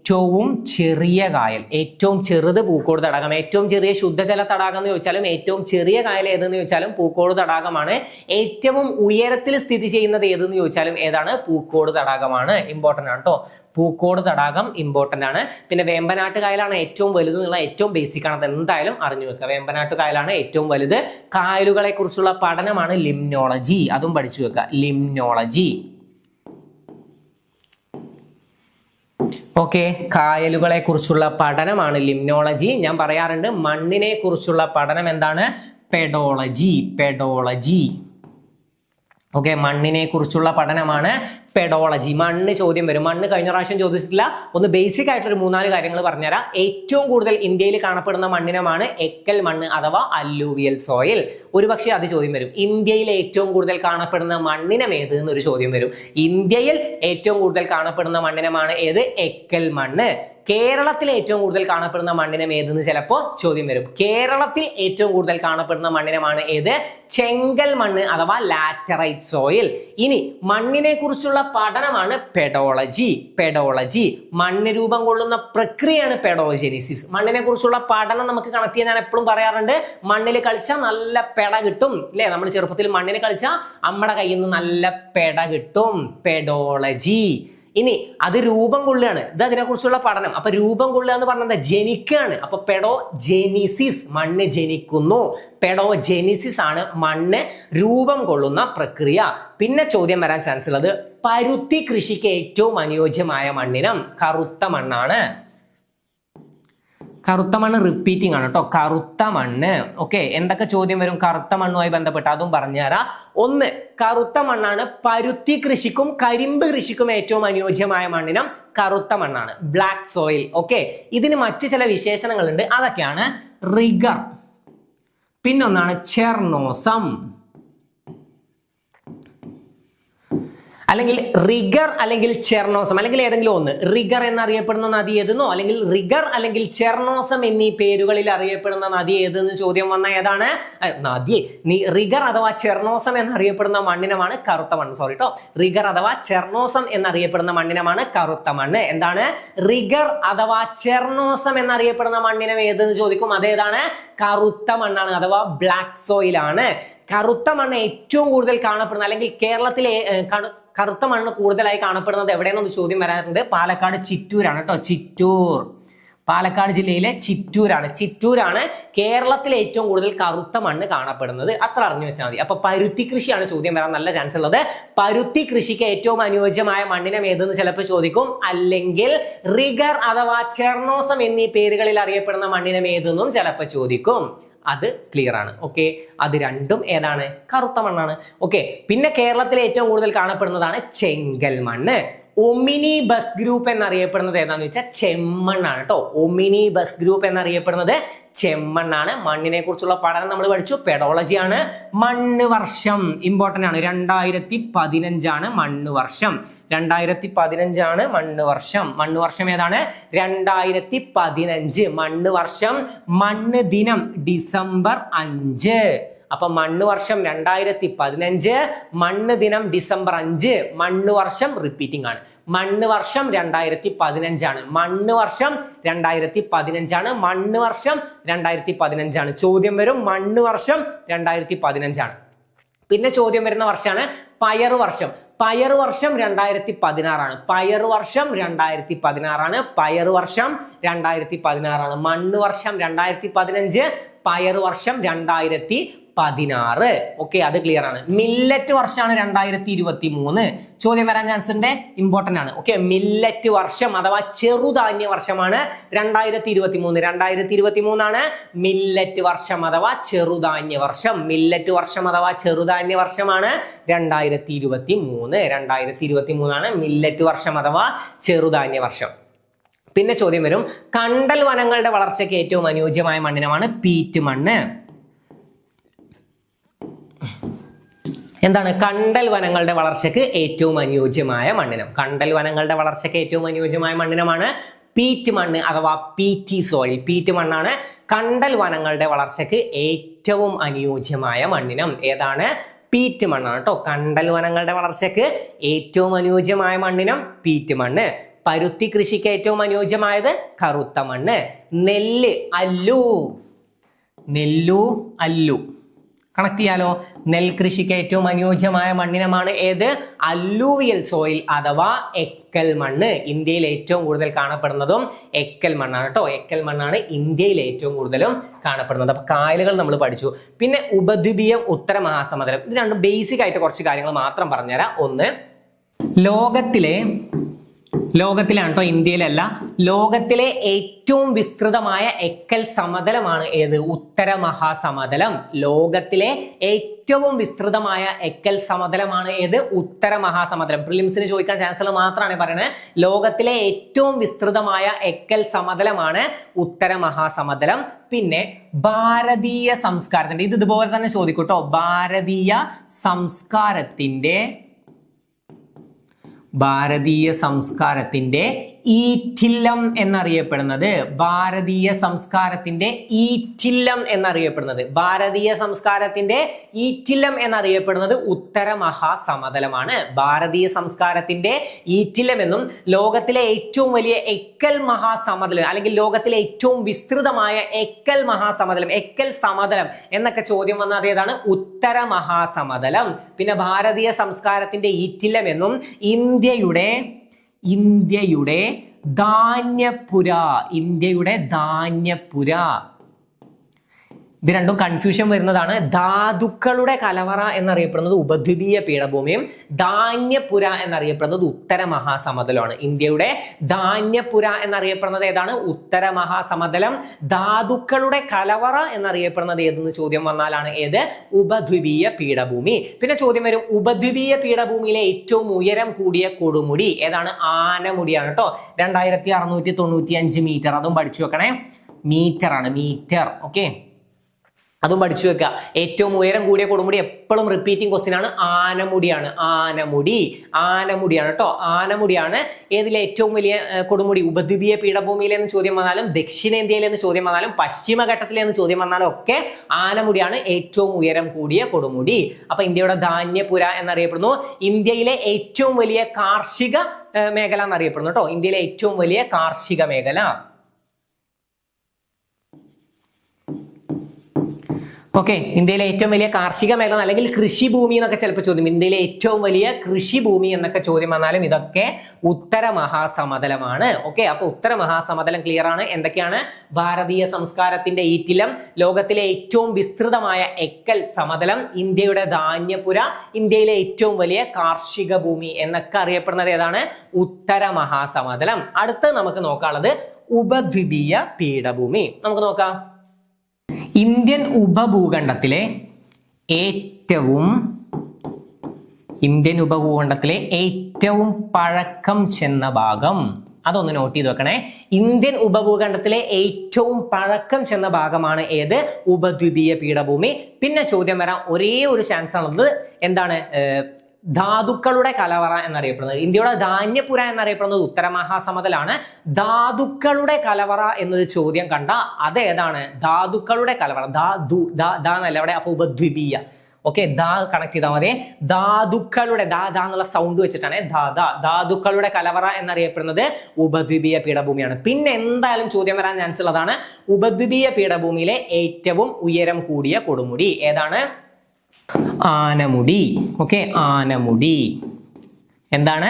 ഏറ്റവും ചെറിയ കായൽ, ഏറ്റവും ചെറുത് പൂക്കോട് തടാകം. ഏറ്റവും ചെറിയ ശുദ്ധജല തടാകം എന്ന് ചോദിച്ചാലും ഏറ്റവും ചെറിയ കായൽ ഏതെന്ന് ചോദിച്ചാലും പൂക്കോട് തടാകമാണ്. ഏറ്റവും ഉയരത്തിൽ സ്ഥിതി ചെയ്യുന്നത് ഏതെന്ന് ചോദിച്ചാലും ഏതാണ്? പൂക്കോട് തടാകമാണ്. ഇമ്പോർട്ടന്റ് ആണ് കേട്ടോ, പൂക്കോട് തടാകം ഇമ്പോർട്ടന്റ് ആണ്. പിന്നെ വേമ്പനാട്ട് കായലാണ് ഏറ്റവും വലുത് എന്നുള്ള ഏറ്റവും ബേസിക് ആണ്, അത് എന്തായാലും അറിഞ്ഞു വെക്കുക. വേമ്പനാട്ട് കായലാണ് ഏറ്റവും വലുത്. കായലുകളെ കുറിച്ചുള്ള പഠനമാണ് ലിംനോളജി, അതും പഠിച്ചു വെക്കുക, ലിംനോളജി. ഓക്കെ, കായലുകളെ കുറിച്ചുള്ള പഠനമാണ് ലിംനോളജി. ഞാൻ പറയാറുണ്ട് മണ്ണിനെ കുറിച്ചുള്ള പഠനം എന്താണ്? Pedology, pedology. ഓക്കെ, മണ്ണിനെ കുറിച്ചുള്ള പഠനമാണ് പെഡോളജി. മണ്ണ് ചോദ്യം വരും. മണ്ണ് കഴിഞ്ഞ പ്രാവശ്യം ചോദിച്ചിട്ടില്ല. ഒന്ന് ബേസിക് ആയിട്ടൊരു 3-4 കാര്യങ്ങൾ പറഞ്ഞുതരാം. ഏറ്റവും കൂടുതൽ ഇന്ത്യയിൽ കാണപ്പെടുന്ന മണ്ണിനമാണ് എക്കൽ മണ്ണ് അഥവാ അല്ലൂവിയൽ സോയിൽ. ഒരുപക്ഷെ അത് ചോദ്യം വരും. ഇന്ത്യയിൽ ഏറ്റവും കൂടുതൽ കാണപ്പെടുന്ന മണ്ണിനം ഏത് എന്നൊരു ചോദ്യം വരും. ഇന്ത്യയിൽ ഏറ്റവും കൂടുതൽ കാണപ്പെടുന്ന മണ്ണിനമാണ് ഏത്? എക്കൽ മണ്ണ്. കേരളത്തിൽ ഏറ്റവും കൂടുതൽ കാണപ്പെടുന്ന മണ്ണിനം ഏതെന്ന് ചിലപ്പോൾ ചോദ്യം വരും. കേരളത്തിൽ ഏറ്റവും കൂടുതൽ കാണപ്പെടുന്ന മണ്ണിനമാണ് ഏത്? ചെങ്കൽ മണ്ണ് അഥവാ ലാറ്ററൈറ്റ് സോയിൽ. ഇനി മണ്ണിനെ കുറിച്ചുള്ള പഠനമാണ് പെഡോളജി, പെഡോളജി. മണ്ണ് രൂപം കൊള്ളുന്ന പ്രക്രിയയാണ് പെഡോജെനിസിസ്. മണ്ണിനെ കുറിച്ചുള്ള പഠനം നമുക്ക് കണക്ട് ചെയ്യാൻ ഞാൻ എപ്പോഴും പറയാറുണ്ട്. മണ്ണിൽ കളിച്ചാൽ നല്ല പെട കിട്ടും അല്ലെ? നമ്മൾ ചെറുപ്പത്തിൽ മണ്ണിൽ കളിച്ചാൽ നമ്മുടെ കയ്യിൽ നിന്ന് നല്ല പെട കിട്ടും. പെഡോളജി. ഇനി അത് രൂപം കൊള്ളുകയാണ്, ഇത് അതിനെ കുറിച്ചുള്ള പഠനം. അപ്പൊ രൂപം കൊള്ളുക എന്ന് പറഞ്ഞത് ജനിക്കുകയാണ്. അപ്പൊ പെഡോജെനിസിസ്, മണ്ണ് ജനിക്കുന്നു. പെഡോജെനിസിസ് ആണ് മണ്ണ് രൂപം കൊള്ളുന്ന പ്രക്രിയ. പിന്നെ ചോദ്യം വരാൻ ചാൻസ് ഉള്ളത് പരുത്തി കൃഷിക്ക് ഏറ്റവും അനുയോജ്യമായ മണ്ണിനം കറുത്ത മണ്ണാണ്. കറുത്ത മണ്ണ് റിപ്പീറ്റിംഗ് ആണ് കേട്ടോ, കറുത്ത മണ്ണ്. ഓക്കെ, എന്തൊക്കെ ചോദ്യം വരും കറുത്ത മണ്ണുമായി ബന്ധപ്പെട്ട് അതും പറഞ്ഞുതരാം. ഒന്ന്, കറുത്ത മണ്ണാണ് പരുത്തി കൃഷിക്കും കരിമ്പ് കൃഷിക്കും ഏറ്റവും അനുയോജ്യമായ മണ്ണിനം കറുത്ത മണ്ണാണ്, ബ്ലാക്ക് സോയിൽ. ഓക്കെ, ഇതിന് മറ്റു ചില വിശേഷണങ്ങളുണ്ട്, അതൊക്കെയാണ് റിഗർ, പിന്നൊന്നാണ് ചെർണോസം, അല്ലെങ്കിൽ റിഗർ അല്ലെങ്കിൽ ചെർണോസം, അല്ലെങ്കിൽ ഏതെങ്കിലും ഒന്ന്. റിഗർ എന്നറിയപ്പെടുന്ന നദി ഏതെന്നോ അല്ലെങ്കിൽ റിഗർ അല്ലെങ്കിൽ ചെർണോസം എന്നീ പേരുകളിൽ അറിയപ്പെടുന്ന നദി ഏതെന്ന് ചോദ്യം വന്ന ഏതാണ്? നദി. റിഗർ അഥവാ ചെർണോസം എന്നറിയപ്പെടുന്ന മണ്ണിനമാണ് കറുത്ത മണ്ണ്. സോറി കേട്ടോ, റിഗർ അഥവാ ചെർണോസം എന്നറിയപ്പെടുന്ന മണ്ണിനമാണ് കറുത്ത മണ്ണ്. എന്താണ്? റിഗർ അഥവാ ചെർണോസം എന്നറിയപ്പെടുന്ന മണ്ണിനം ഏതെന്ന് ചോദിക്കും. അതേതാണ്? കറുത്ത മണ്ണാണ് അഥവാ ബ്ലാക്ക് സോയിൽ ആണ്. കറുത്ത മണ്ണ് ഏറ്റവും കൂടുതൽ കാണപ്പെടുന്ന അല്ലെങ്കിൽ കേരളത്തിലെ കറുത്ത മണ്ണ് കൂടുതലായി കാണപ്പെടുന്നത് എവിടെയെന്നൊന്ന് ചോദ്യം വരാറുണ്ട്. പാലക്കാട് ചിറ്റൂരാണ് കേട്ടോ, ചിറ്റൂർ. പാലക്കാട് ജില്ലയിലെ ചിറ്റൂരാണ്. ചിറ്റൂരാണ് കേരളത്തിലെ ഏറ്റവും കൂടുതൽ കറുത്ത മണ്ണ് കാണപ്പെടുന്നത്. അത്ര അറിഞ്ഞു വെച്ചാൽ മതി. അപ്പൊ പരുത്തി കൃഷിയാണ് ചോദ്യം വരാൻ നല്ല ചാൻസ് ഉള്ളത്. പരുത്തി കൃഷിക്ക് ഏറ്റവും അനുയോജ്യമായ മണ്ണിനം ഏതെന്ന് ചിലപ്പോൾ ചോദിക്കും. അല്ലെങ്കിൽ റിഗർ അഥവാ ചെർണോസം എന്നീ പേരുകളിൽ അറിയപ്പെടുന്ന മണ്ണിനം ഏതെന്നും ചിലപ്പോൾ ചോദിക്കും. അത് ക്ലിയർ ആണ്. ഓക്കെ, അത് രണ്ടും ഏതാണ്? കറുത്ത മണ്ണാണ്. ഓക്കെ, പിന്നെ കേരളത്തിലെ ഏറ്റവും കൂടുതൽ കാണപ്പെടുന്നതാണ് ചെങ്കൽ മണ്ണ്. ഒമിനി ബസ് ഗ്രൂപ്പ് എന്നറിയപ്പെടുന്നത് ഏതാന്ന് വെച്ചാൽ ചെമ്മണ്ണാണ് കേട്ടോ. ഒമിനി ബസ് ഗ്രൂപ്പ് എന്നറിയപ്പെടുന്നത് ചെമ്മണ്ണാണ്. മണ്ണിനെ കുറിച്ചുള്ള പഠനം നമ്മൾ പഠിച്ചു, പെഡോളജി ആണ്. മണ്ണ് വർഷം ഇമ്പോർട്ടന്റ് ആണ്. 2015 ആണ് മണ്ണ് വർഷം. 2015 ആണ് മണ്ണ് വർഷം. മണ്ണ് വർഷം ഏതാണ്? 2015. മണ്ണ് വർഷം. മണ്ണ് ദിനം ഡിസംബർ 5. അപ്പൊ മണ്ണ് വർഷം 2015, മണ്ണ് ദിനം ഡിസംബർ 5. മണ്ണ് വർഷം റിപ്പീറ്റിംഗ് ആണ്. മണ്ണ് വർഷം 2015 ആണ്. മണ്ണ് വർഷം 2015 ആണ്. മണ്ണ് വർഷം 2015 ആണ്. ചോദ്യം വരും മണ്ണ് വർഷം 2015 ആണ്. പിന്നെ ചോദ്യം വരുന്ന വർഷമാണ് പയറ് വർഷം. പയറ് വർഷം 2016 ആണ്. പയറ് വർഷം 2016 ആണ്. പയറ് വർഷം 2016 ആണ്. മണ്ണ് വർഷം 2015, പയറ് വർഷം 2016. ഓക്കെ, അത് ക്ലിയർ ആണ്. മില്ലറ്റ് വർഷമാണ് 2023. ചോദ്യം വരാൻ ചാൻസ് ഉണ്ട്, ഇമ്പോർട്ടന്റ് ആണ്. ഓക്കെ, മില്ലറ്റ് വർഷം അഥവാ ചെറുധാന്യ വർഷമാണ് 2023. 2023 ആണ് മില്ലറ്റ് വർഷം അഥവാ ചെറുധാന്യ വർഷം. മില്ലറ്റ് വർഷം അഥവാ ചെറുധാന്യ വർഷമാണ് 2023. 2023 ആണ് മില്ലറ്റ് വർഷം അഥവാ ചെറുധാന്യ വർഷം. പിന്നെ ചോദ്യം വരും കണ്ടൽ വനങ്ങളുടെ വളർച്ചയ്ക്ക് ഏറ്റവും അനുയോജ്യമായ മണ്ണിനമാണ് പീറ്റ് മണ്ണ്. എന്താണ്? കണ്ടൽ വനങ്ങളുടെ വളർച്ചയ്ക്ക് ഏറ്റവും അനുയോജ്യമായ മണ്ണിനം. കണ്ടൽ വനങ്ങളുടെ വളർച്ചയ്ക്ക് ഏറ്റവും അനുയോജ്യമായ മണ്ണിനമാണ് പീറ്റ് മണ്ണ് അഥവാ പീറ്റി സോയിൽ. പീറ്റ് മണ്ണാണ് കണ്ടൽ വനങ്ങളുടെ വളർച്ചയ്ക്ക് ഏറ്റവും അനുയോജ്യമായ മണ്ണിനം. ഏതാണ്? പീറ്റ് മണ്ണാണ് കേട്ടോ. കണ്ടൽ വനങ്ങളുടെ വളർച്ചയ്ക്ക് ഏറ്റവും അനുയോജ്യമായ മണ്ണിനം പീറ്റ് മണ്ണ്. പരുത്തി കൃഷിക്ക് ഏറ്റവും അനുയോജ്യമായത് കറുത്ത മണ്ണ്. നെല്ല് അല്ലു, നെല്ലു അല്ലു കണക്ട് ചെയ്യാലോ. നെൽകൃഷിക്ക് ഏറ്റവും അനുയോജ്യമായ മണ്ണിനമാണ് ഏത്? അല്ലൂവിയൽ സോയിൽ അഥവാ എക്കൽ മണ്ണ്. ഇന്ത്യയിൽ ഏറ്റവും കൂടുതൽ കാണപ്പെടുന്നതും എക്കൽ മണ്ണാണ് കേട്ടോ. എക്കൽ മണ്ണാണ് ഇന്ത്യയിൽ ഏറ്റവും കൂടുതലും കാണപ്പെടുന്നത്. അപ്പൊ കായലുകൾ നമ്മൾ പഠിച്ചു. പിന്നെ ഉപദ്വീപീയം, ഉത്തര മഹാസമുദ്രം, ഇത് രണ്ടും ബേസിക് ആയിട്ട് കുറച്ച് കാര്യങ്ങൾ മാത്രം പറഞ്ഞുതരാം. ഒന്ന്, ലോകത്തിലാണ് കേട്ടോ, ഇന്ത്യയിലല്ല. ലോകത്തിലെ ഏറ്റവും വിസ്തൃതമായ എക്കൽ സമതലമാണ് ഏത്? ഉത്തര മഹാസമതലം. ലോകത്തിലെ ഏറ്റവും വിസ്തൃതമായ എക്കൽ സമതലമാണ് ഏത്? ഉത്തര മഹാസമതലം. പ്രിലിംസിന് ചോദിക്കാൻ ചാൻസ് മാത്രമാണ് പറയുന്നത്. ലോകത്തിലെ ഏറ്റവും വിസ്തൃതമായ എക്കൽ സമതലമാണ് ഉത്തര മഹാസമതലം. പിന്നെ ഭാരതീയ സംസ്കാരത്തിന്റെ, ഇത് ഇതുപോലെ തന്നെ ചോദിക്കൂട്ടോ. ഭാരതീയ സംസ്കാരത്തിന്റെ ഈറ്റില്ലം എന്നറിയപ്പെടുന്നത്, ഭാരതീയ സംസ്കാരത്തിന്റെ ഈറ്റില്ലം എന്നറിയപ്പെടുന്നത് ഉത്തര മഹാസമതലമാണ്. ഭാരതീയ സംസ്കാരത്തിന്റെ ഈറ്റില്ലം എന്നും ലോകത്തിലെ ഏറ്റവും വലിയ എക്കൽ മഹാസമതലം അല്ലെങ്കിൽ ലോകത്തിലെ ഏറ്റവും വിസ്തൃതമായ എക്കൽ മഹാസമതലം, എക്കൽ സമതലം എന്നൊക്കെ ചോദ്യം വന്നത് ഏതാണ്? ഉത്തര മഹാസമതലം. പിന്നെ ഭാരതീയ സംസ്കാരത്തിന്റെ ഈറ്റില്ലം എന്നും ഇന്ത്യയുടെ ധാന്യപുര, ഇത് രണ്ടും കൺഫ്യൂഷൻ വരുന്നതാണ്. ധാതുക്കളുടെ കലവറ എന്നറിയപ്പെടുന്നത് ഉപദ്വീപീയ പീഠഭൂമിയും ധാന്യപുര എന്നറിയപ്പെടുന്നത് ഉത്തര മഹാസമതലമാണ്. ഇന്ത്യയുടെ ധാന്യപുര എന്നറിയപ്പെടുന്നത് ഏതാണ്? ഉത്തര മഹാസമതലം. ധാതുക്കളുടെ കലവറ എന്നറിയപ്പെടുന്നത് ഏതെന്ന് ചോദ്യം വന്നാലാണ് ഏത്? ഉപദ്വീപീയ പീഠഭൂമി. പിന്നെ ചോദ്യം വരും, ഉപദ്വീപീയ പീഠഭൂമിയിലെ ഏറ്റവും ഉയരം കൂടിയ കൊടുമുടി ഏതാണ്? ആനമുടിയാണ് കേട്ടോ. 2695 മീറ്റർ. അതും പഠിച്ചു വെക്കണേ. മീറ്റർ ആണ്, മീറ്റർ. ഓക്കെ, അതും പഠിച്ചു വെക്കുക. ഏറ്റവും ഉയരം കൂടിയ കൊടുമുടി എപ്പോഴും റിപ്പീറ്റിംഗ് ക്വസ്റ്റ്യൻ ആണ്. ആനമുടിയാണ്, ആനമുടിയാണ് കേട്ടോ. ആനമുടിയാണ് ഏതിലെ ഏറ്റവും വലിയ കൊടുമുടി? ഉപദ്വീപീയ പീഠഭൂമിയിലെന്ന് ചോദ്യം വന്നാലും, ദക്ഷിണേന്ത്യയിലെന്ന് ചോദ്യം വന്നാലും, പശ്ചിമഘട്ടത്തിലെന്ന് ചോദ്യം വന്നാലും ഒക്കെ ആനമുടിയാണ് ഏറ്റവും ഉയരം കൂടിയ കൊടുമുടി. അപ്പൊ ഇന്ത്യയുടെ ധാന്യപുര എന്നറിയപ്പെടുന്നു. ഇന്ത്യയിലെ ഏറ്റവും വലിയ കാർഷിക മേഖല എന്നറിയപ്പെടുന്നു കേട്ടോ. ഇന്ത്യയിലെ ഏറ്റവും വലിയ കാർഷിക മേഖല. ഓക്കെ, ഇന്ത്യയിലെ ഏറ്റവും വലിയ കാർഷിക മേഖല അല്ലെങ്കിൽ കൃഷിഭൂമി എന്നൊക്കെ ചിലപ്പോൾ ചോദ്യം. ഇന്ത്യയിലെ ഏറ്റവും വലിയ കൃഷിഭൂമി എന്നൊക്കെ ചോദ്യം വന്നാലും ഇതൊക്കെ ഉത്തര മഹാസമതലമാണ്. ഓക്കെ, അപ്പൊ ഉത്തര മഹാസമതലം ക്ലിയർ ആണ്. എന്തൊക്കെയാണ്? ഭാരതീയ സംസ്കാരത്തിന്റെ ഈറ്റില്ലം, ലോകത്തിലെ ഏറ്റവും വിസ്തൃതമായ എക്കൽ സമതലം, ഇന്ത്യയുടെ ധാന്യപുര, ഇന്ത്യയിലെ ഏറ്റവും വലിയ കാർഷിക ഭൂമി എന്നൊക്കെ അറിയപ്പെടുന്നത് ഏതാണ്? ഉത്തര മഹാസമതലം. അടുത്ത് നമുക്ക് നോക്കാനുള്ളത് ഉപദ്വീപീയ പീഠഭൂമി. നമുക്ക് നോക്കാം. ഇന്ത്യൻ ഉപഭൂഖണ്ഡത്തിലെ ഏറ്റവും പഴക്കം ചെന്ന ഭാഗം, അതൊന്ന് നോട്ട് ചെയ്ത് വെക്കണേ. ഇന്ത്യൻ ഉപഭൂഖണ്ഡത്തിലെ ഏറ്റവും പഴക്കം ചെന്ന ഭാഗമാണ് ഏത്? ഉപദ്വീപീയ പീഠഭൂമി. പിന്നെ ചോദ്യം വരാൻ ഒരേ ഒരു ചാൻസ് ആണുള്ളത്. എന്താണ്? ധാതുക്കളുടെ കലവറ എന്നറിയപ്പെടുന്നത്. ഇന്ത്യയുടെ ധാന്യപുര എന്നറിയപ്പെടുന്നത് ഉത്തര മഹാസമതലാണ്. ധാതുക്കളുടെ കലവറ എന്നൊരു ചോദ്യം കണ്ട അതേതാണ്? ധാതുക്കളുടെ കലവറ. എന്നല്ല അവിടെ. അപ്പൊ ഉപദ്വീപീയ. ഓക്കെ, കണക്ട് ചെയ്താൽ മതി. ധാതുക്കളുടെ എന്നുള്ള സൗണ്ട് വെച്ചിട്ടാണ് ധാതുക്കളുടെ കലവറ എന്നറിയപ്പെടുന്നത് ഉപദ്വീപീയ പീഠഭൂമിയാണ്. പിന്നെ എന്തായാലും ചോദ്യം വരാൻ ചാൻസ് ഉള്ളതാണ് ഉപദ്വീപീയ പീഠഭൂമിയിലെ ഏറ്റവും ഉയരം കൂടിയ കൊടുമുടി ഏതാണ്? ആനമുടി. ഓക്കെ, ആനമുടി എന്താണ്?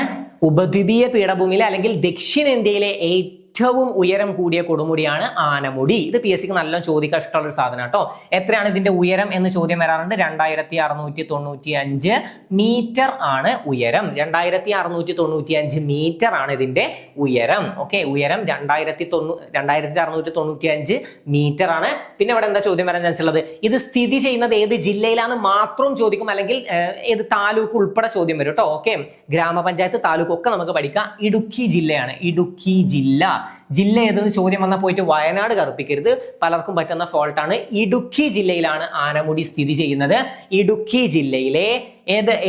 ഉപദ്വീപീയ പീഠഭൂമിയിലെ അല്ലെങ്കിൽ ദക്ഷിണേന്ത്യയിലെ ഏറ്റവും ഉയരം കൂടിയ കൊടുമുടിയാണ് ആനമുടി. ഇത് PSC ക്ക് നല്ല ചോദിക്കാൻ ഇഷ്ടമുള്ള ഒരു സാധനം കേട്ടോ. എത്രയാണ് ഇതിന്റെ ഉയരം എന്ന് ചോദ്യം വരാറുണ്ട്. 2695 മീറ്റർ ആണ് ഉയരം. 2695 മീറ്റർ ആണ് ഇതിന്റെ ഉയരം. ഓക്കെ, ഉയരം 2695 മീറ്റർ ആണ്. പിന്നെ ഇവിടെ എന്താ ചോദ്യം വരാൻ ചാൻസ് ഉള്ളത്? ഇത് സ്ഥിതി ചെയ്യുന്നത് ഏത് ജില്ലയിലാന്ന് മാത്രം ചോദിക്കും, അല്ലെങ്കിൽ ഏത് താലൂക്ക് ഉൾപ്പെടെ ചോദ്യം വരും കേട്ടോ. ഓക്കെ, ഗ്രാമപഞ്ചായത്ത്, താലൂക്ക് ഒക്കെ നമുക്ക് പഠിക്കാം. ഇടുക്കി ജില്ലയാണ്. ഇടുക്കി ജില്ല ഏതെന്ന് ചോദ്യം വന്നാൽ പോയിട്ട് വയനാട് കറുപ്പിക്കരുത്. പലർക്കും പറ്റുന്ന ഫോൾട്ടാണ്. ഇടുക്കി ജില്ലയിലാണ് ആനമുടി സ്ഥിതി ചെയ്യുന്നത്. ഇടുക്കി ജില്ലയിലെ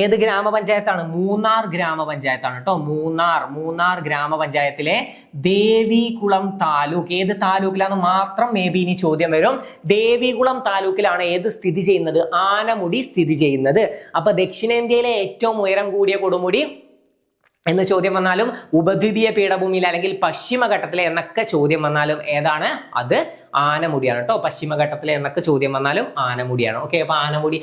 ഏത് ഗ്രാമപഞ്ചായത്താണ്? മൂന്നാർ ഗ്രാമപഞ്ചായത്താണ് കേട്ടോ. മൂന്നാർ ഗ്രാമപഞ്ചായത്തിലെ ദേവികുളം താലൂക്ക്. ഏത് താലൂക്കിലാന്ന് മാത്രം മേബി ഇനി ചോദ്യം വരും. ദേവികുളം താലൂക്കിലാണ് ഏത് സ്ഥിതി ചെയ്യുന്നത്? ആനമുടി സ്ഥിതി ചെയ്യുന്നത്. അപ്പൊ ദക്ഷിണേന്ത്യയിലെ ഏറ്റവും ഉയരം കൂടിയ കൊടുമുടി എന്ന് ചോദ്യം വന്നാലും, ഉപദ്വീപീയ പീഠഭൂമിയിൽ അല്ലെങ്കിൽ പശ്ചിമഘട്ടത്തിലെ എന്നൊക്കെ ചോദ്യം വന്നാലും ഏതാണ്? അത് ആനമുടിയാണ് കേട്ടോ. പശ്ചിമഘട്ടത്തിലെ എന്നൊക്കെ ചോദ്യം വന്നാലും ആനമുടിയാണ്. ഓക്കെ, അപ്പൊ ആനമുടി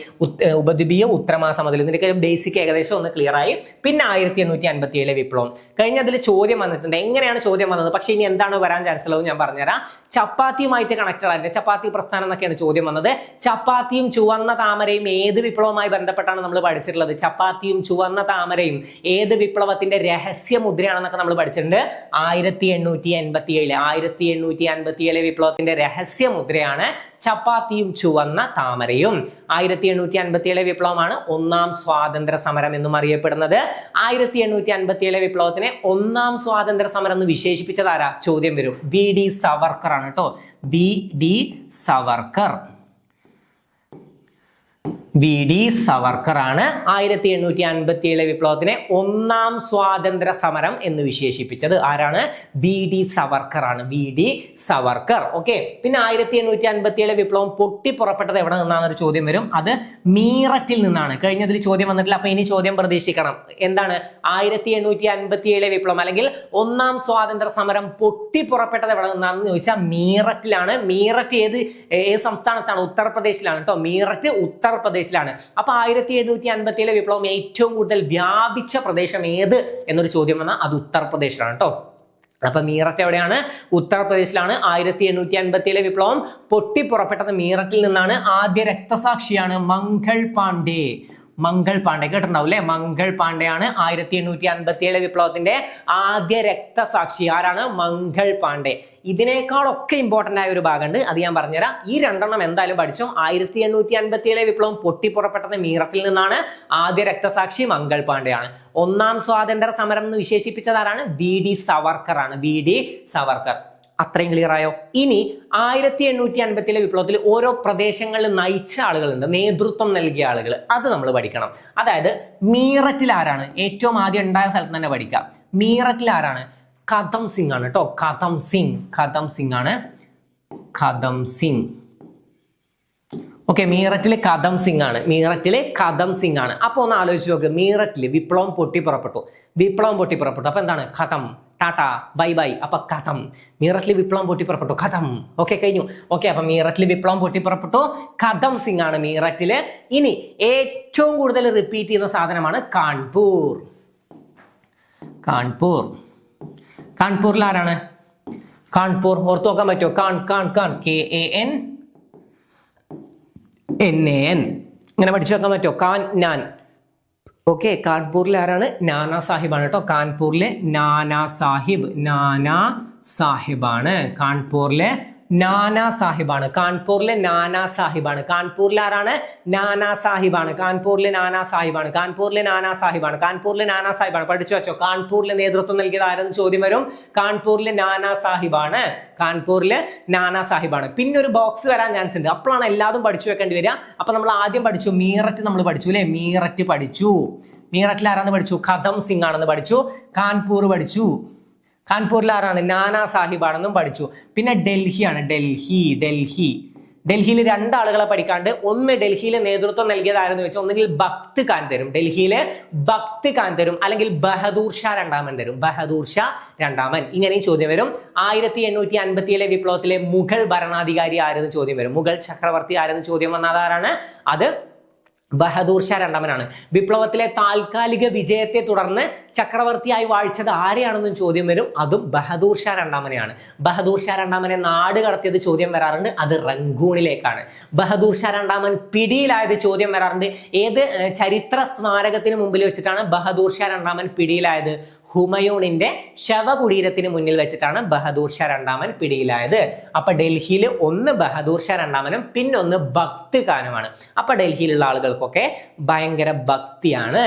ഉപദ്വീപീയ ഉത്തരമഹാസമതലം, ഇതിന്റെ ബേസിക് ഏകദേശം ഒന്ന് ക്ലിയർ ആയി. പിന്നെ 1857 വിപ്ലവം കഴിഞ്ഞതിൽ ചോദ്യം വന്നിട്ടുണ്ട്. എങ്ങനെയാണ് ചോദ്യം വന്നത്? പക്ഷെ ഇനി എന്താണ് വരാൻ ചാൻസ് ഉള്ളത് ഞാൻ പറഞ്ഞുതരാം. ചപ്പാത്തിയുമായിട്ട് കണക്റ്റഡ് ആയിട്ട് ചപ്പാത്തി പ്രസ്ഥാനം എന്നൊക്കെയാണ് ചോദ്യം വന്നത്. ചപ്പാത്തിയും ചുവന്ന താമരയും ഏത് വിപ്ലവവുമായി ബന്ധപ്പെട്ടാണ് നമ്മൾ പഠിച്ചിട്ടുള്ളത്? ചപ്പാത്തിയും ചുവന്ന താമരയും ഏത് വിപ്ലവത്തിന്റെ രഹസ്യ മുദ്രയാണെന്നൊക്കെ നമ്മൾ പഠിച്ചിട്ടുണ്ട്. 1857 വിപ്ലവത്തിന്റെ രഹസ്യ മുദ്രയാണ് ചപ്പാത്തിയും ചുവന്ന താമരയും. 1857 വിപ്ലവമാണ് ഒന്നാം സ്വാതന്ത്ര്യ സമരം എന്നും അറിയപ്പെടുന്നത്. 1857 വിപ്ലവത്തിനെ ഒന്നാം സ്വാതന്ത്ര്യ സമരം എന്ന് വിശേഷിപ്പിച്ചത് ആരാ? ചോദ്യം വരും. VD സവർക്കർ ആണ് കേട്ടോ. VD സവർക്കർ. VD സവർക്കർ ആണ് 1857 വിപ്ലവത്തിനെ ഒന്നാം സ്വാതന്ത്ര്യ സമരം എന്ന് വിശേഷിപ്പിച്ചത്. ആരാണ്? VD സവർക്കർ ആണ്. VD സവർക്കർ. ഓക്കെ, പിന്നെ 1857 വിപ്ലവം പൊട്ടിപ്പുറപ്പെട്ടത് എവിടെ നിന്നാണെന്നൊരു ചോദ്യം വരും. അത് മീററ്റിൽ നിന്നാണ്. കഴിഞ്ഞതിൽ ചോദ്യം വന്നിട്ടില്ല, അപ്പൊ ഇനി ചോദ്യം പ്രതീക്ഷിക്കണം. എന്താണ് 1857 വിപ്ലവം അല്ലെങ്കിൽ ഒന്നാം സ്വാതന്ത്ര്യ സമരം പൊട്ടിപ്പുറപ്പെട്ടത് എവിടെ നിന്നാണെന്ന് ചോദിച്ചാൽ മീററ്റിലാണ്. മീററ്റ് ഏത് സംസ്ഥാനത്താണ്? ഉത്തർപ്രദേശിലാണ് കേട്ടോ. മീററ്റ് ഉത്തർപ്രദേശ്. അപ്പൊ 1857 വിപ്ലവം ഏറ്റവും കൂടുതൽ വ്യാപിച്ച പ്രദേശം ഏത് എന്നൊരു ചോദ്യം വന്നാൽ അത് ഉത്തർപ്രദേശിലാണ് കേട്ടോ. അപ്പൊ മീററ്റ് എവിടെയാണ്? ഉത്തർപ്രദേശിലാണ്. 1857 വിപ്ലവം പൊട്ടിപ്പുറപ്പെട്ടത് മീററ്റിൽ നിന്നാണ്. ആദ്യ രക്തസാക്ഷിയാണ് മംഗൾ പാണ്ഡെ. മംഗൾ പാണ്ഡെ കേട്ടിട്ടുണ്ടാവും അല്ലെ? മംഗൾ പാണ്ഡെയാണ് 1857 വിപ്ലവത്തിന്റെ ആദ്യ രക്തസാക്ഷി. ആരാണ്? മംഗൾ പാണ്ഡെ. ഇതിനേക്കാളൊക്കെ ഇമ്പോർട്ടന്റ് ആയ ഒരു ഭാഗമുണ്ട്, അത് ഞാൻ പറഞ്ഞുതരാം. ഈ രണ്ടെണ്ണം എന്തായാലും പഠിച്ചോ. 1857 വിപ്ലവം പൊട്ടിപ്പുറപ്പെട്ടത് മീററ്റിൽ നിന്നാണ്. ആദ്യ രക്തസാക്ഷി മംഗൾ പാണ്ഡെയാണ്. ഒന്നാം സ്വാതന്ത്ര്യ സമരം എന്ന് വിശേഷിപ്പിച്ചത് ആരാണ്? VD സവർക്കർ ആണ്. VD സവർക്കർ. അത്രയും ക്ലിയർ ആയോ? ഇനി 1857 വിപ്ലവത്തിൽ ഓരോ പ്രദേശങ്ങളിൽ നയിച്ച ആളുകളുണ്ട്, നേതൃത്വം നൽകിയ ആളുകൾ. അത് നമ്മൾ പഠിക്കണം. അതായത് മീററ്റിൽ ആരാണ്? ഏറ്റവും ആദ്യം ഉണ്ടായ സ്ഥലത്ത് തന്നെ പഠിക്കാം. മീററ്റിൽ ആരാണ്? കദം സിംഗ് ആണ് കേട്ടോ. കദം സിംഗ്. കദം സിംഗ് ആണ്. കദം സിംഗ്. ഓക്കെ, മീററ്റില് കദം സിംഗ് ആണ്. മീററ്റില് കദം സിംഗ് ആണ്. അപ്പൊ ഒന്ന് ആലോചിച്ച് നോക്ക്. മീററ്റില് വിപ്ലവം പൊട്ടിപ്പുറപ്പെട്ടു. അപ്പൊ എന്താണ്? ഖതം, ടാറ്റ, ബൈ ബൈ. അപ്പൊ ഖതം. മീററ്റില് വിപ്ലവം പൊട്ടിപ്പുറപ്പെട്ടു. ഖതം. ഓക്കെ, കഴിഞ്ഞു. ഓക്കെ, അപ്പൊ മീററ്റില് വിപ്ലവം പൊട്ടിപ്പുറപ്പെട്ടു. കദം സിംഗ് ആണ് മീററ്റില്. ഇനി ഏറ്റവും കൂടുതൽ റിപ്പീറ്റ് ചെയ്യുന്ന സാധനമാണ് കാൺപൂർ. കാൺപൂർ. കാൺപൂരിൽ ആരാണ്? കാൺപൂർ ഓർത്തു നോക്കാൻ പറ്റുമോ? KANNAN. ഇങ്ങനെ പഠിച്ചു വെക്കാൻ പറ്റുമോ? ഞാൻ. ഓക്കെ, കാൺപൂരിൽ ആരാണ്? നാനാ സാഹിബാണ് കേട്ടോ. കാൺപൂരിലെ നാനാ സാഹിബ്. നാനാ സാഹിബാണ്. കാൺപൂരിലെ നാനാ സാഹിബാണ്. കാൺപൂരിലെ നാനാ സാഹിബാണ്. കാൺപൂരിൽ ആരാണ്? നാനാ സാഹിബാണ്. കാൺപൂരിലെ നാനാ സാഹിബാണ്. കാൺപൂരിലെ നാനാ സാഹിബാണ്. കാൺപൂരിലെ നാനാ സാഹിബാണ്. പഠിച്ചു വെച്ചോ. കാൺപൂരിലെ നേതൃത്വം നൽകിയത് ആരെന്ന് ചോദ്യം വരും. കാൺപൂരിലെ നാനാ സാഹിബാണ്. കാൺപൂരിലെ നാനാ സാഹിബാണ്. പിന്നെ ഒരു ബോക്സ് വരാൻ ചാൻസ് ഉണ്ട്. അപ്പോഴാണ് എല്ലാതും പഠിച്ചു വെക്കേണ്ടി വരിക. അപ്പൊ നമ്മൾ ആദ്യം പഠിച്ചു മീററ്റ്. നമ്മൾ പഠിച്ചു അല്ലെ? മീററ്റ് പഠിച്ചു. മീററ്റിൽ ആരാന്ന് പഠിച്ചു? ഖദം സിംഗ് ആണെന്ന് പഠിച്ചു. കാൺപൂർ പഠിച്ചു. കാൺപൂരിൽ ആരാണ്? നാനാ സാഹിബ് ആണെന്നും പഠിച്ചു. പിന്നെ ഡൽഹിയാണ്. ഡൽഹിയിൽ രണ്ടാളുകളെ പഠിക്കാണ്ട്. ഒന്ന് ഡൽഹിയിൽ നേതൃത്വം നൽകിയത് ആരെന്ന് വെച്ചാൽ ഒന്നുകിൽ ഭക്ത് ഖാൻ തരും. ഡൽഹിയിലെ ഭക്ത് ഖാൻ തരും, അല്ലെങ്കിൽ ബഹദൂർ ഷാ രണ്ടാമൻ തരും. ബഹദൂർ ഷാ രണ്ടാമൻ. ഇങ്ങനെയും ചോദ്യം വരും. 1857 വിപ്ലവത്തിലെ മുഗൾ ഭരണാധികാരി ആരെന്ന് ചോദ്യം വരും. മുഗൾ ചക്രവർത്തി ആരെന്ന് ചോദ്യം വന്നാൽ ആരാണ്? അത് ബഹദൂർ ഷാ രണ്ടാമനാണ്. വിപ്ലവത്തിലെ താൽക്കാലിക വിജയത്തെ തുടർന്ന് ചക്രവർത്തിയായി വാഴിച്ചത് ആരെയാണെന്നും ചോദ്യം വരും. അതും ബഹദൂർ ഷാ രണ്ടാമനെയാണ്. ബഹദൂർ ഷാ രണ്ടാമനെ നാട് കടത്തിയത് ചോദ്യം വരാറുണ്ട്. അത് റങ്കൂണിലേക്കാണ്. ബഹദൂർ ഷാ രണ്ടാമൻ പിടിയിലായത് ചോദ്യം വരാറുണ്ട്. ഏത് ചരിത്ര സ്മാരകത്തിന് മുമ്പിൽ വെച്ചിട്ടാണ് ബഹദൂർ ഷാ രണ്ടാമൻ പിടിയിലായത്? ഹുമയൂണിന്റെ ശവകുടീരത്തിന് മുന്നിൽ വെച്ചിട്ടാണ് ബഹദൂർ ഷാ രണ്ടാമൻ പിടിയിലായത്. അപ്പൊ ഡൽഹിയിൽ ഒന്ന് ബഹദൂർ ഷാ രണ്ടാമനും പിന്നൊന്ന് ഭക്ത് ഖാനുമാണ്. അപ്പൊ ഡൽഹിയിലുള്ള ആളുകൾക്കൊക്കെ ഭയങ്കര ഭക്തിയാണ്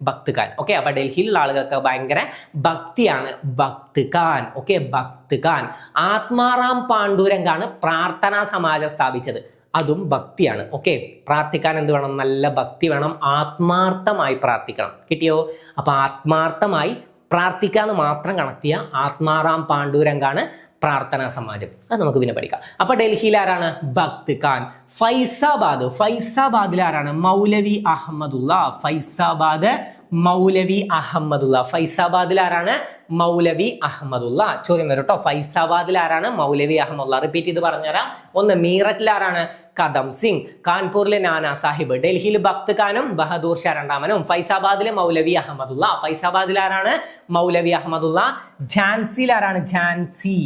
ഭക്ത് ഖാൻ. ഓക്കെ, അപ്പൊ ഡൽഹിയിലുള്ള ആളുകൾക്ക് ഭയങ്കര ഭക്തിയാണ് ഭക്ത് ഖാൻ. ഓക്കെ, ഭക്ത് ഖാൻ. ആത്മാറാം പാണ്ഡുരംഗാണ് പ്രാർത്ഥനാ സമാജം സ്ഥാപിച്ചത്. അതും ഭക്തിയാണ്. ഓക്കെ, പ്രാർത്ഥിക്കാൻ എന്ത് വേണം? നല്ല ഭക്തി വേണം. ആത്മാർത്ഥമായി പ്രാർത്ഥിക്കണം. കിട്ടിയോ? അപ്പൊ ആത്മാർത്ഥമായി പ്രാർത്ഥിക്കാന്ന് മാത്രം കണക്ട് ചെയ്യുക. ആത്മാറാം പാണ്ഡുരംഗാണ് പ്രാർത്ഥനാ സമാജം. അത് നമുക്ക് പിന്നെ പഠിക്കാം. അപ്പൊ ഡൽഹിയിൽ ആരാണ്? ഭക്ത് ഖാൻ. ഫൈസാബാദിൽ ആരാണ്? മൗലവി അഹമ്മദുള്ള. ഫൈസാബാദ് മൗലവി അഹമ്മദുള്ള. ഫൈസാബാദിൽ ആരാണ്? മൗലവി അഹമ്മദുള്ള. ചോദ്യം വരും കേട്ടോ. ഫൈസാബാദിൽ ആരാണ്? മൗലവി അഹമ്മദുള്ള. റിപ്പീറ്റ് ചെയ്ത് പറഞ്ഞുതരാം. ഒന്ന്, മീററ്റിൽ ആരാണ്? കദം സിംഗ്. കാൺപൂരിലെ നാനാ സാഹിബ്. ഡൽഹിയിൽ ഭക്ത് ഖാനും ബഹദൂർ ഷാ രണ്ടാമനും. ഫൈസാബാദിലെ മൗലവി അഹമ്മദുള്ള. ഫൈസാബാദിൽ ആരാണ്? മൗലവി അഹമ്മദുള്ള. ഝാൻസിയിൽ ആരാണ്? ഝാൻസി.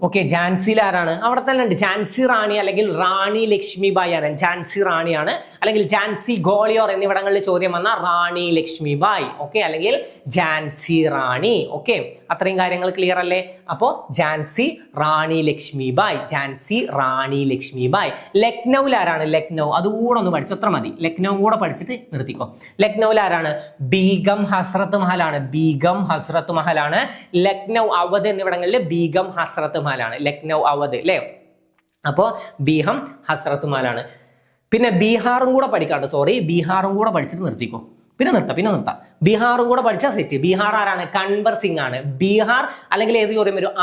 ഓക്കെ, ഝാൻസിയിൽ ആരാണ്? അവിടെ തന്നെ ഉണ്ട് ഝാൻസി റാണി അല്ലെങ്കിൽ റാണി ലക്ഷ്മിബായി ആണ്. ഝാൻസി റാണിയാണ്. അല്ലെങ്കിൽ ഝാൻസി ഗോളിയോർ എന്നിവിടങ്ങളിൽ ചോദ്യം വന്ന റാണി ലക്ഷ്മിബായി. ഓക്കെ, അല്ലെങ്കിൽ ഝാൻസി റാണി. ഓക്കെ, അത്രയും കാര്യങ്ങൾ ക്ലിയർ അല്ലേ? അപ്പോ ഝാൻസി റാണി ലക്ഷ്മിബായി. ഝാൻസി റാണി ലക്ഷ്മിബായി. ലക്നൌവിൽ ആരാണ്? ലക്നൗ. അതുകൂടെ ഒന്ന് പഠിച്ചു, അത്ര മതി. ലക്നൗ കൂടെ പഠിച്ചിട്ട് നിർത്തിക്കോ. ലക്നൌവിൽ ആരാണ്? ബീഗം ഹസ്രത്ത് മഹലാണ്. ബീഗം ഹസ്രത്ത് മഹലാണ്. ലക്നൗ, അവധ് എന്നിവിടങ്ങളിൽ ബീഗം ഹസ്രത്ത് മഹലാണ്. ലക്നൗ, അവധ് അല്ലേ? അപ്പോ ബീഹം ഹസ്രത്ത് മഹലാണ്. പിന്നെ ബീഹാറും കൂടെ പഠിക്കാണ്ട്, സോറി, ബീഹാറും കൂടെ പഠിച്ചിട്ട് നിർത്തിക്കോ. പിന്നെ നിർത്താം. ബീഹാറും കൂടെ പഠിച്ച സെറ്റ്. ബീഹാർ ആരാണ്? കൺവർ സിംഗ് ആണ്. ബീഹാർ അല്ലെങ്കിൽ ഏത് ചോദ്യം വരും?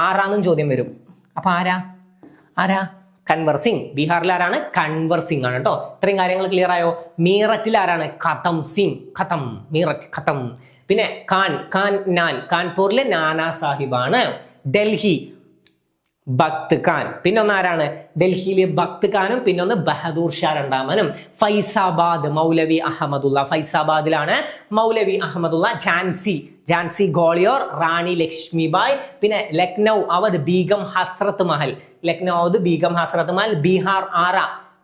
ആറാന്നും ചോദ്യം വരും. അപ്പൊ ആരാ? കൻവർ സിംഗ്. ബീഹാറിൽ ആരാണ്? കൻവർ സിംഗ് ആണ് കേട്ടോ. ഇത്രയും കാര്യങ്ങൾ ക്ലിയർ ആയോ? മീററ്റിൽ ആരാണ്? ഖതം സിംഗ്. ഖതം, മീററ്റ് ഖതം. പിന്നെ കാൺപൂരിലെ നാനാ സാഹിബാണ്. ഡൽഹി ഭക്ത് ഖാൻ. പിന്നൊന്ന് ആരാണ്? ഡൽഹിയിലെ ഭക്ത് ഖാനും പിന്നൊന്ന് ബഹദൂർ ഷാ രണ്ടാമനും. ഫൈസാബാദ് മൗലവി അഹമ്മദുള്ള. ഫൈസാബാദിലാണ് മൗലവി അഹമ്മദുള്ള. ഝാൻസി ഗോളിയോർ റാണി ലക്ഷ്മിബായ്. പിന്നെ ലക്നൗ അവധ് ബീഗം ഹസ്രത്ത് മഹൽ. ലക്നൗ അവധ് ബീഗം ഹസ്രത്ത് മഹൽ.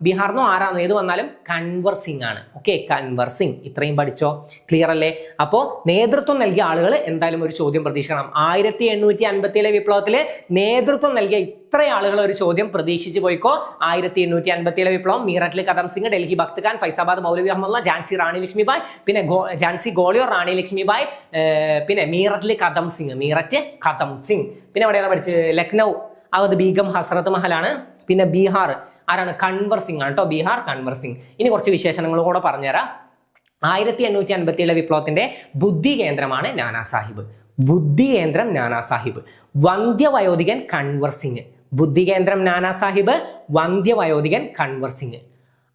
ബീഹാറിനോ ആരാന്നോ ഏത് വന്നാലും കൻവർ സിംഗ് ആണ്. ഓക്കെ, കൻവർ സിംഗ്. ഇത്രയും പഠിച്ചോ? ക്ലിയർ അല്ലേ? അപ്പോ നേതൃത്വം നൽകിയ ആളുകൾ എന്തായാലും ഒരു ചോദ്യം പ്രതീക്ഷിക്കണം. 1857 വിപ്ലവത്തില് നേതൃത്വം നൽകിയ ഇത്ര ആളുകൾ ഒരു ചോദ്യം പ്രതീക്ഷിച്ചു പോയിക്കോ. 1857 വിപ്ലവം. മീററ്റിൽ കദം സിംഗ്, ഡൽഹി ഭക്ത് ഖാൻ, ഫൈസാബാദ് മൗലവി അഹമ്മദ്, ഝാൻസി റാണി ലക്ഷ്മിബായ്, പിന്നെ ഝാൻസി ഗോളിയോർ റാണി ലക്ഷ്മിബായ്, പിന്നെ മീററ്റിൽ കദം സിംഗ്. പിന്നെ എവിടെയാണ് പഠിച്ചത്? ലക്നൗ അവധ് ബീഗം ഹസ്രത്ത് മഹലാണ്. പിന്നെ ബീഹാർ ആരാണ്? കൻവർ സിംഗ് ആണ് കേട്ടോ. ബീഹാർ കൻവർ സിംഗ്. ഇനി കുറച്ച് വിശേഷണങ്ങൾ കൂടെ പറഞ്ഞുതരാം. 1857 വിപ്ലവത്തിന്റെ ബുദ്ധി കേന്ദ്രമാണ് നാനാ സാഹിബ്. ബുദ്ധി കേന്ദ്രം നാനാ സാഹിബ്. വന്ധ്യവയോധികൻ കൻവർ സിംഗ്. ബുദ്ധി കേന്ദ്രം നാനാ സാഹിബ്, വന്ധ്യവയോധികൻ കൻവർ സിംഗ്.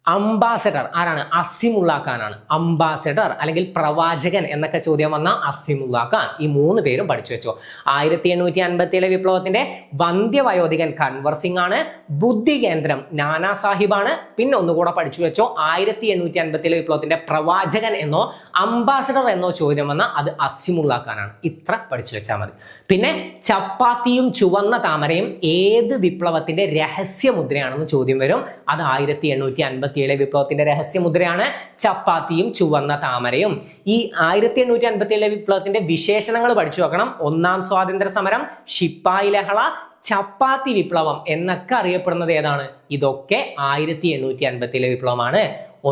അംബാസഡർ ആരാണ്? അസിമുള്ള ഖാൻ ആണ്. അംബാസഡർ അല്ലെങ്കിൽ പ്രവാചകൻ എന്നൊക്കെ ചോദ്യം വന്ന അസിമുള്ള ഖാൻ. ഈ 3 പേരും പഠിച്ചു വെച്ചോ. 1857 വിപ്ലവത്തിന്റെ വന്ധ്യവയോധികൻ കൻവർ സിംഗ് ആണ്. ബുദ്ധി കേന്ദ്രം നാനാ സാഹിബാണ്. പിന്നെ ഒന്നുകൂടെ പഠിച്ചു വെച്ചോ, 1857 വിപ്ലവത്തിന്റെ പ്രവാചകൻ എന്നോ അംബാസഡർ എന്നോ ചോദ്യം വന്ന അത് അസിമുള്ള ഖാൻ ആണ്. ഇത്ര പഠിച്ചു വെച്ചാൽ മതി. പിന്നെ ചപ്പാത്തിയും ചുവന്ന താമരയും ഏത് വിപ്ലവത്തിന്റെ രഹസ്യ മുദ്രയാണെന്ന് ചോദ്യം വരും. അത് 1857 വിപ്ലവത്തിന്റെ രഹസ്യമുദ്രയാണ് ചപ്പാത്തിയും ചുവന്ന താമരയും. ഈ 1857 വിപ്ലവത്തിന്റെ വിശേഷണങ്ങൾ പഠിച്ചു വെക്കണം. ഒന്നാം സ്വാതന്ത്ര്യ സമരം, ശിപ്പായി ലഹള, ചപ്പാത്തി വിപ്ലവം എന്നൊക്കെ അറിയപ്പെടുന്നത് ഏതാണ്? ഇതൊക്കെ 1857 വിപ്ലവമാണ്.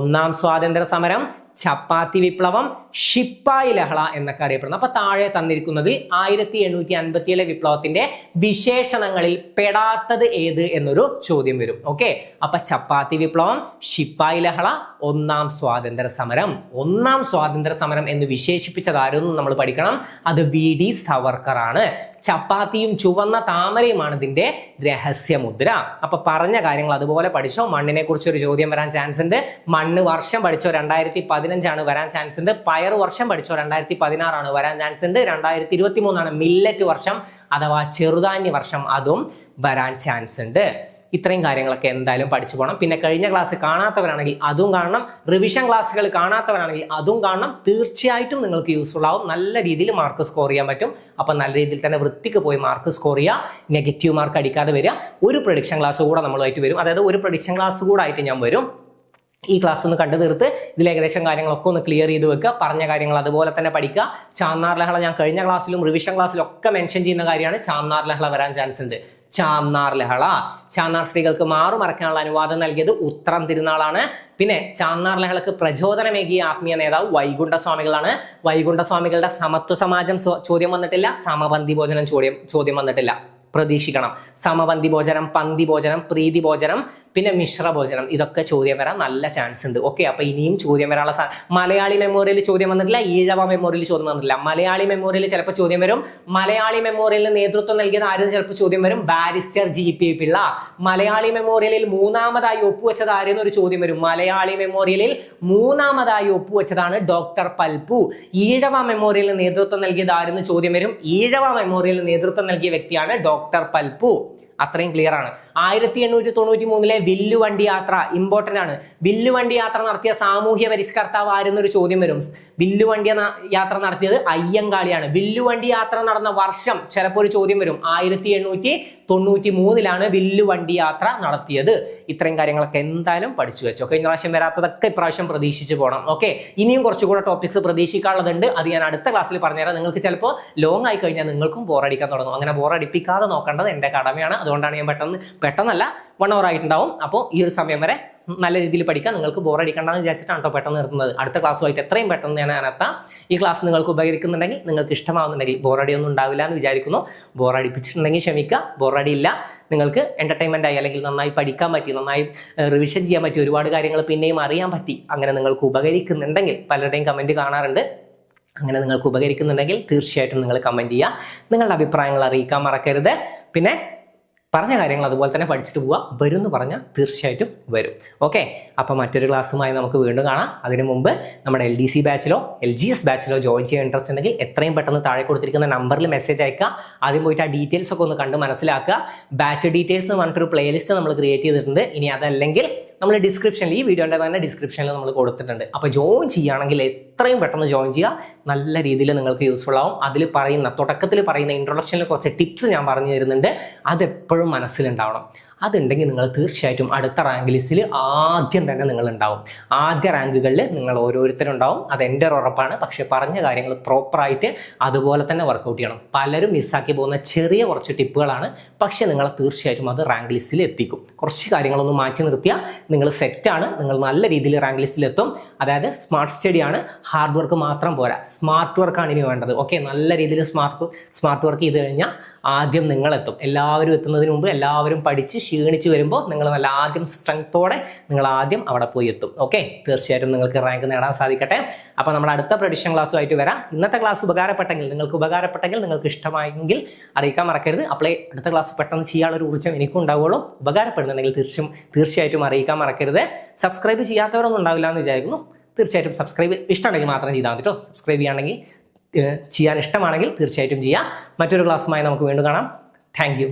ഒന്നാം സ്വാതന്ത്ര്യ സമരം, ചപ്പാത്തി വിപ്ലവം, ശിപ്പായി ലഹള എന്നൊക്കെ അറിയപ്പെടുന്നത്. അപ്പൊ താഴെ തന്നിരിക്കുന്നത് 1857 വിപ്ലവത്തിന്റെ വിശേഷണങ്ങളിൽ പെടാത്തത് ഏത് എന്നൊരു ചോദ്യം വരും. ഓക്കെ, അപ്പൊ ചപ്പാത്തി വിപ്ലവം, ശിപ്പായി ലഹള, ഒന്നാം സ്വാതന്ത്ര്യ സമരം. ഒന്നാം സ്വാതന്ത്ര്യ സമരം എന്ന് വിശേഷിപ്പിച്ചത് ആരെന്നും നമ്മൾ പഠിക്കണം. അത് VD സവർക്കർ ആണ്. ചപ്പാത്തിയും ചുവന്ന താമരയുമാണ് ഇതിന്റെ രഹസ്യമുദ്ര. അപ്പൊ പറഞ്ഞ കാര്യങ്ങൾ അതുപോലെ പഠിച്ചോ. മണ്ണിനെ കുറിച്ച് ഒരു ചോദ്യം വരാൻ ചാൻസ് ഉണ്ട്. മണ്ണ് വർഷം പഠിച്ചോ, 2015 വരാൻ ചാൻസ് ഉണ്ട്. പയർ വർഷം പഠിച്ചോ, 2016 വരാൻ ചാൻസ് ഉണ്ട്. 2023 മില്ലറ്റ് വർഷം അഥവാ ചെറുധാന്യ വർഷം, അതും വരാൻ ചാൻസ് ഉണ്ട്. ഇത്രയും കാര്യങ്ങളൊക്കെ എന്തായാലും പഠിച്ചു പോകണം. പിന്നെ കഴിഞ്ഞ ക്ലാസ് കാണാത്തവരാണെങ്കിൽ അതും കാണണം. റിവിഷൻ ക്ലാസ്സുകൾ കാണാത്തവരാണെങ്കിൽ അതും കാണണം. തീർച്ചയായിട്ടും നിങ്ങൾക്ക് യൂസ്ഫുൾ ആവും. നല്ല രീതിയിൽ മാർക്ക് സ്കോർ ചെയ്യാൻ പറ്റും. അപ്പൊ നല്ല രീതിയിൽ തന്നെ വൃത്തിക്ക് പോയി മാർക്ക് സ്കോർ ചെയ്യുക. നെഗറ്റീവ് മാർക്ക് അടിക്കാതെ വരിക. ഒരു പ്രഡിക്ഷൻ ക്ലാസ് കൂടെ നമ്മളുമായിട്ട് വരും. അതായത് ഒരു പ്രഡിക്ഷൻ ക്ലാസ് കൂടെ ആയിട്ട് ഞാൻ വരും. ഈ ക്ലാസ് ഒന്ന് കണ്ടു തീർത്ത് ഇതിൽ ഏകദേശം കാര്യങ്ങളൊക്കെ ഒന്ന് ക്ലിയർ ചെയ്ത് വെക്കുക. പറഞ്ഞ കാര്യങ്ങൾ അതുപോലെ തന്നെ പഠിക്കുക. ചാന്നാർ ലഹള ഞാൻ കഴിഞ്ഞ ക്ലാസ്സിലും റിവിഷൻ ക്ലാസ്സിലും ഒക്കെ മെൻഷൻ ചെയ്യുന്ന കാര്യമാണ്. ചാന്നാർ ലഹള വരാൻ ചാൻസ് ഉണ്ട്. ചാന്നാർ ലഹള, ചാന്നാർ സ്ത്രീകൾക്ക് മാറുമറക്കാനുള്ള അനുവാദം നൽകിയത് ഉത്രം തിരുനാളാണ്. പിന്നെ ചാന്നാർ ലഹളക്ക് പ്രചോദനമേകിയ ആത്മീയ നേതാവ് വൈകുണ്ഠസ്വാമികളാണ്. വൈകുണ്ഠസ്വാമികളുടെ സമത്വ സമാജം ചോദ്യം വന്നിട്ടില്ല. സമപന്തി ഭോജനം ചോദ്യം വന്നിട്ടില്ല. പ്രതീക്ഷിക്കണം. സമപന്തി ഭോജനം, പന്തി ഭോജനം, പ്രീതി ഭോജനം, പിന്നെ മിശ്ര ഭോജനം, ഇതൊക്കെ ചോദ്യം വരാൻ നല്ല ചാൻസ് ഉണ്ട്. ഓക്കെ, അപ്പൊ ഇനിയും ചോദ്യം വരാനുള്ള മലയാളി മെമ്മോറിയൽ ചോദ്യം വന്നിട്ടില്ല, ഈഴവ മെമ്മോറിയൽ ചോദ്യം വന്നിട്ടില്ല. മലയാളി മെമ്മോറിയൽ ചിലപ്പോൾ ചോദ്യം വരും. മലയാളി മെമ്മോറിയലിന് നേതൃത്വം നൽകിയത് ആരും ചിലപ്പോൾ ചോദ്യം വരും, ബാരിസ്റ്റർ GP പിള്ള. മലയാളി മെമ്മോറിയലിൽ മൂന്നാമതായി ഒപ്പുവെച്ചത് ആരെന്ന് ഒരു ചോദ്യം വരും. മലയാളി മെമ്മോറിയലിൽ മൂന്നാമതായി ഒപ്പുവെച്ചതാണ് ഡോക്ടർ പൽപു. ഈഴവ മെമ്മോറിയലിന് നേതൃത്വം നൽകിയത് ആരെന്ന് ചോദ്യം വരും. ഈഴവ മെമ്മോറിയലിന് നേതൃത്വം നൽകിയ വ്യക്തിയാണ് ഡോക്ടർ പൽപു. അത്രയും ക്ലിയർ ആണ്. 1893 വില്ലുവണ്ടി യാത്ര ഇമ്പോർട്ടന്റ് ആണ്. വില്ലുവണ്ടി യാത്ര നടത്തിയ സാമൂഹ്യ പരിഷ്കർത്താവ് ആരെന്നൊരു ചോദ്യം വരും. വില്ലുവണ്ടി യാത്ര നടത്തിയത് അയ്യങ്കാളിയാണ്. വില്ലുവണ്ടി യാത്ര നടന്ന വർഷം ചിലപ്പോൾ ഒരു ചോദ്യം വരും. 1893 വില്ലുവണ്ടി യാത്ര നടത്തിയത്. ഇത്രയും കാര്യങ്ങളൊക്കെ എന്തായാലും പഠിച്ചു വെച്ചോ. കഴിഞ്ഞ പ്രാവശ്യം വരാത്തതൊക്കെ ഇപ്രാവശ്യം പ്രതീക്ഷിച്ച് പോകണം. ഓക്കെ, ഇനിയും കുറച്ചുകൂടെ ടോപ്പിക്സ് പ്രതീക്ഷിക്കാനുള്ളതുണ്ട്. അത് ഞാൻ അടുത്ത ക്ലാസ്സിൽ പറഞ്ഞുതരാം. നിങ്ങൾക്ക് ചിലപ്പോൾ ലോങ് ആയി കഴിഞ്ഞാൽ നിങ്ങൾക്കും ബോറടിക്കാൻ തുടങ്ങും. അങ്ങനെ ബോറടിപ്പിക്കാതെ നോക്കേണ്ടത് എൻ്റെ കടമയാണ്. അതുകൊണ്ടാണ് ഞാൻ പെട്ടെന്നല്ല 1 hour ആയിട്ടുണ്ടാവും. അപ്പോൾ ഈ ഒരു സമയം വരെ നല്ല രീതിയിൽ പഠിക്കാൻ, നിങ്ങൾക്ക് ബോറടിക്കണ്ടെന്ന് വിചാരിച്ചിട്ടാണ് കേട്ടോ പെട്ടെന്ന് നിർത്തുന്നത്. അടുത്ത ക്ലാസ്സുമായിട്ട് എത്രയും പെട്ടെന്ന് ഞാൻ എത്താം. ഈ ക്ലാസ് നിങ്ങൾക്ക് ഉപകരിക്കുന്നുണ്ടെങ്കിൽ, നിങ്ങൾക്ക് ഇഷ്ടമാവുന്നുണ്ടെങ്കിൽ, ബോറടിയൊന്നും ഉണ്ടാവില്ല എന്ന് വിചാരിക്കുന്നു. ബോറടിപ്പിച്ചിട്ടുണ്ടെങ്കിൽ ക്ഷമിക്കുക, ബോറടിയില്ല. നിങ്ങൾക്ക് എന്റർടൈൻമെന്റ് ആയി, അല്ലെങ്കിൽ നന്നായി പഠിക്കാൻ പറ്റി, നന്നായി റിവിഷൻ ചെയ്യാൻ പറ്റി, ഒരുപാട് കാര്യങ്ങൾ പിന്നെയും അറിയാൻ പറ്റി, അങ്ങനെ നിങ്ങൾക്ക് ഉപകരിക്കുന്നുണ്ടെങ്കിൽ, പലരുടെയും കമന്റ് കാണാറുണ്ട്. അങ്ങനെ നിങ്ങൾക്ക് ഉപകരിക്കുന്നുണ്ടെങ്കിൽ തീർച്ചയായിട്ടും നിങ്ങൾ കമന്റ് ചെയ്യുക. നിങ്ങളുടെ അഭിപ്രായങ്ങൾ അറിയിക്കാൻ മറക്കരുത്. പിന്നെ പറഞ്ഞ കാര്യങ്ങൾ അതുപോലെ തന്നെ പഠിച്ചിട്ട് പോവുക. വരും എന്ന് പറഞ്ഞാൽ തീർച്ചയായിട്ടും വരും. ഓക്കെ, അപ്പോൾ മറ്റൊരു ക്ലാസ്സുമായി നമുക്ക് വീണ്ടും കാണാം. അതിനു മുമ്പ് നമ്മുടെ LDC ബാച്ചിലോ LGS ബാച്ചിലോ ജോയിൻ ചെയ്യാൻ ഇൻട്രസ്റ്റ് ഉണ്ടെങ്കിൽ എത്രയും പെട്ടെന്ന് താഴെ കൊടുത്തിരിക്കുന്ന നമ്പറിൽ മെസ്സേജ് അയക്കുക. ആദ്യം പോയിട്ട് ആ ഡീറ്റെയിൽസ് ഒക്കെ ഒന്ന് കണ്ട് മനസ്സിലാക്കുക. ബാച്ച് ഡീറ്റെയിൽസ് എന്ന് പറഞ്ഞിട്ടൊരു പ്ലേലിസ്റ്റ് നമ്മൾ ക്രിയേറ്റ് ചെയ്തിട്ടുണ്ട്. ഇനി അതല്ലെങ്കിൽ നമ്മൾ ഡിസ്ക്രിപ്ഷനിൽ, ഈ വീഡിയോൻ്റെ തന്നെ ഡിസ്ക്രിപ്ഷനിൽ നമ്മൾ കൊടുത്തിട്ടുണ്ട്. അപ്പോൾ ജോയിൻ ചെയ്യുകയാണെങ്കിൽ എത്രയും പെട്ടെന്ന് ജോയിൻ ചെയ്യുക. നല്ല രീതിയിൽ നിങ്ങൾക്ക് യൂസ്ഫുൾ ആവും. അതിൽ പറയുന്ന, തുടക്കത്തിൽ പറയുന്ന ഇൻട്രൊഡക്ഷനിൽ കുറച്ച് ടിപ്സ് ഞാൻ പറഞ്ഞു തരുന്നുണ്ട്. അതെപ്പോഴും മനസ്സിലുണ്ടാവണം. അതുണ്ടെങ്കിൽ നിങ്ങൾ തീർച്ചയായിട്ടും അടുത്ത റാങ്ക് ലിസ്റ്റിൽ ആദ്യം തന്നെ നിങ്ങൾ ഉണ്ടാവും. ആദ്യ റാങ്കുകളിൽ നിങ്ങൾ ഓരോരുത്തരും ഉണ്ടാവും. അത് എൻ്റെ ഒരു ഉറപ്പാണ്. പക്ഷെ പറഞ്ഞ കാര്യങ്ങൾ പ്രോപ്പറായിട്ട് അതുപോലെ തന്നെ വർക്കൗട്ട് ചെയ്യണം. പലരും മിസ്സാക്കി പോകുന്ന ചെറിയ കുറച്ച് ടിപ്പുകളാണ്, പക്ഷെ നിങ്ങളെ തീർച്ചയായിട്ടും അത് റാങ്ക് ലിസ്റ്റിൽ എത്തിക്കും. കുറച്ച് കാര്യങ്ങളൊന്നും മാറ്റി നിർത്തിയാൽ നിങ്ങൾ സെറ്റാണ്. നിങ്ങൾ നല്ല രീതിയിൽ റാങ്ക് ലിസ്റ്റിൽ എത്തും. അതായത് സ്മാർട്ട് സ്റ്റഡി ആണ്, ഹാർഡ് വർക്ക് മാത്രം പോരാ, സ്മാർട്ട് വർക്കാണ് ഇനി വേണ്ടത്. ഓക്കെ, നല്ല രീതിയിൽ സ്മാർട്ട് വർക്ക് ചെയ്ത് കഴിഞ്ഞാൽ ആദ്യം നിങ്ങളെത്തും. എല്ലാവരും എത്തുന്നതിന് മുമ്പ് എല്ലാവരും പഠിച്ച് ക്ഷീണിച്ച് വരുമ്പോൾ നിങ്ങൾ നല്ല ആദ്യം സ്ട്രെങ്ത്തോടെ നിങ്ങൾ ആദ്യം അവിടെ പോയി എത്തും. ഓക്കെ, തീർച്ചയായിട്ടും നിങ്ങൾക്ക് റാങ്ക് നേടാൻ സാധിക്കട്ടെ. അപ്പോൾ നമ്മുടെ അടുത്ത പ്രഡിക്ഷൻ ക്ലാസ്സുമായിട്ട് വരാം. ഇന്നത്തെ ക്ലാസ് ഉപകാരപ്പെട്ടെങ്കിൽ നിങ്ങൾക്ക് ഇഷ്ടമായെങ്കിൽ അറിയിക്കാൻ മറക്കരുത്. അപ്പോഴേ അടുത്ത ക്ലാസ് പെട്ടെന്ന് ചെയ്യാനുള്ള ഒരു ഊർജ്ജം എനിക്കും ഉണ്ടാവുള്ളൂ. ഉപകാരപ്പെടുന്നുണ്ടെങ്കിൽ തീർച്ചയായിട്ടും അറിയിക്കാൻ മറക്കരുത്. സബ്സ്ക്രൈബ് ചെയ്യാത്തവരൊന്നും ഉണ്ടാവില്ല എന്ന് വിചാരിക്കുന്നു. തീർച്ചയായിട്ടും സബ്സ്ക്രൈബ് ഇഷ്ടമുണ്ടെങ്കിൽ മാത്രം ചെയ്താൽ മതി കേട്ടോ. സബ്സ്ക്രൈബ് ചെയ്യാൻ ഇഷ്ടമാണെങ്കിൽ തീർച്ചയായിട്ടും ചെയ്യാം. മറ്റൊരു ക്ലാസ്സുമായി നമുക്ക് വീണ്ടും കാണാം. Thank you.